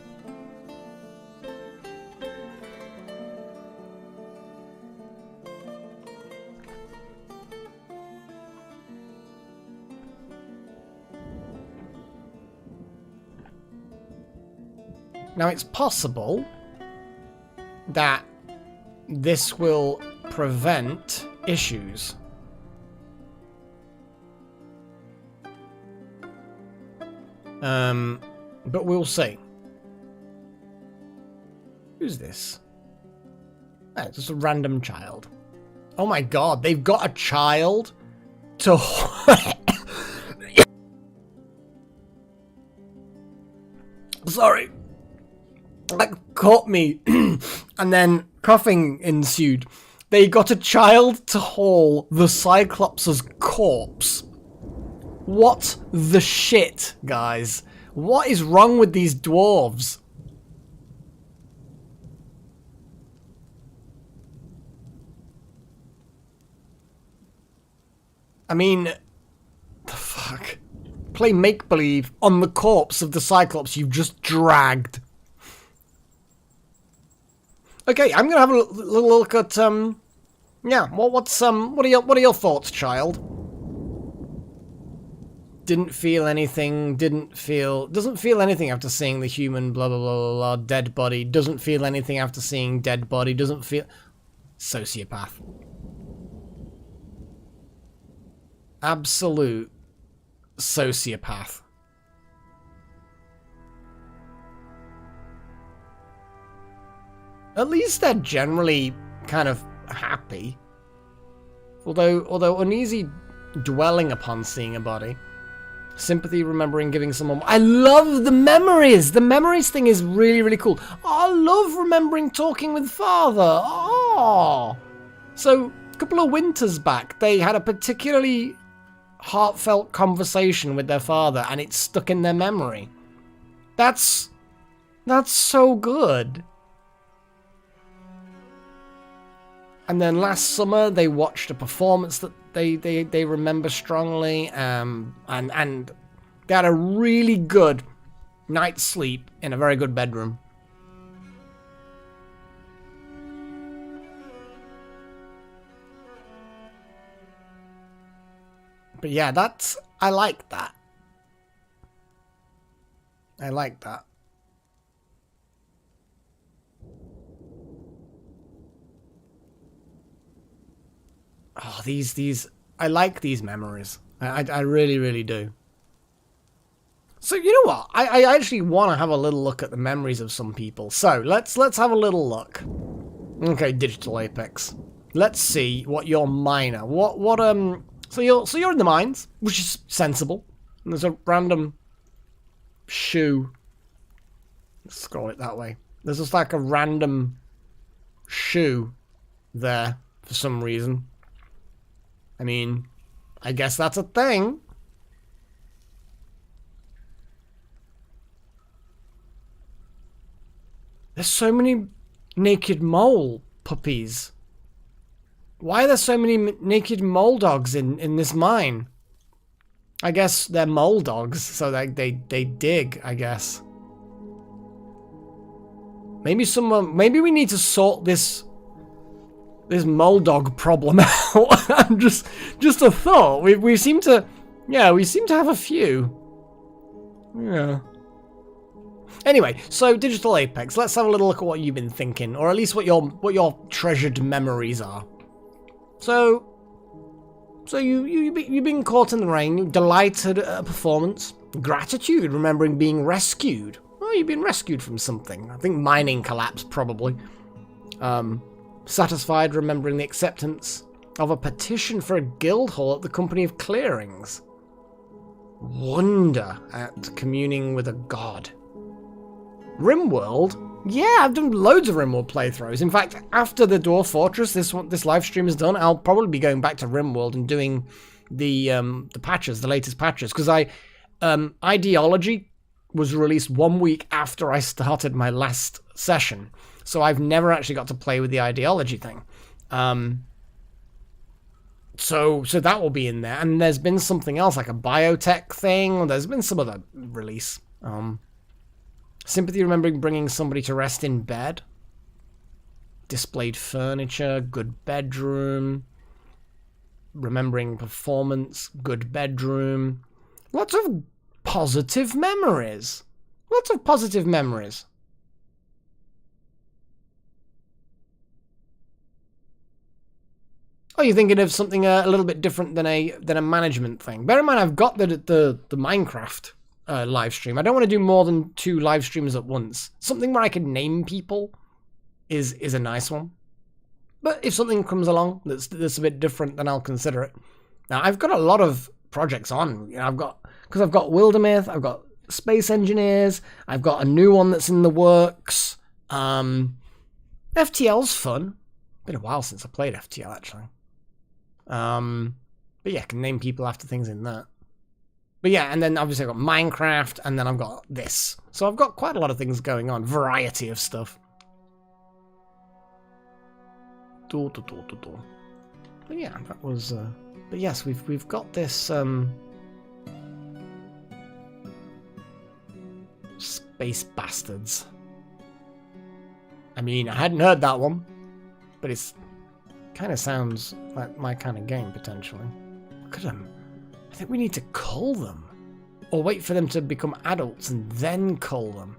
Now, it's possible that this will prevent issues. But we'll see. Who's this? Oh, it's just a random child. Oh my god, they've got a child to... Sorry. That caught me, and then coughing ensued. They got a child to haul the Cyclops' corpse. What the shit, guys? What is wrong with these dwarves? I mean, the fuck? Play make-believe on the corpse of the Cyclops you've just dragged. Okay, I'm gonna have a little look at yeah. What are your thoughts, child? Doesn't feel anything after seeing the human blah blah blah blah, blah dead body. Doesn't feel anything after seeing dead body. Doesn't feel sociopath. Absolute sociopath. At least they're generally kind of happy. Although uneasy dwelling upon seeing a body. Sympathy, remembering giving someone... I love the memories! The memories thing is really, really cool. Oh, I love remembering talking with father. Oh! So, a couple of winters back, they had a particularly heartfelt conversation with their father, and it's stuck in their memory. That's so good. And then last summer, they watched a performance that they remember strongly, and they had a really good night's sleep in a very good bedroom. But yeah, I like that. I like that. Oh, I like these memories. I really, really do. So, you know what? I actually want to have a little look at the memories of some people. So, let's have a little look. Okay, Digital Apex. Let's see what your miner... So you're in the mines, which is sensible. And there's a random shoe. Let's scroll it that way. There's just like a random shoe there for some reason. I mean, I guess that's a thing. There's so many naked mole puppies. Why are there so many naked mole dogs in this mine? I guess they're mole dogs, so they dig, I guess. Maybe we need to sort this mole dog problem out. just a thought. We seem to have a few. Yeah. Anyway, so Digital Apex, let's have a little look at what you've been thinking, or at least what your treasured memories are. So you've been caught in the rain, delighted at a performance, gratitude, remembering being rescued. Oh, you've been rescued from something. I think mining collapse, probably. Satisfied, remembering the acceptance of a petition for a guild hall at the Company of Clearings. Wonder at communing with a god. RimWorld? Yeah, I've done loads of RimWorld playthroughs. In fact, after the Dwarf Fortress, this live stream is done, I'll probably be going back to RimWorld and doing the patches, the latest patches, because Ideology was released 1 week after I started my last session, so I've never actually got to play with the Ideology thing. So that will be in there, and there's been something else like a biotech thing. There's been some other release. Sympathy, remembering bringing somebody to rest in bed. Displayed furniture, good bedroom. Remembering performance, good bedroom. Lots of positive memories. Lots of positive memories. Oh, you're thinking of something a little bit different than a management thing. Bear in mind, I've got the Minecraft live stream. I don't want to do more than 2 live streams at once. Something where I can name people is a nice one. But if something comes along that's a bit different, then I'll consider it. Now, I've got a lot of projects on. I've got Wildermyth, I've got Space Engineers, I've got a new one that's in the works. FTL's fun. Been a while since I played FTL, actually. But yeah, I can name people after things in that. But yeah, and then obviously I've got Minecraft, and then I've got this. So I've got quite a lot of things going on. Variety of stuff. But yeah, that was... But yes, we've got this... Space Bastards. I mean, I hadn't heard that one. But it's... kind of sounds like my kind of game, potentially. Look at them. I think we need to cull them. Or wait for them to become adults and then cull them.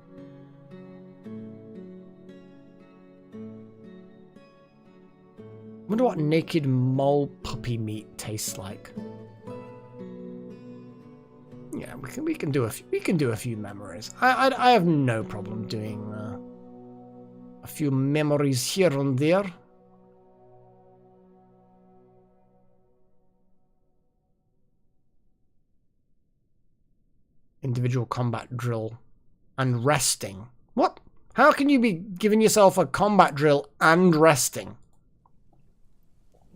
Wonder what naked mole puppy meat tastes like. Yeah, we can do a few memories. I have no problem doing a few memories here and there. Individual combat drill and resting. What? How can you be giving yourself a combat drill and resting?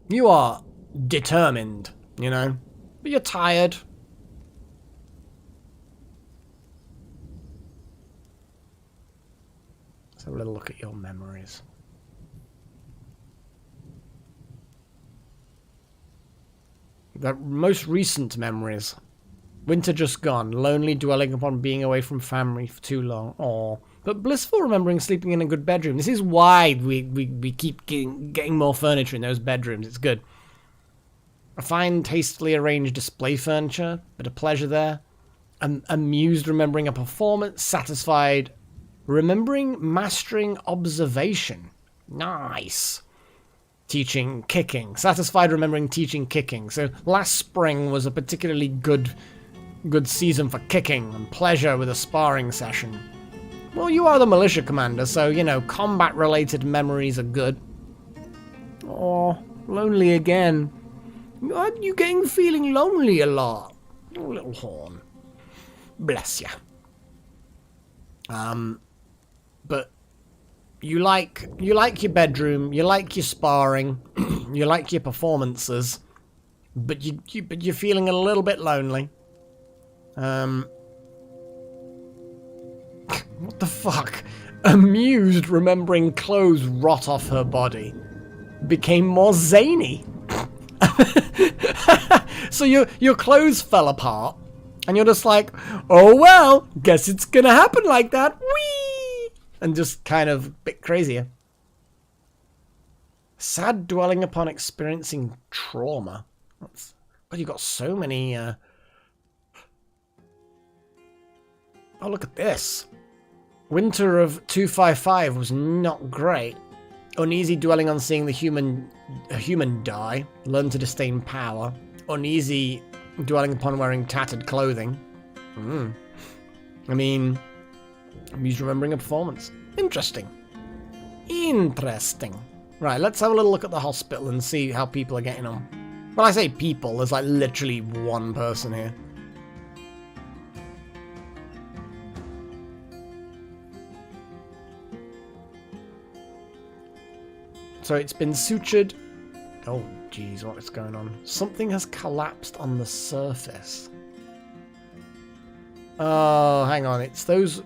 You are determined, you know, but you're tired. Let's have a little look at your memories. The most recent memories. Winter just gone, lonely, dwelling upon being away from family for too long. Aw. But blissful, remembering sleeping in a good bedroom. This is why we keep getting more furniture in those bedrooms. It's good. A fine, tastefully arranged display furniture, bit of pleasure there. Amused, remembering a performance. Satisfied, remembering mastering observation. Nice. Teaching kicking. Satisfied, remembering teaching kicking. So last spring was a particularly good season for kicking and pleasure with a sparring session. Well, you are the militia commander, so, you know, combat-related memories are good. Oh, lonely again. Aren't you feeling lonely a lot? Oh, little horn. Bless ya. But you like your bedroom, you like your sparring, you like your performances. but you're feeling a little bit lonely. What the fuck? Amused remembering clothes rot off her body. Became more zany. So your clothes fell apart. And you're just like, oh well, guess it's gonna happen like that. Whee! And just kind of a bit crazier. Sad dwelling upon experiencing trauma. Well, you've got so many... Oh, look at this. Winter of 255 was not great. Uneasy dwelling on seeing a human die. Learn to disdain power. Uneasy dwelling upon wearing tattered clothing. I mean, amused remembering a performance. Interesting. Interesting. Right, let's have a little look at the hospital and see how people are getting on. When I say people, there's like literally one person here. So it's been sutured. Oh, jeez, what is going on? Something has collapsed on the surface. Oh, hang on. It's those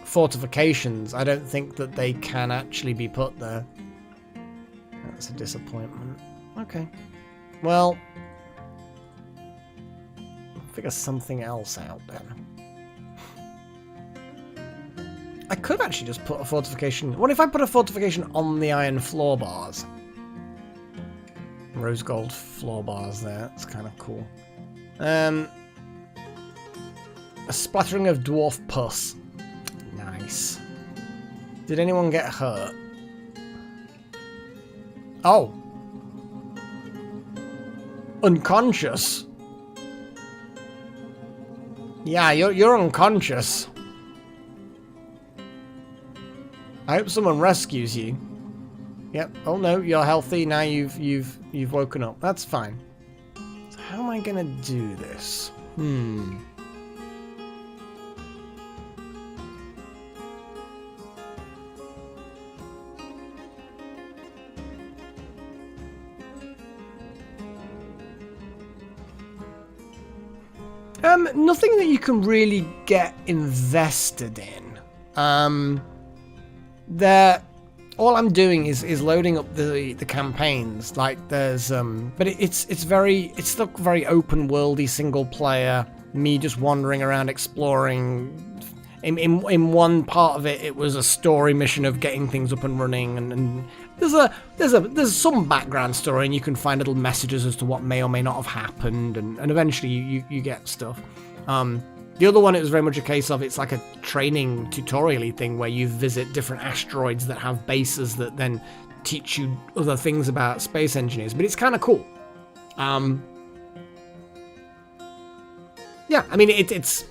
fortifications. I don't think that they can actually be put there. That's a disappointment. Okay. Well, I'll figure something else out then. I could actually just put a fortification... What if I put a fortification on the iron floor bars? Rose gold floor bars there. That's kind of cool. A splattering of dwarf pus. Nice. Did anyone get hurt? Oh. Unconscious? Yeah, you're unconscious. I hope someone rescues you. Yep. Oh no, you're healthy. Now you've woken up. That's fine. So how am I gonna do this? Nothing that you can really get invested in. All I'm doing is loading up the campaigns. Like there's but it's still very open worldy, single player. Me just wandering around exploring. In one part of it, it was a story mission of getting things up and running, and there's some background story, and you can find little messages as to what may or may not have happened, and eventually you get stuff. The other one, it was very much a case of it's like a training tutorial-y thing where you visit different asteroids that have bases that then teach you other things about space engineers. But it's kind of cool. Yeah, I mean it's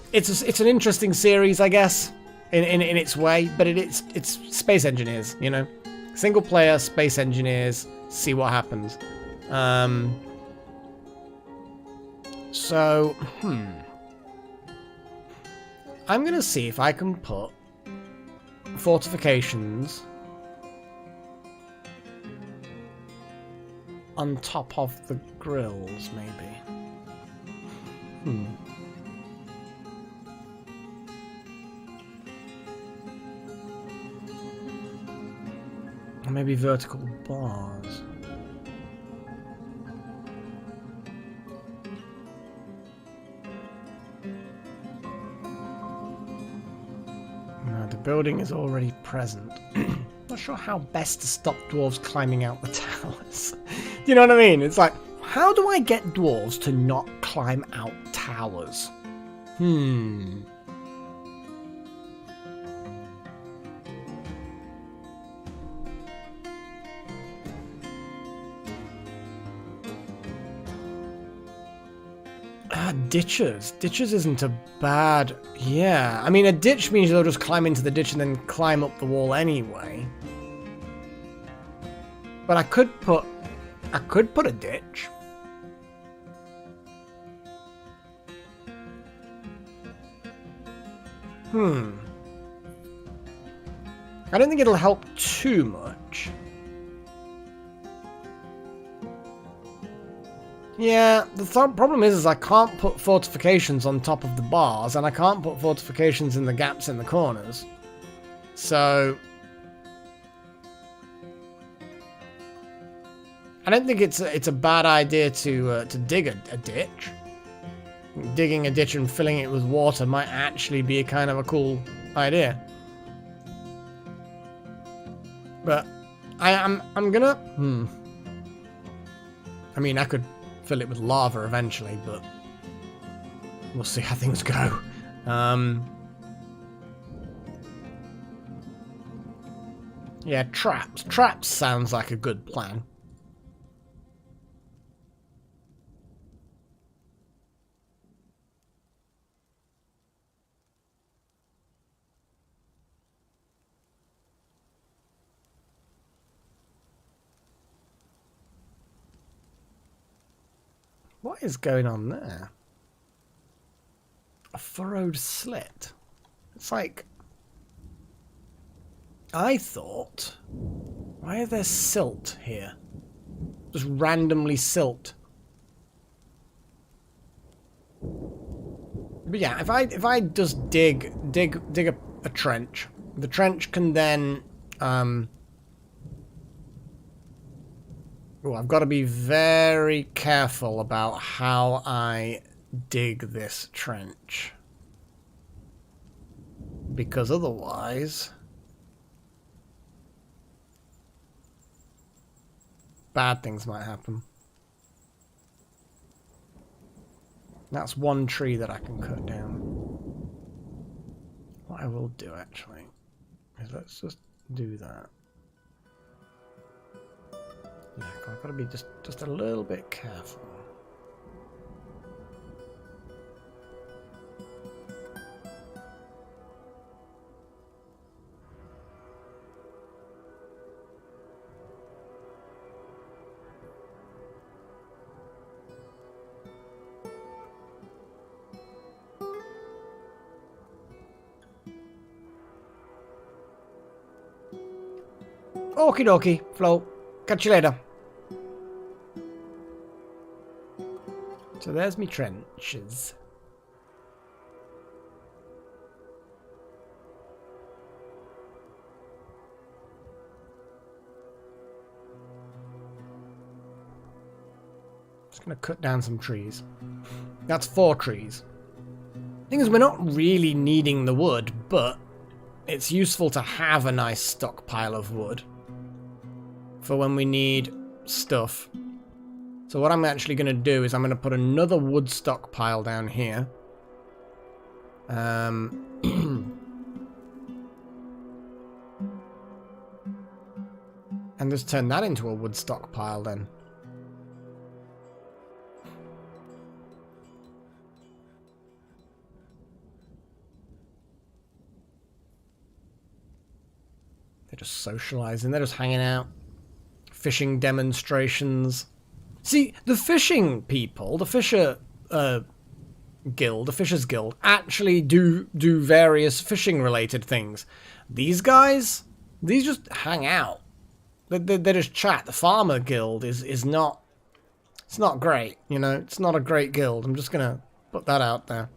an interesting series, I guess, in its way. But it's space engineers, you know, single player space engineers. See what happens. So I'm going to see if I can put fortifications on top of the grills, maybe. Or maybe vertical bars. The building is already present. Not sure how best to stop dwarves climbing out the towers. Do you know what I mean? It's like, how do I get dwarves to not climb out towers? Ditches. Ditches isn't a bad... Yeah, I mean, a ditch means they'll just climb into the ditch and then climb up the wall anyway. But I could put a ditch. I don't think it'll help too much. Yeah, the problem is I can't put fortifications on top of the bars, and I can't put fortifications in the gaps in the corners. So I don't think it's a bad idea to dig a ditch. Digging a ditch and filling it with water might actually be a kind of a cool idea. But I'm gonna I mean, I could fill it with lava eventually, but we'll see how things go. Yeah, traps. Traps sounds like a good plan. What is going on there? A furrowed slit. It's like... I thought... Why is there silt here? Just randomly silt. But yeah, if I just dig a trench, the trench can then... Oh, I've got to be very careful about how I dig this trench. Because otherwise... bad things might happen. That's one tree that I can cut down. What I will do, actually, is let's just do that. Yeah, I've got to be just a little bit careful. Okie dokie, Flo. Catch you later. So there's me trenches. Just gonna cut down some trees. That's 4 trees. Thing is, we're not really needing the wood, but it's useful to have a nice stockpile of wood for when we need stuff. So what I'm actually going to do is I'm going to put another wood stockpile down here. And just turn that into a wood stockpile then. They're just socializing, they're just hanging out. Fishing demonstrations. See, the fishing people, the fisher guild, the Fishers Guild, actually do various fishing related things. These guys, these just hang out. They just chat. The Farmer Guild is not, it's not great, you know, it's not a great guild. I'm just gonna put that out there.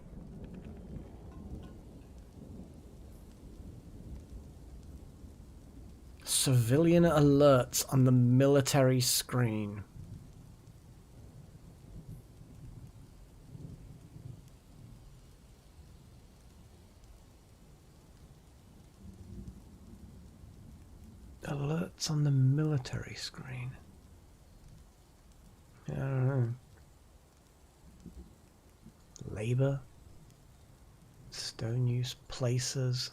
Civilian alerts on the military screen. Alerts on the military screen. I don't know. Labor. Stone use places.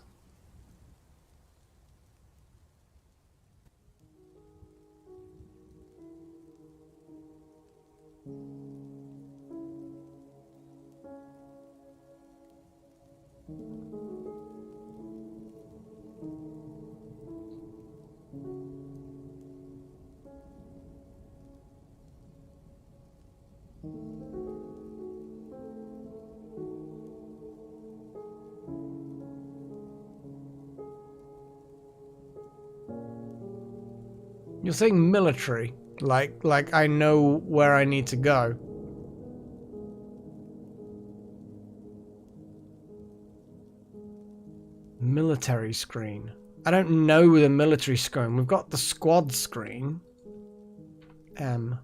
You're saying military, like I know where I need to go. Military screen. I don't know the military screen. We've got the squad screen. M.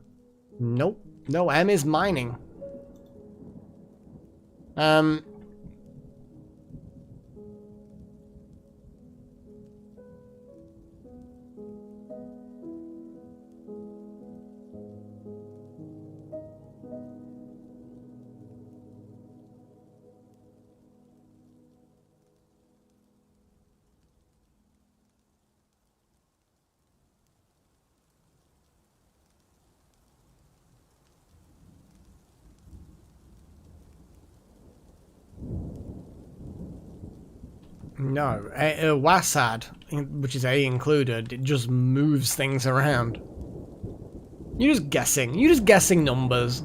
Nope. No, M is mining. No, WASAD, which is A included, it just moves things around. You're just guessing. You're just guessing numbers.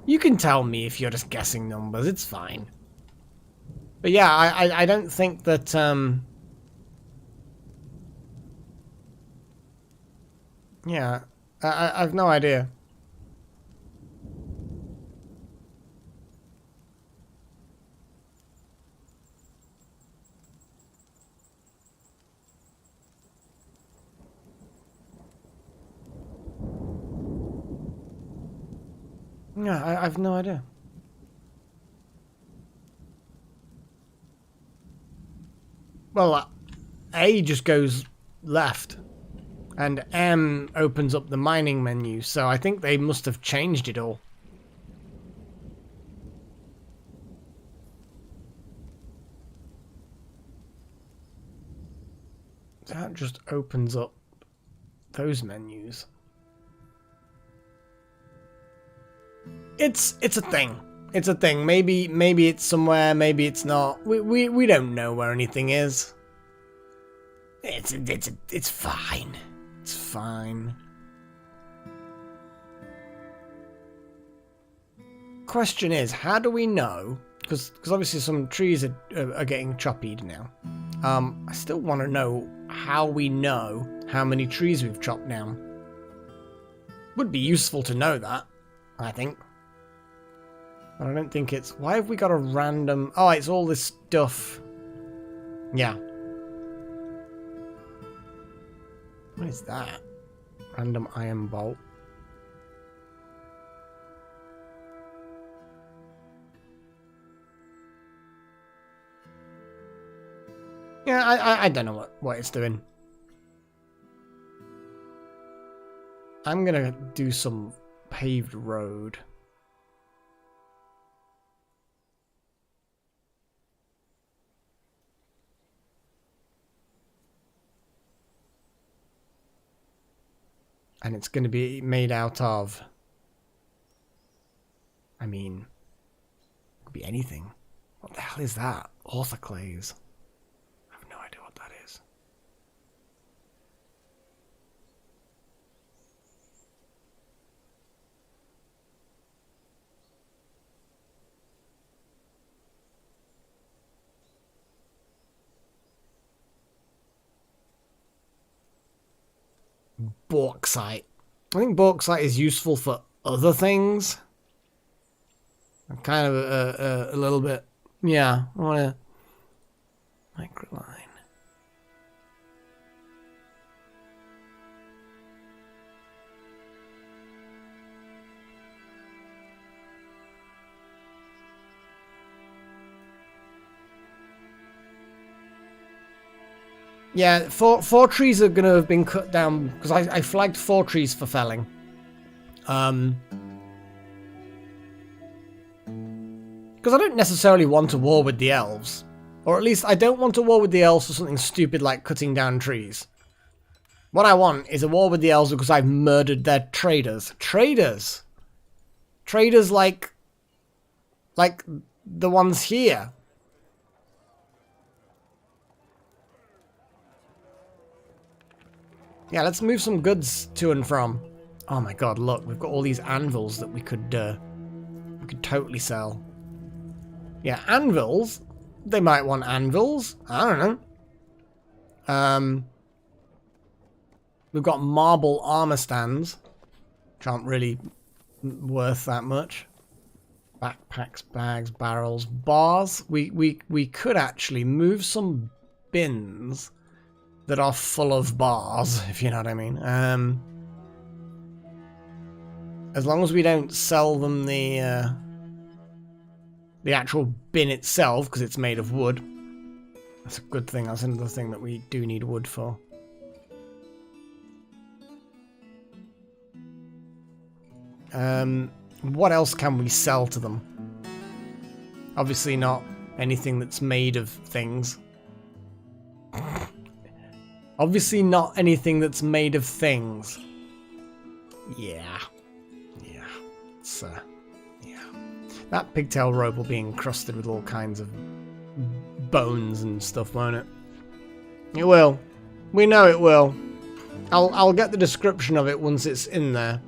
You can tell me if you're just guessing numbers. It's fine. But yeah, I don't think that yeah, I've no idea. Yeah, I've no idea. Well, A just goes left, and M opens up the mining menu, so I think they must have changed it all. That just opens up those menus. It's a thing. It's a thing. Maybe it's somewhere. Maybe it's not. We don't know where anything is. It's fine. It's fine. Question is, how do we know? Because obviously some trees are getting choppied now. I still want to know how we know how many trees we've chopped down. Would be useful to know that, I think. But I don't think it's... Why have we got a random... Oh, it's all this stuff. Yeah. What is that? Random iron bolt. Yeah, I don't know what it's doing. I'm gonna do some paved road. And it's going to be made out of... I mean... It could be anything. What the hell is that? Orthoclase. I have no idea what that is. Bauxite. I think bauxite is useful for other things. I'm kind of a little bit... Yeah, I want to... Microline. Yeah, four trees are going to have been cut down, because I flagged 4 trees for felling. Because I don't necessarily want a war with the elves. Or at least I don't want a war with the elves for something stupid like cutting down trees. What I want is a war with the elves because I've murdered their traders. Traders! Traders like the ones here. Yeah, let's move some goods to and from. Oh my god, look, we've got all these anvils that we could totally sell. Yeah, anvils. They might want anvils. I don't know. We've got marble armor stands, which aren't really worth that much. Backpacks, bags, barrels, bars. We could actually move some bins that are full of bars, if you know what I mean. As long as we don't sell them the actual bin itself, because it's made of wood. That's a good thing. That's another thing that we do need wood for. What else can we sell to them? Obviously not anything that's made of things. Obviously not anything that's made of things. Yeah. Yeah. It's, yeah. That pigtail rope will be encrusted with all kinds of bones and stuff, won't it? It will. We know it will. I'll get the description of it once it's in there.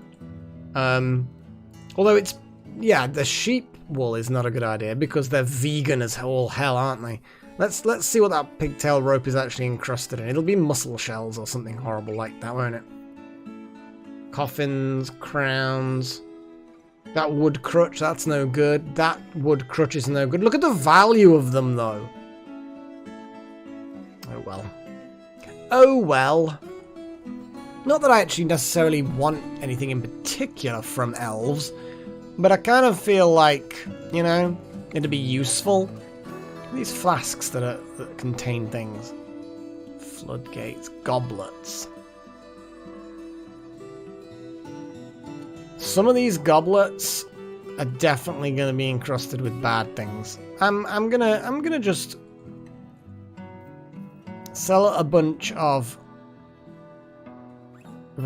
Although it's... Yeah, the sheep wool is not a good idea because they're vegan as all hell, aren't they? Let's see what that pigtail rope is actually encrusted in. It'll be mussel shells or something horrible like that, won't it? Coffins, crowns. That wood crutch, that's no good. That wood crutch is no good. Look at the value of them, though. Oh, well. Oh, well. Not that I actually necessarily want anything in particular from elves, but I kind of feel like, you know, it'd be useful. These flasks that contain things. Floodgates, goblets. Some of these goblets are definitely going to be encrusted with bad things. I'm gonna just sell a bunch of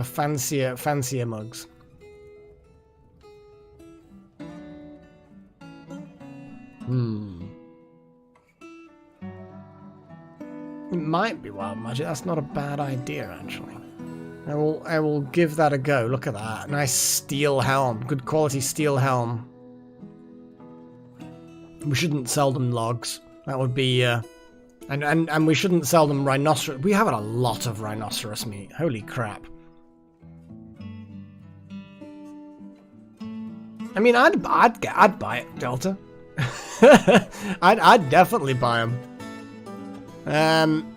fancier mugs. It might be wild magic. That's not a bad idea, actually. I will give that a go. Look at that. Nice steel helm. Good quality steel helm. We shouldn't sell them logs. That would be and we shouldn't sell them rhinoceros. We have a lot of rhinoceros meat. Holy crap. I mean, I'd buy it, Delta. I'd definitely buy them.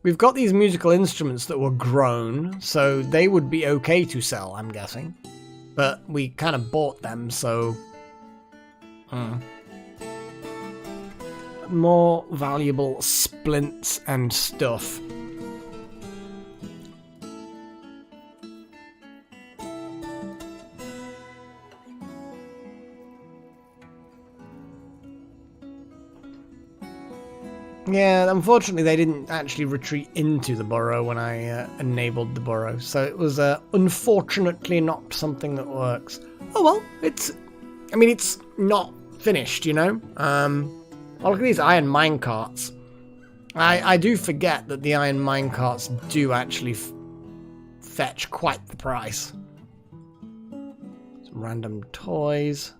We've got these musical instruments that were grown, so they would be okay to sell, I'm guessing. But we kind of bought them, so... More valuable splints and stuff. Yeah, unfortunately they didn't actually retreat into the burrow when I enabled the burrow, so it was unfortunately not something that works. Oh well, it's not finished, you know? Oh, look at these iron minecarts. I do forget that the iron minecarts do actually fetch quite the price. Some random toys.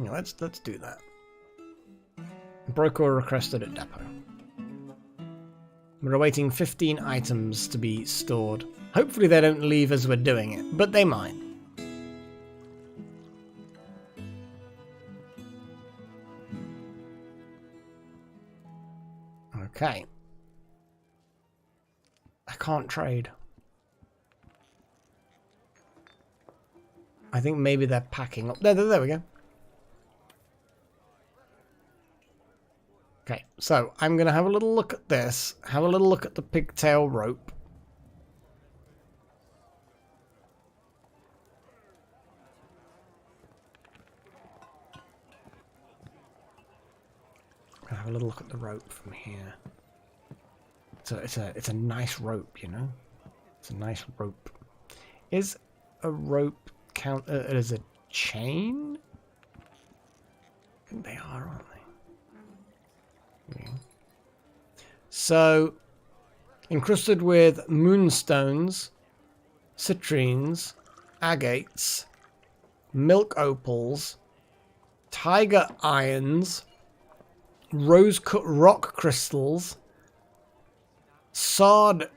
Yeah, let's do that. Broker requested at depot. We're awaiting 15 items to be stored. Hopefully they don't leave as we're doing it, but they might. Okay. I can't trade. I think maybe they're packing up. There we go. Okay, so I'm going to have a little look at this. Have a little look at the pigtail rope. Have a little look at the rope from here. It's a nice rope, you know. It's a nice rope. Is a rope count as a chain? I think they are, aren't they? Yeah. So, encrusted with moonstones, citrines, agates, milk opals, tiger irons, rose-cut rock crystals, sard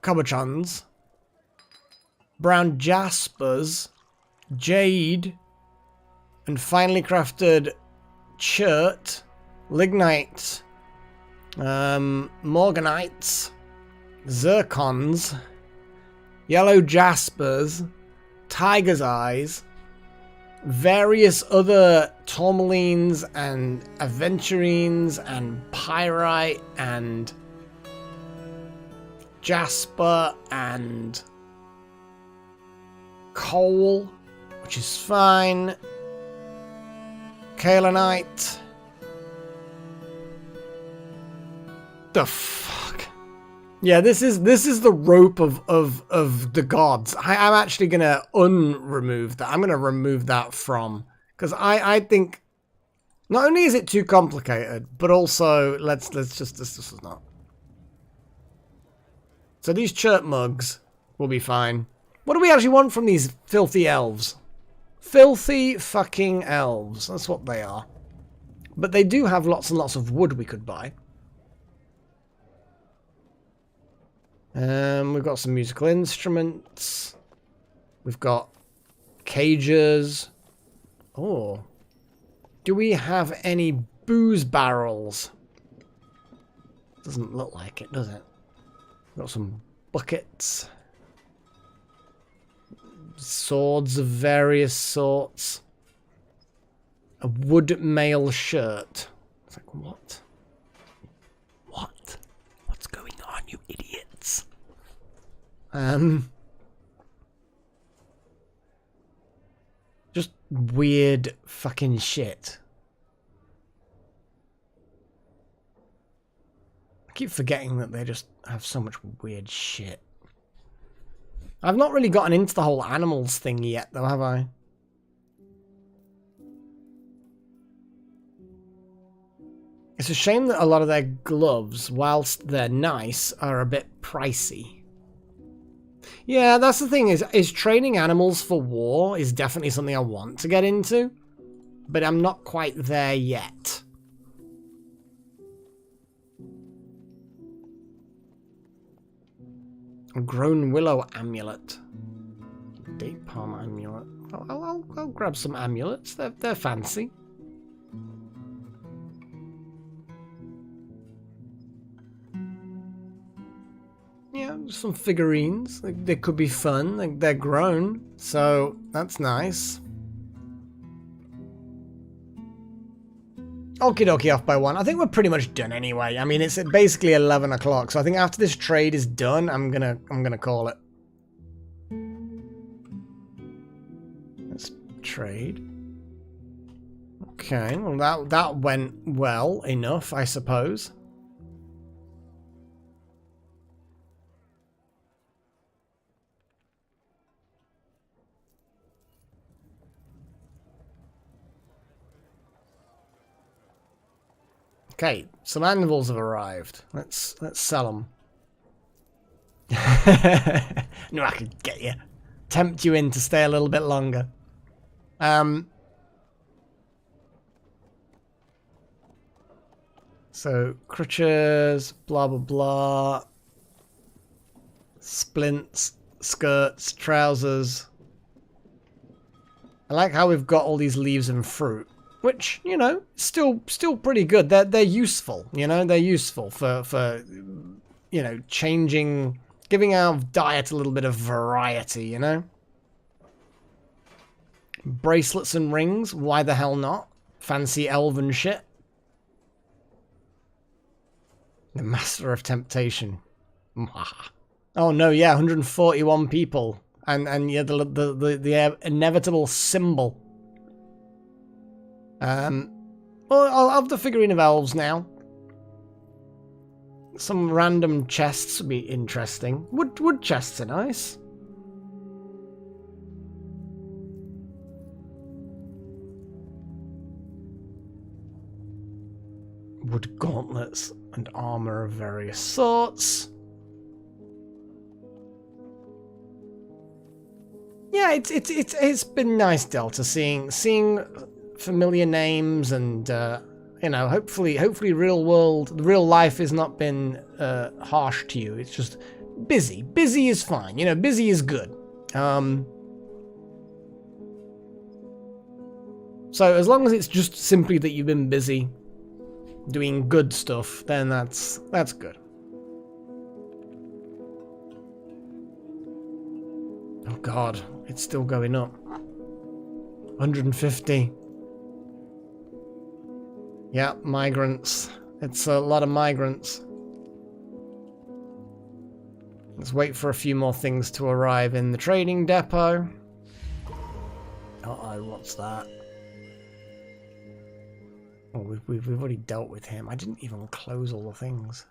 cabochons, brown jaspers, jade, and finely crafted chert, Lignite. Morganites. Zircons. Yellow jaspers. Tiger's eyes. Various other tourmalines and aventurines and pyrite and jasper and coal, which is fine. Kaolinite. The fuck? Yeah, this is the rope of the gods. I'm actually gonna unremove that. I'm gonna remove that from, because I think not only is it too complicated, but also let's just this is not. So these chirp mugs will be fine. What do we actually want from these filthy elves? Filthy fucking elves. That's what they are. But they do have lots and lots of wood we could buy. We've got some musical instruments. We've got cages. Oh. Do we have any booze barrels? Doesn't look like it, does it? We've got some buckets. Swords of various sorts. A wood mail shirt. It's like, what? What? What's going on, you idiots? Just weird fucking shit. I keep forgetting that they just have so much weird shit. I've not really gotten into the whole animals thing yet, though, have I? It's a shame that a lot of their gloves, whilst they're nice, are a bit pricey. Yeah, that's the thing, is training animals for war is definitely something I want to get into, but I'm not quite there yet. A grown willow amulet. Date palm amulet. I'll grab some amulets. They're fancy. Yeah, some figurines. They could be fun. They're grown, so that's nice. Okie dokie, off by one. I think we're pretty much done anyway. I mean, it's basically 11 o'clock, so I think after this trade is done, I'm gonna call it. Let's trade. Okay, well that went well enough, I suppose. Okay, some anvils have arrived. Let's sell them. No, I could get you. Tempt you in to stay a little bit longer. So, crutches, blah, blah, blah. Splints, skirts, trousers. I like how we've got all these leaves and fruit. Which, you know, still pretty good. They're useful, you know, they're useful for you know, changing, giving our diet a little bit of variety, you know. Bracelets and rings, why the hell not? Fancy elven shit. The Master of Temptation. Oh no, yeah, 141 people. And yeah, the inevitable symbol. Well, I'll have the figurine of elves now. Some random chests would be interesting. Wood chests are nice. Wood gauntlets and armor of various sorts. Yeah, it's been nice, Delta, seeing familiar names and you know, hopefully real life has not been harsh to you. It's just busy. Busy is fine, you know, busy is good. So as long as it's just simply that you've been busy, doing good stuff, then that's good. Oh god, it's still going up. 150. Yeah, migrants. It's a lot of migrants. Let's wait for a few more things to arrive in the trading depot. Uh-oh, what's that? Oh, we've already dealt with him. I didn't even close all the things.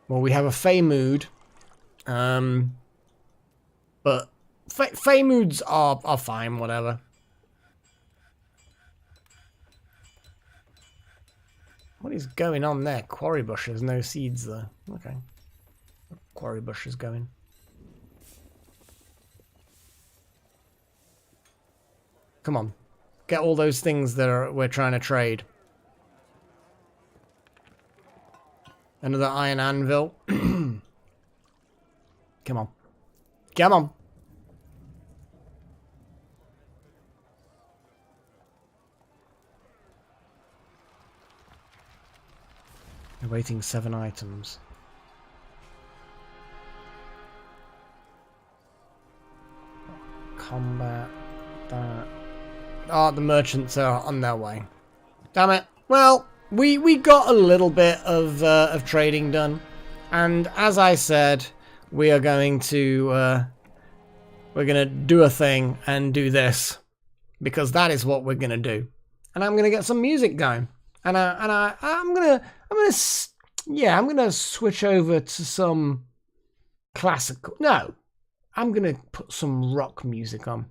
Well, we have a Fey mood. But Fey moods are fine, whatever. What is going on there? Quarry bushes, no seeds though. Okay. Quarry bush is going. Come on. Get all those things that we're trying to trade. Another iron anvil. Come on. Come on. Awaiting 7 items. Combat. That. Oh, the merchants are on their way. Damn it. Well, we got a little bit of trading done, and as I said, we are going to we're gonna do a thing and do this because that is what we're gonna do, and I'm gonna get some music going, and I'm gonna switch over to some classical. No, I'm gonna put some rock music on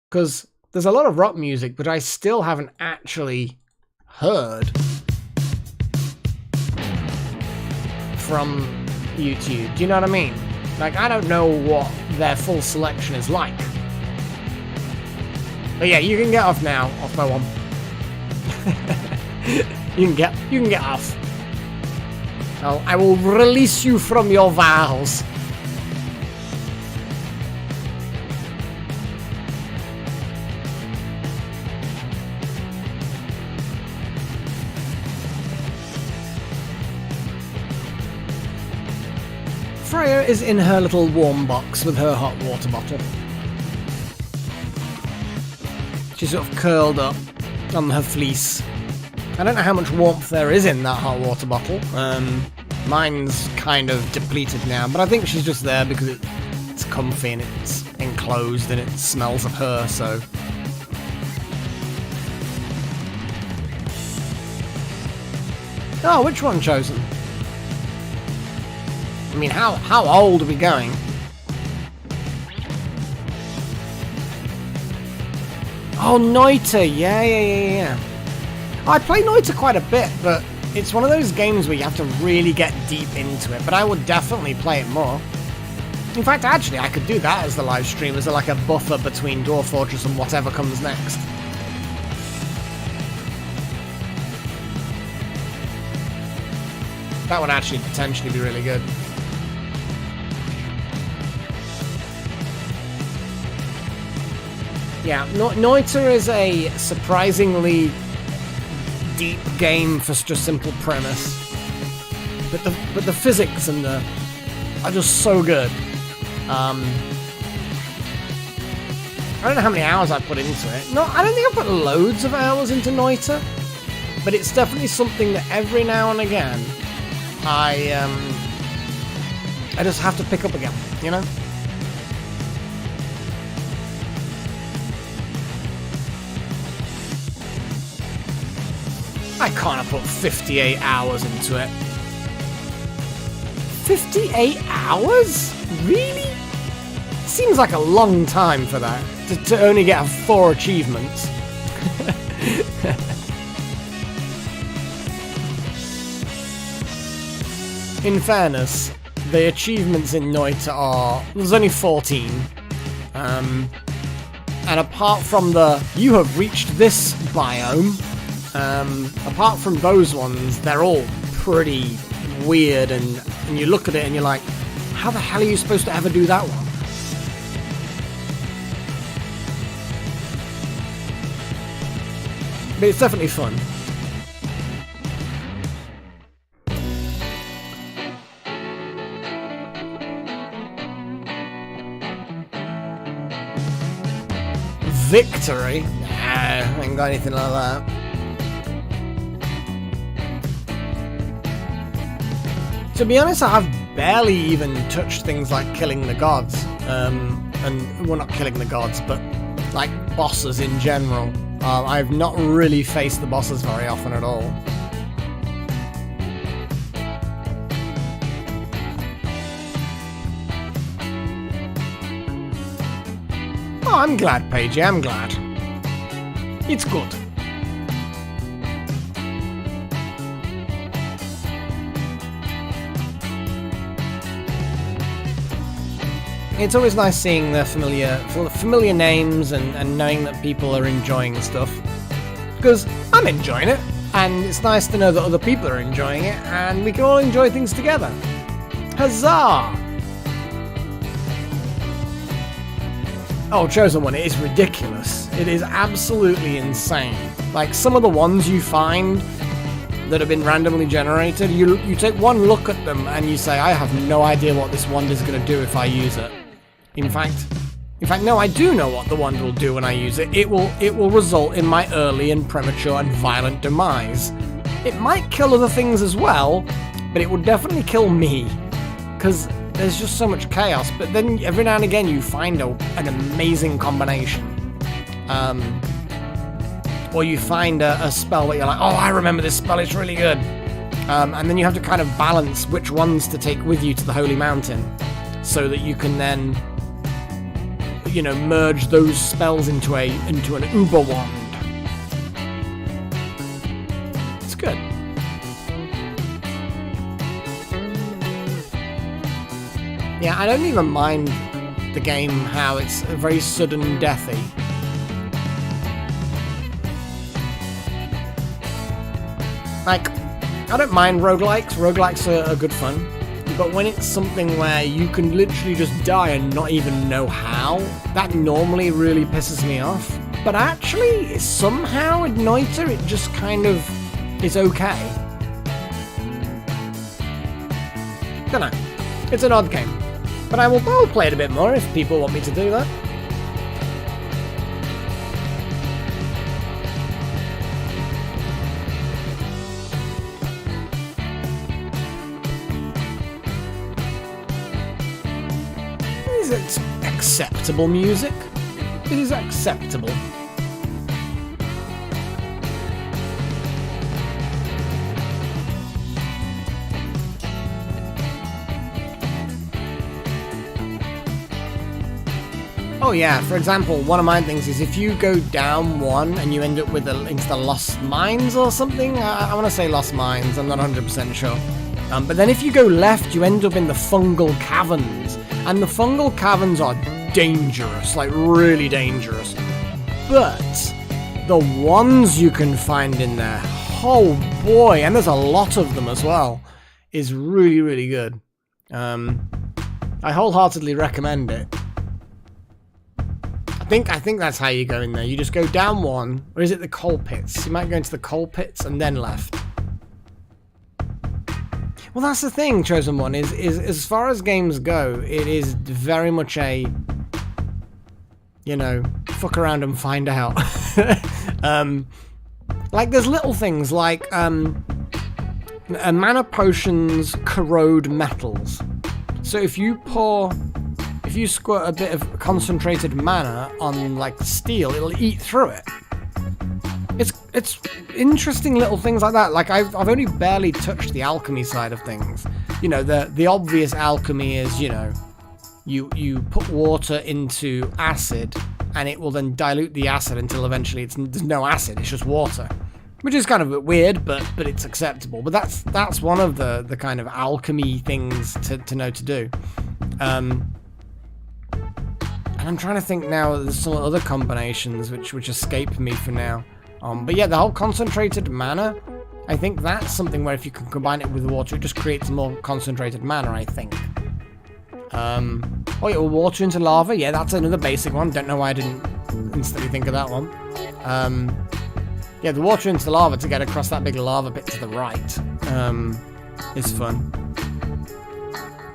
because there's a lot of rock music, but I still haven't actually heard from YouTube. Do you know what I mean? Like, I don't know what their full selection is like. But yeah, you can get off now, off my one. you can get off. I will release you from your vows. Freya is in her little warm box with her hot water bottle. She's sort of curled up on her fleece. I don't know how much warmth there is in that hot water bottle. Mine's kind of depleted now, but I think she's just there because it's comfy and it's enclosed and it smells of her, so... Oh, which one chosen? I mean, how old are we going? Oh, Noita, yeah. I play Noita quite a bit, but it's one of those games where you have to really get deep into it, but I would definitely play it more. In fact, actually, I could do that as the live stream, as like a buffer between Dwarf Fortress and whatever comes next. That would actually potentially be really good. Yeah, Noita is a surprisingly deep game for just a simple premise, but the physics and are just so good. I don't know how many hours I put into it. No, I don't think I put loads of hours into Noita, but it's definitely something that every now and again I just have to pick up again, you know? I can't have put 58 hours into it. 58 hours? Really? Seems like a long time for that. To only get 4 achievements. In fairness, the achievements in Noita are... There's only 14. And apart from the... You have reached this biome... apart from those ones, they're all pretty weird, and you look at it and you're like, how the hell are you supposed to ever do that one? But it's definitely fun. Victory? Nah, I ain't got anything like that. To be honest, I've barely even touched things like killing the gods. And, well, not killing the gods, but like bosses in general. I've not really faced the bosses very often at all. Oh, I'm glad, Paige, I'm glad. It's good. It's always nice seeing the familiar names and knowing that people are enjoying stuff. Because I'm enjoying it, and it's nice to know that other people are enjoying it, and we can all enjoy things together. Huzzah! Oh, Chosen One, it is ridiculous. It is absolutely insane. Like, some of the ones you find that have been randomly generated, you take one look at them and you say, I have no idea what this wand is going to do if I use it. In fact, no, I do know what the wand will do when I use it. It will result in my early and premature and violent demise. It might kill other things as well, but it will definitely kill me. Because there's just so much chaos. But then every now and again you find an amazing combination. Or you find a spell that you're like, oh, I remember this spell, it's really good. And then you have to kind of balance which ones to take with you to the Holy Mountain, so that you can then, you know, merge those spells into an Uber wand. It's good. Yeah, I don't even mind the game how it's very sudden deathy. Like, I don't mind roguelikes. Roguelikes are good fun. But when it's something where you can literally just die and not even know how, that normally really pisses me off. But actually, somehow in Noita, it just kind of is okay. Dunno. It's an odd game. But I will play it a bit more if people want me to do that. It's acceptable music. It is acceptable. Oh yeah, for example, one of my things is if you go down one and you end up with into the Lost Mines or something, I want to say Lost Mines, I'm not 100% sure. But then if you go left, you end up in the Fungal Caverns. And the Fungal Caverns are dangerous, like really dangerous. But the ones you can find in there, oh boy, and there's a lot of them as well, is really, really good. I wholeheartedly recommend it. I think that's how you go in there. You just go down one, or is it the coal pits? You might go into the coal pits and then left. Well, that's the thing, Chosen One, is as far as games go, it is very much a, you know, fuck around and find out. Like, there's little things like, mana potions corrode metals. So if you squirt a bit of concentrated mana on, like, steel, it'll eat through it. It's interesting little things like that. Like, I've only barely touched the alchemy side of things. You know, the obvious alchemy is, you know, you put water into acid and it will then dilute the acid until eventually there's no acid, it's just water. Which is kind of a bit weird, but it's acceptable. But that's one of the kind of alchemy things to know to do. And I'm trying to think now, there's some other combinations which escape me for now. But yeah, the whole concentrated mana, I think that's something where if you can combine it with water, it just creates more concentrated mana, I think. Oh yeah, well, water into lava. Yeah, that's another basic one. Don't know why I didn't instantly think of that one. Yeah, the water into the lava to get across that big lava pit to the right is fun.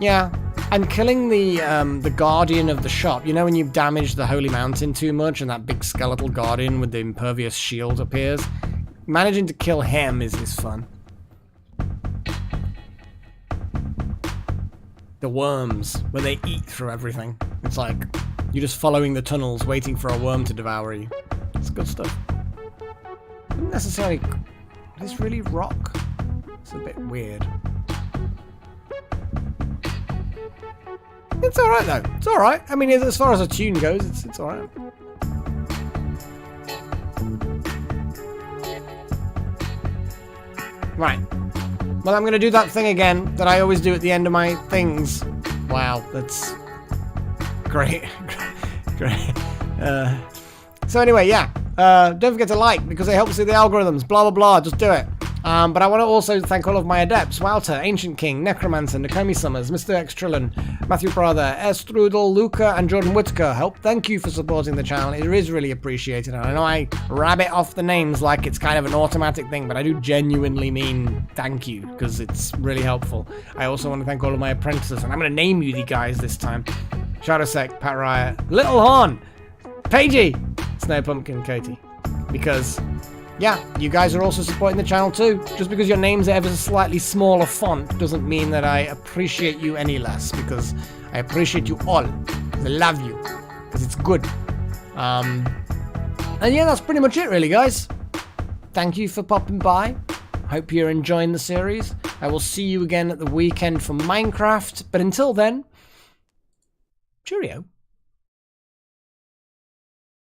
Yeah, and killing the guardian of the shop. You know when you've damaged the Holy Mountain too much and that big skeletal guardian with the impervious shield appears? Managing to kill him is fun. The worms, where they eat through everything. It's like you're just following the tunnels, waiting for a worm to devour you. It's good stuff. Not necessarily. Is this really rock? It's a bit weird. It's alright though. It's alright. I mean, as far as a tune goes, it's alright. Right. Well, I'm going to do that thing again that I always do at the end of my things. Wow, that's great. Great. So anyway, yeah. Don't forget to like, because it helps with the algorithms. Blah, blah, blah. Just do it. But I want to also thank all of my adepts. Wouter, Ancient King, Necromancer, Nakomi Summers, Mr. X Trillin, Matthew Brother, Estrudel, Luca, and Jordan Whitaker. Thank you for supporting the channel. It is really appreciated. And I know I rabbit off the names like it's kind of an automatic thing, but I do genuinely mean thank you, because it's really helpful. I also want to thank all of my apprentices, and I'm going to name you the guys this time. Shadowsec, Pat Riot, Little Horn, Pagey, Snow Pumpkin, Katie. Because... yeah, you guys are also supporting the channel too. Just because your name's ever slightly smaller font doesn't mean that I appreciate you any less, because I appreciate you all. I love you, because it's good. And yeah, that's pretty much it really, guys. Thank you for popping by. Hope you're enjoying the series. I will see you again at the weekend for Minecraft, but until then, cheerio.